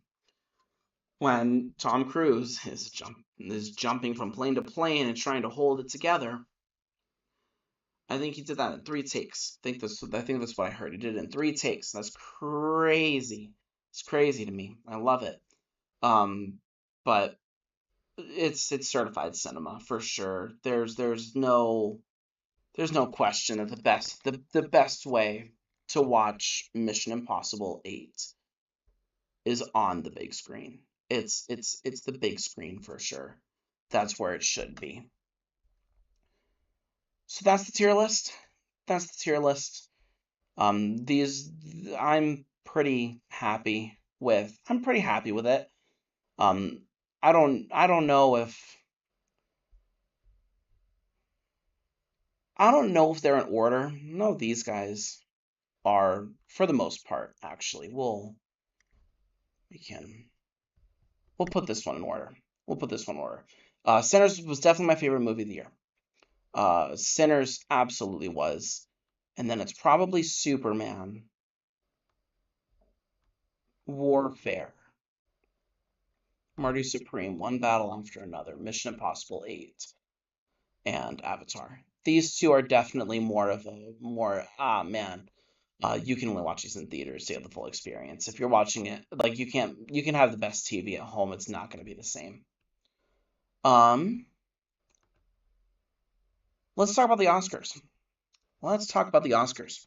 when Tom Cruise is jumping from plane to plane and trying to hold it together. I think he did that in 3 takes. I think that's what I heard. He did it in 3 takes. That's crazy. It's crazy to me. I love it. Um, but it's certified cinema for sure. There's no question that the best way to watch Mission Impossible 8 is on the big screen. It's the big screen for sure. That's where it should be. So that's the tier list. That's the tier list. These I'm pretty happy with. I'm pretty happy with it. Um, I don't know if they're in order. No, these guys are for the most part. Actually, we can we'll put this one in order. We'll put this one in order. Sinners was definitely my favorite movie of the year. Sinners absolutely was, and then it's probably Superman, Warfare, Marty Supreme, One Battle After Another, Mission Impossible 8, and Avatar. These two are definitely man. You can only watch these in theaters to get the full experience. If you're watching it, like you can have the best TV at home. It's not going to be the same. Um, let's talk about the Oscars. Let's talk about the Oscars.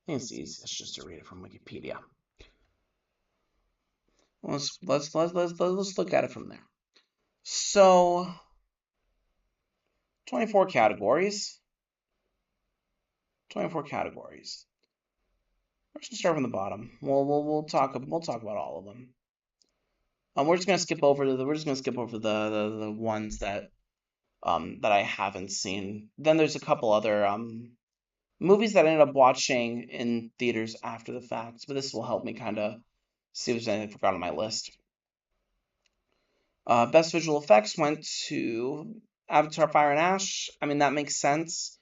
It's easy. It's just to read it from Wikipedia. Let's look at it from there. So, 24 categories. 24 categories. We're just gonna start from the bottom. We'll talk about all of them. We're just gonna skip over the ones that that I haven't seen. Then there's a couple other movies that I ended up watching in theaters after the fact, but this will help me kind of see if there's anything I forgot on my list. Best visual effects went to Avatar: Fire and Ash. I mean, that makes sense.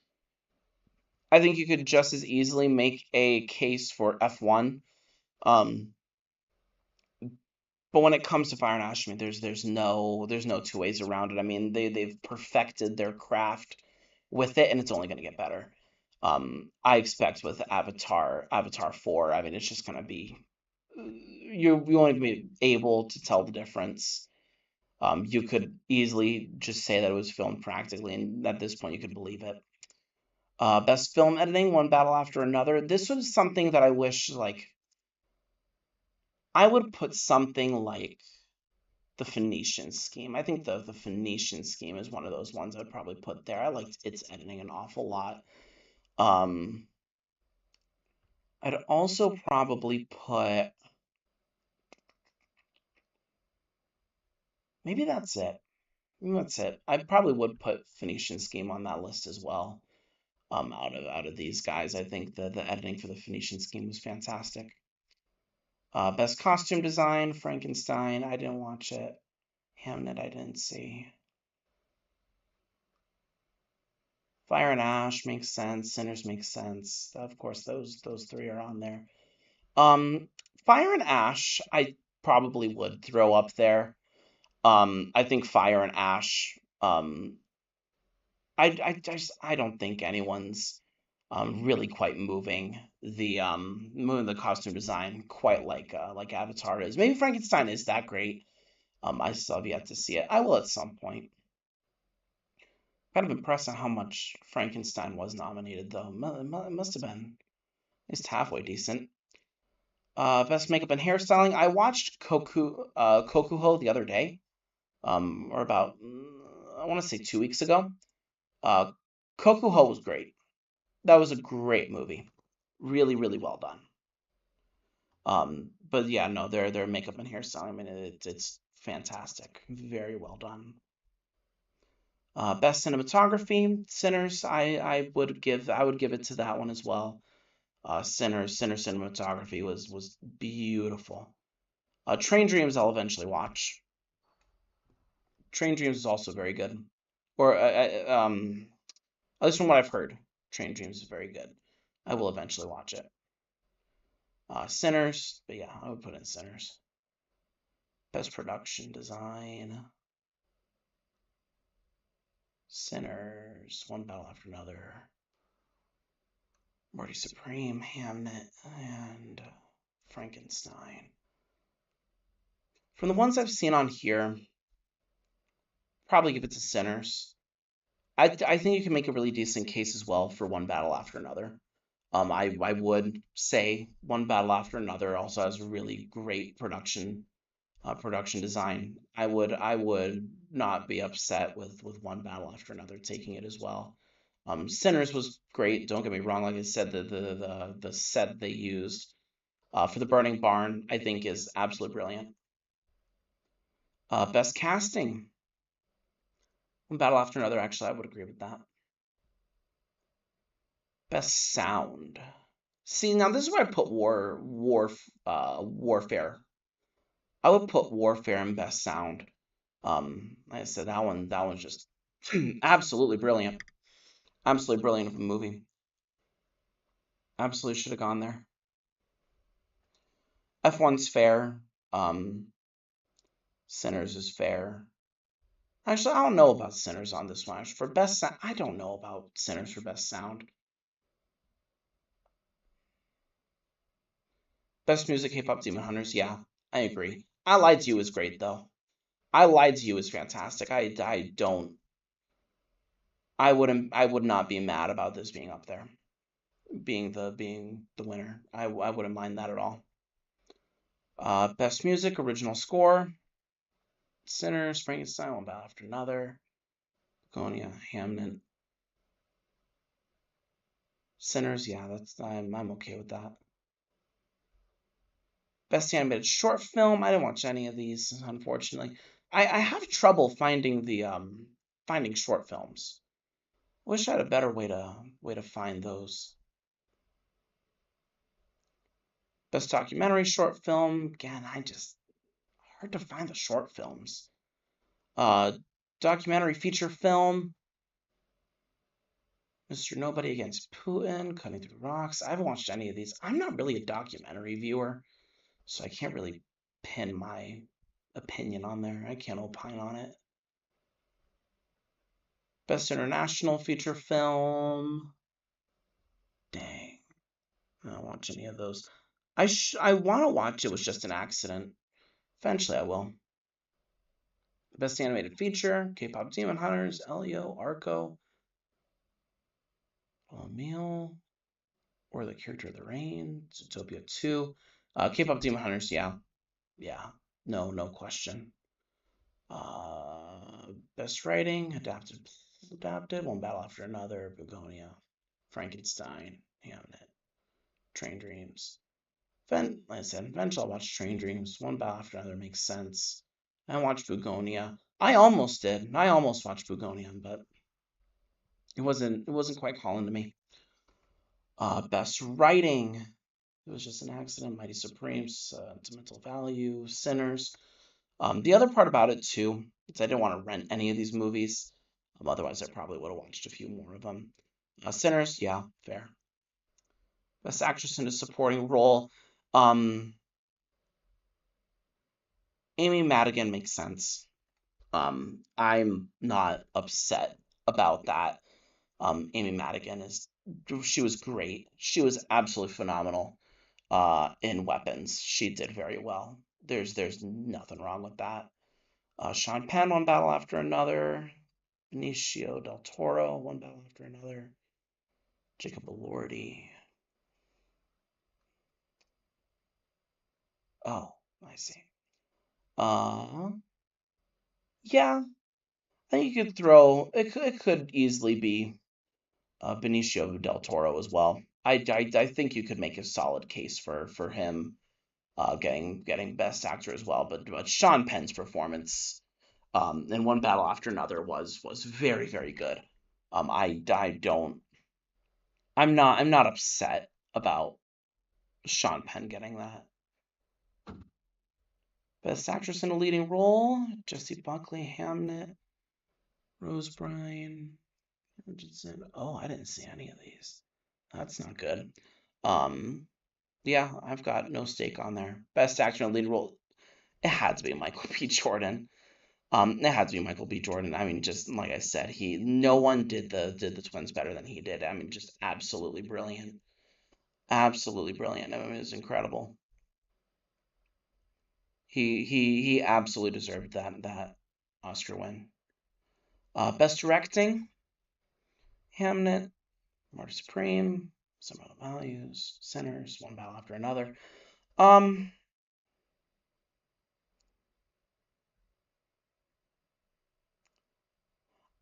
I think you could just as easily make a case for F1. Um, but when it comes to Fire and Ash, I mean, there's no two ways around it. I mean, they've perfected their craft with it, and it's only going to get better. I expect with Avatar 4, I mean, it's just going to be you won't even be able to tell the difference. You could easily just say that it was filmed practically, and at this point, you could believe it. Best film editing, One Battle After Another. This was something that I wish, like, I would put something like the Phoenician Scheme. I think the Phoenician Scheme is one of those ones I'd probably put there. I liked its editing an awful lot. Um, I'd also probably put maybe that's it. Maybe that's it. I probably would put Phoenician Scheme on that list as well. Out of these guys, I think the editing for the Phoenician Scheme was fantastic. Best costume design, Frankenstein. I didn't watch it. Hamnet, I didn't see. Fire and Ash makes sense. Sinners makes sense. Of course, those three are on there. Um, Fire and Ash, I probably would throw up there. I think Fire and Ash. I don't think anyone's really quite moving the costume design quite like Avatar is. Maybe Frankenstein is that great. I still have yet to see it. I will at some point. Kind of impressed on how much Frankenstein was nominated though. It must have been at least halfway decent. Best makeup and hairstyling. I watched Kokuho the other day. Or about I want to say 2 weeks ago. Uh, Kokuho was great. That was a great movie. Really, really well done. But yeah, no, their makeup and hairstyling. I mean, it's fantastic. Very well done. Best cinematography, Sinners. I would give it to that one as well. Sinners cinematography was beautiful. Train Dreams I'll eventually watch. Train Dreams is also very good. Or at least from what I've heard, Train Dreams is very good. I will eventually watch it. Sinners, but yeah, I would put in Sinners. Best production design. Sinners, One Battle After Another. Morty Supreme, Hamnet, and Frankenstein. From the ones I've seen on here, probably give it to Sinners. I think you can make a really decent case as well for One Battle After Another. I would say One Battle After Another also has really great production design. I would not be upset with One Battle After Another taking it as well. Sinners was great. Don't get me wrong. Like I said, the set they used for the Burning Barn, I think, is absolutely brilliant. Best casting, One Battle After Another. Actually, I would agree with that. Best sound. See, now this is where I put Warfare. I would put Warfare in best sound. Like I said, that one's just absolutely brilliant. Absolutely brilliant of a movie. Absolutely should have gone there. F1's fair. Um, Sinners is fair. Actually, I don't know about Sinners on this one. For best sound, I don't know about Sinners for best sound. Best music, Hip Hop Demon Hunters. Yeah, I agree. I Lied to You is great though. I Lied to You is fantastic. I don't. I would not be mad about this being up there, being the winner. I wouldn't mind that at all. Best music, original score. Sinners, Frankenstein, One Battle After Another, Begonia, Hamnet. Sinners, yeah, I'm okay with that. Best animated short film. I didn't watch any of these, unfortunately. I have trouble finding the finding short films. Wish I had a better way to find those. Best documentary short film. Again, hard to find the short films. Documentary feature film. Mr. Nobody Against Putin, Cutting Through Rocks. I haven't watched any of these. I'm not really a documentary viewer, so I can't really pin my opinion on there. I can't opine on it. Best international feature film. Dang, I don't watch any of those. I want to watch It Was Just an Accident. Eventually, I will. Best animated feature: K-pop Demon Hunters, Elio, Arco, Meal, or the Character of the Rain, Zootopia 2. K-pop Demon Hunters, yeah. Yeah, no question. Best writing, adapted, One Battle After Another, Begonia, Frankenstein, Hamnet, Train Dreams. Like I said, eventually I'll watch Train Dreams. One Battle After Another makes sense. I watched Begonia. I almost did. I almost watched Begonia, but it wasn't quite calling to me. Best writing. It Was Just an Accident, Mighty Supremes, Sentimental Value, Sinners. The other part about it too is I didn't want to rent any of these movies. Otherwise, I probably would have watched a few more of them. Sinners, yeah, fair. Best actress in a supporting role. Um, Amy Madigan makes sense. I'm not upset about that. Amy Madigan she was great. She was absolutely phenomenal. In Weapons, she did very well. There's nothing wrong with that. Sean Penn, One Battle After Another. Benicio del Toro, One Battle After Another. Jacob Elordi. Oh, I see. Yeah, I think you could throw it. It could easily be Benicio del Toro as well. I think you could make a solid case for him getting Best Actor as well. But Sean Penn's performance in One Battle After Another was very very good. I don't I'm not upset about Sean Penn getting that. Best Actress in a Leading Role: Jessie Buckley, Hamnet, Rose Byrne, Richardson. Oh, I didn't see any of these. That's not good. Um, yeah, I've got no stake on there. Best Actor in a Leading Role: it had to be Michael B. Jordan. It had to be Michael B. Jordan. I mean, just like I said, no one did the twins better than he did. I mean, just absolutely brilliant. Absolutely brilliant. I mean, it was incredible. He absolutely deserved that Oscar win. Best Directing: Hamnet, Murder Supreme, Some Other Values, Sinners, One Battle After Another. Um,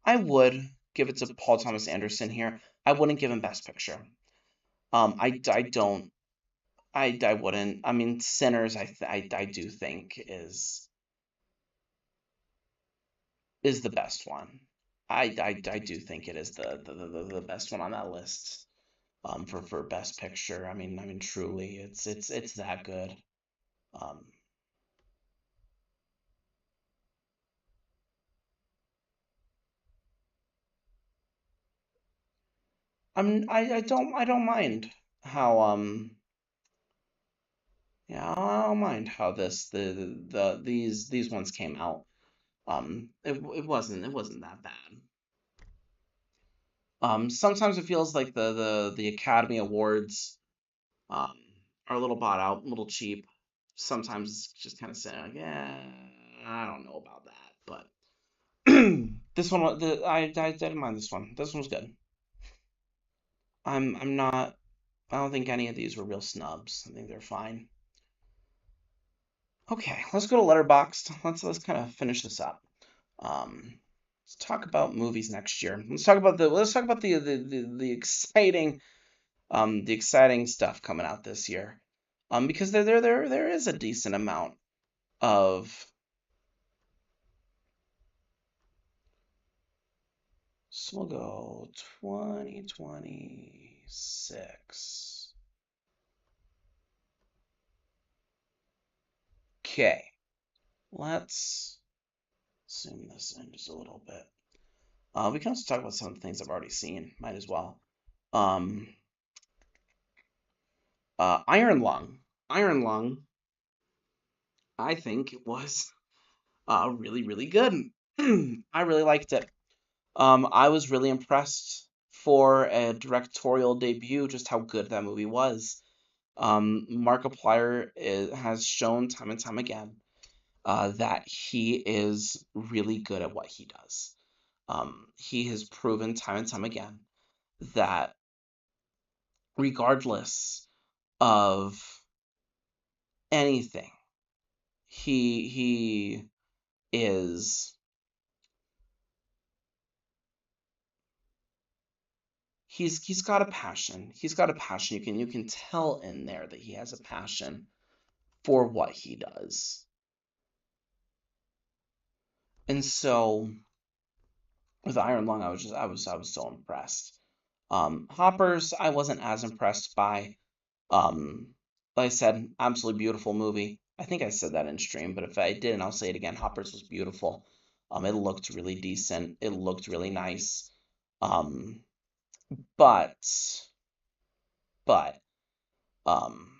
I would give it to Paul Thomas Anderson here. I wouldn't give him Best Picture. I don't. I wouldn't. I mean, Sinners. I do think is the best one. I do think it is the best one on that list. For Best Picture. I mean, truly, it's that good. Um, I don't mind how yeah, I don't mind how these ones came out. It wasn't that bad. Sometimes it feels like the Academy Awards um are a little bought out, a little cheap. Sometimes it's just kind of saying like, yeah, I don't know about that, but this one, I didn't mind this one. This one was good. I'm not. I don't think any of these were real snubs. I think they're fine. Okay, let's go to Letterboxd. Let's kind of finish this up. Let's talk about movies next year. Let's talk about the exciting the exciting stuff coming out this year. Because there is a decent amount of. So we'll go 2026. Okay, let's zoom this in just a little bit. We can also talk about some of the things I've already seen. Might as well. Um, Iron Lung. Iron Lung, I think it was really, really good. I really liked it. I was really impressed for a directorial debut, just how good that movie was. Markiplier has shown time and time again that he is really good at what he does. He has proven time and time again that regardless of anything, he is he's got a passion. He's got a passion. You can tell in there that he has a passion for what he does. And so with Iron Lung, I was so impressed. Hoppers, I wasn't as impressed by. Like I said, absolutely beautiful movie. I think I said that in stream, but if I didn't, I'll say it again. Hoppers was beautiful. It looked really decent. It looked really nice. Um, but but um,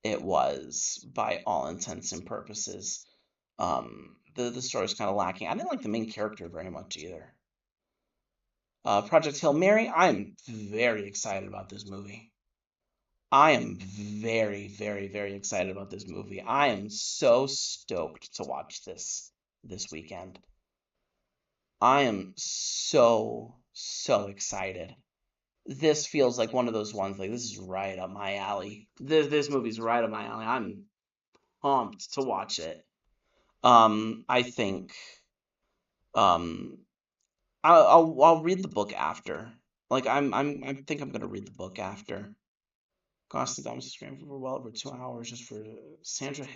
it was by all intents and purposes. The story's kind of lacking. I didn't like the main character very much either. Project Hail Mary, I'm very excited about this movie. I am very, very, very excited about this movie. I am so stoked to watch this weekend. I am so, so excited. This feels like one of those ones, like, this is right up my alley. This movie's right up my alley. I'm pumped to watch it. I think um I'll read the book after. Like I think I'm gonna read the book after. Costing Thomas screamed for well over 2 hours just for Sandra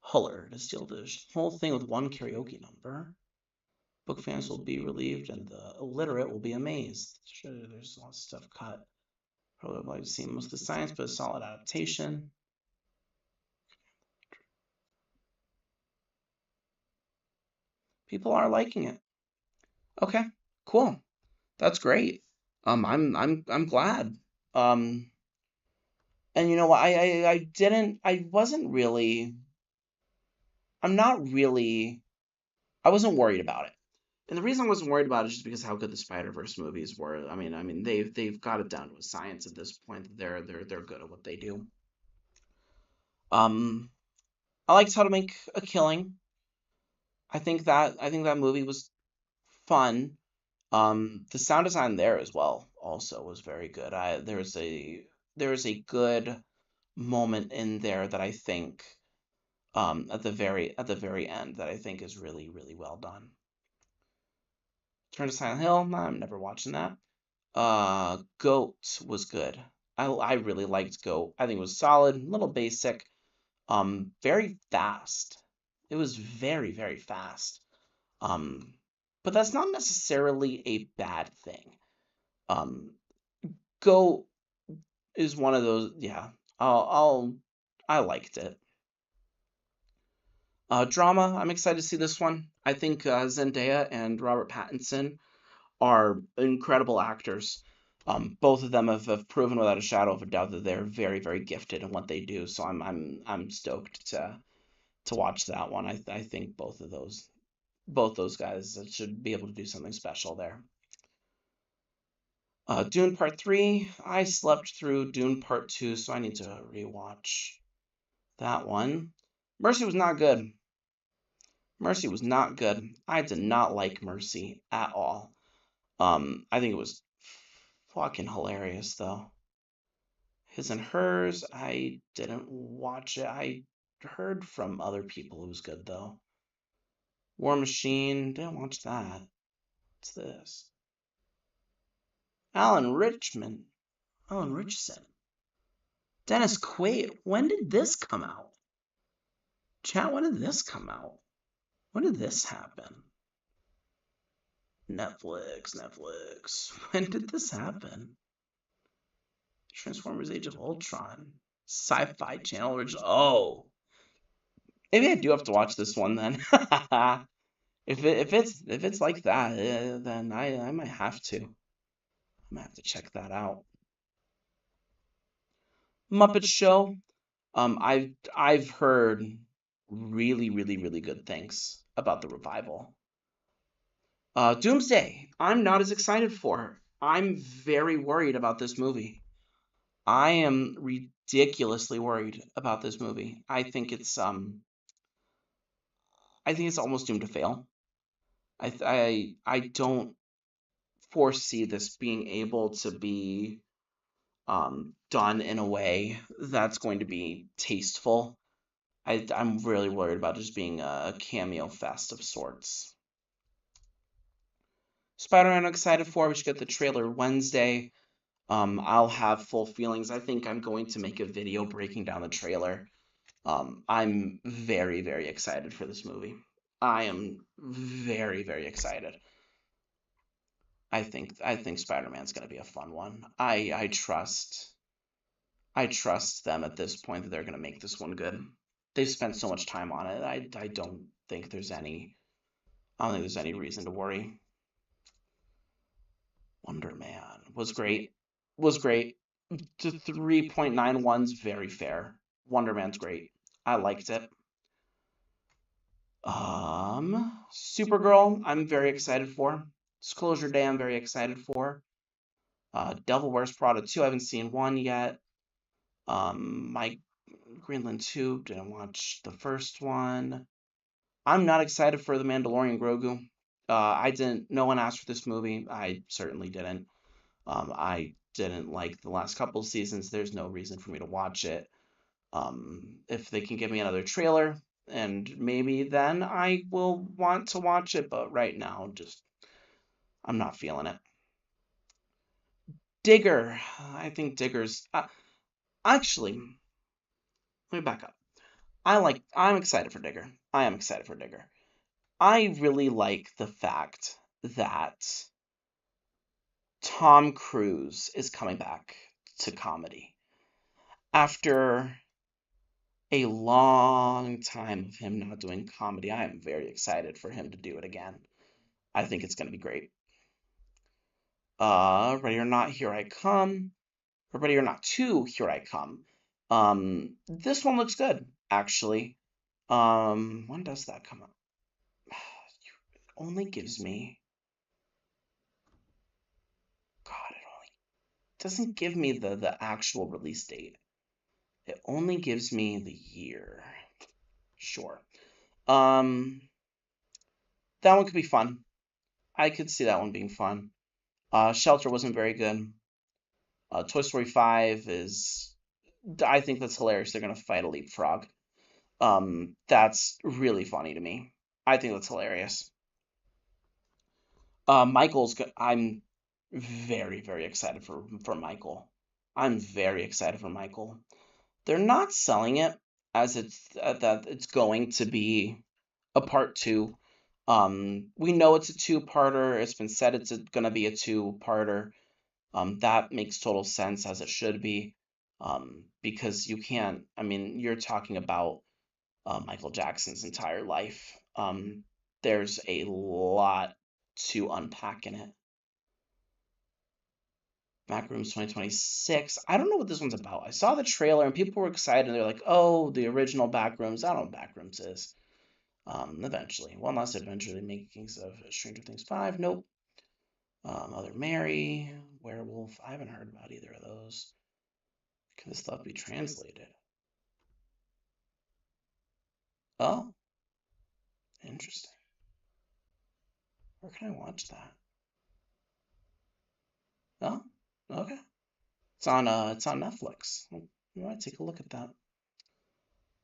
Huller to steal the whole thing with one karaoke number. Book fans will be relieved, and the illiterate will be amazed. Sure, there's lots of stuff cut. Probably would like to see most of the science, but a solid adaptation. People are liking it. Okay, cool. That's great. I'm glad. Um, and you know what? I wasn't really. I'm not really. I wasn't worried about it. And the reason I wasn't worried about it is just because how good the Spider-Verse movies were. I mean, they've got it down to a science at this point. They're good at what they do. Um, I liked How to Make a Killing. I think that movie was fun. The sound design there as well also was very good. There was a good moment in there that I think at the very end that I think is really really well done. Turn to Silent Hill. I'm never watching that. Goat was good. I really liked Goat. I think it was solid, a little basic, very fast. It was very, very fast. Um, but that's not necessarily a bad thing. Um, Goat is one of those. Yeah, I liked it. Drama. I'm excited to see this one. I think Zendaya and Robert Pattinson are incredible actors. Both of them have proven without a shadow of a doubt that they're very, very gifted in what they do. So I'm stoked to watch that one. I think both those guys should be able to do something special there. Dune Part 3. I slept through Dune Part 2, so I need to rewatch that one. Mercy was not good. Mercy was not good. I did not like Mercy at all. I think it was fucking hilarious though. His and Hers, I didn't watch it. I heard from other people it was good though. War Machine, didn't watch that. What's this? Alan Richman. Alan Richson. Dennis Quaid. When did this come out? Chat, when did this come out? When did this happen? Netflix. When did this happen? Transformers Age of Ultron. Sci-Fi Channel original. Oh. Maybe I do have to watch this one then. If it's like that, then I might have to. I might have to check that out. Muppet Show. I've heard really really really good things about the revival. Doomsday. I'm not as excited for. I'm very worried about this movie. I am ridiculously worried about this movie. I think it's almost doomed to fail. I don't foresee this being able to be done in a way that's going to be tasteful. I'm really worried about just being a cameo fest of sorts. Spider-Man, I'm excited for. We should get the trailer Wednesday. I'll have full feelings. I think I'm going to make a video breaking down the trailer. I'm very, very excited for this movie. I am very, very excited. I think Spider-Man's gonna be a fun one. I trust them at this point that they're gonna make this one good. They've spent so much time on it. I don't think there's any reason to worry. Wonder Man was great. Was great. To 3.91's very fair. Wonder Man's great. I liked it. Supergirl, I'm very excited for. Disclosure Day, I'm very excited for. Devil Wears Prada 2, I haven't seen 1 yet. My Greenland 2, didn't watch the first one. I'm not excited for The Mandalorian Grogu. No one asked for this movie. I certainly didn't. I didn't like the last couple of seasons. There's no reason for me to watch it. If they can give me another trailer, and maybe then I will want to watch it, but right now, I'm not feeling it. Digger. I think Digger's. Actually, let me back up. I'm excited for Digger. I am excited for Digger. I really like the fact that Tom Cruise is coming back to comedy after a long time of him not doing comedy. I am very excited for him to do it again. I think it's going to be great. Ready or Not, Here I Come. Or Ready or Not 2, Here I Come. This one looks good, actually. When does that come up? It only gives me... God, it only doesn't give me the actual release date. It only gives me the year. Sure. That one could be fun. I could see that one being fun. Shelter wasn't very good. Toy Story 5 is... I think that's hilarious. They're going to fight a leapfrog. That's really funny to me. I think that's hilarious. I'm very, very excited for Michael. I'm very excited for Michael. They're not selling it as that it's going to be a part 2. We know it's a two-parter. It's been said it's going to be a two-parter. That makes total sense, as it should be. Because you can't, I mean, you're talking about Michael Jackson's entire life. There's a lot to unpack in it. Backrooms 2026. I don't know what this one's about. I saw the trailer and people were excited. And they're like, "Oh, the original Backrooms." I don't know what Backrooms is. Eventually, One Last Adventure, The Makings of Stranger Things 5. Nope. Mother Mary, Werewolf. I haven't heard about either of those. Can this stuff be translated? Oh, interesting. Where can I watch that? Oh, okay. It's on Netflix. I might take a look at that.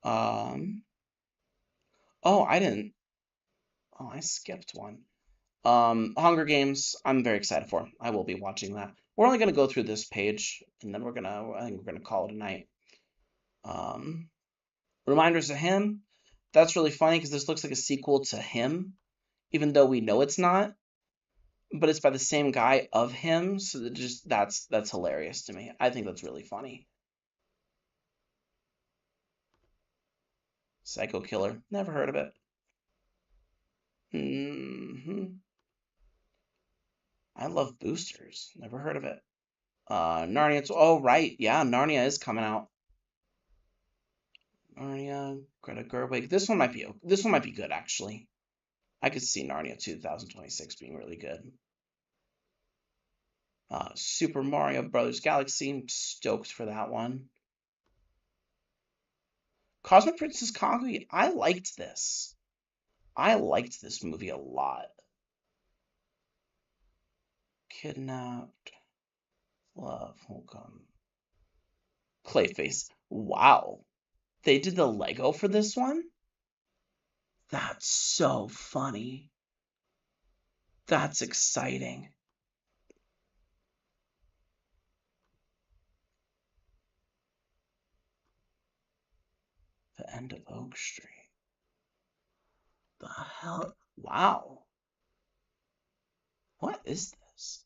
Um, oh, I skipped one. Hunger Games, I'm very excited for. I will be watching that. We're only gonna go through this page, and then I think we're gonna call it a night. Um, Reminders of Him. That's really funny because this looks like a sequel to Him, even though we know it's not. But it's by the same guy of Him, so that's hilarious to me. I think that's really funny. Psycho Killer, never heard of it. I love Boosters, never heard of it. Narnia. Oh right, yeah, Narnia is coming out. Narnia, Greta Gerwig. This one might be good actually. I could see Narnia 2026 being really good. Super Mario Brothers Galaxy. Stoked for that one. Cosmic Princess Kaguya. I liked this. I liked this movie a lot. Kidnapped. Love. Welcome. Clayface. Wow. They did the Lego for this one? That's so funny. That's exciting. The End of Oak Street. The hell? Wow. What is this?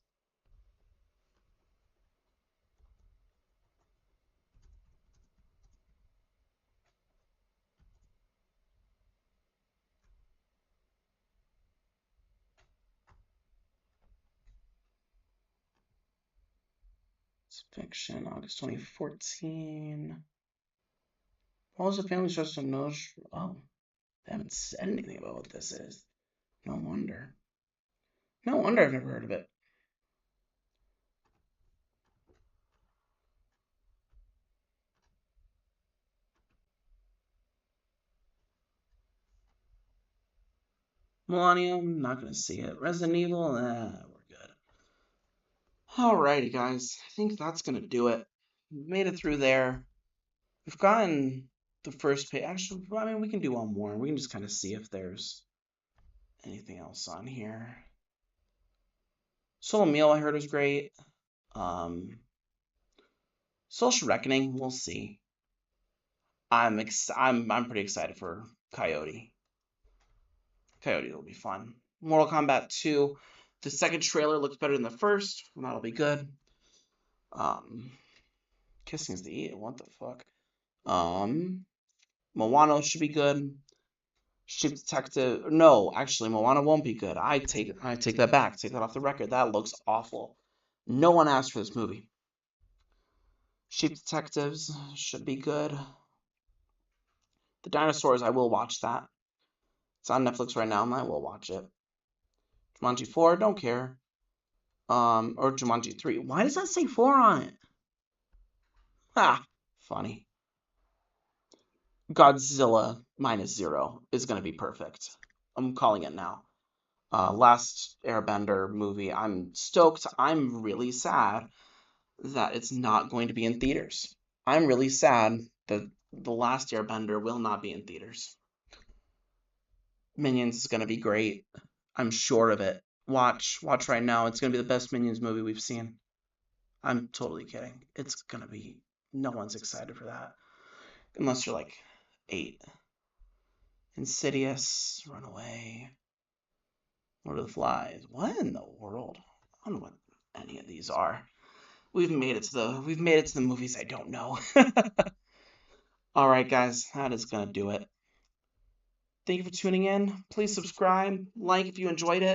It's fiction, August 2014. What was the family starts to know? Oh, they haven't said anything about what this is. No wonder. No wonder I've never heard of it. Millennium, not gonna see it. Resident Evil, we're good. Alrighty, guys. I think that's gonna do it. We've made it through there. We've gotten the first page. Actually, I mean, we can do one more. We can just kind of see if there's anything else on here. Solo Meal, I heard, was great. Social Reckoning, we'll see. I'm pretty excited for Coyote. Coyote will be fun. Mortal Kombat 2. The second trailer looks better than the first. That'll be good. Kissing is the what the fuck? Moana should be good. Sheep Detective. No, actually, Moana won't be good. I take that back. Take that off the record. That looks awful. No one asked for this movie. Sheep Detectives should be good. The Dinosaurs, I will watch that. It's on Netflix right now, and I will watch it. Jumanji 4, don't care. Or Jumanji 3. Why does that say 4 on it? Ah, funny. Godzilla -0 is going to be perfect. I'm calling it now. Last Airbender movie. I'm stoked. I'm really sad that it's not going to be in theaters. I'm really sad that The Last Airbender will not be in theaters. Minions is going to be great. I'm sure of it. Watch right now. It's going to be the best Minions movie we've seen. I'm totally kidding. It's going to be, no one's excited for that. Unless you're like 8. Insidious, Runaway, Lord of the Flies. What in the world? I don't know what any of these are. We've made it to the movies I don't know. All right, guys, that is gonna do it. Thank you for tuning in. Please subscribe, like if you enjoyed it.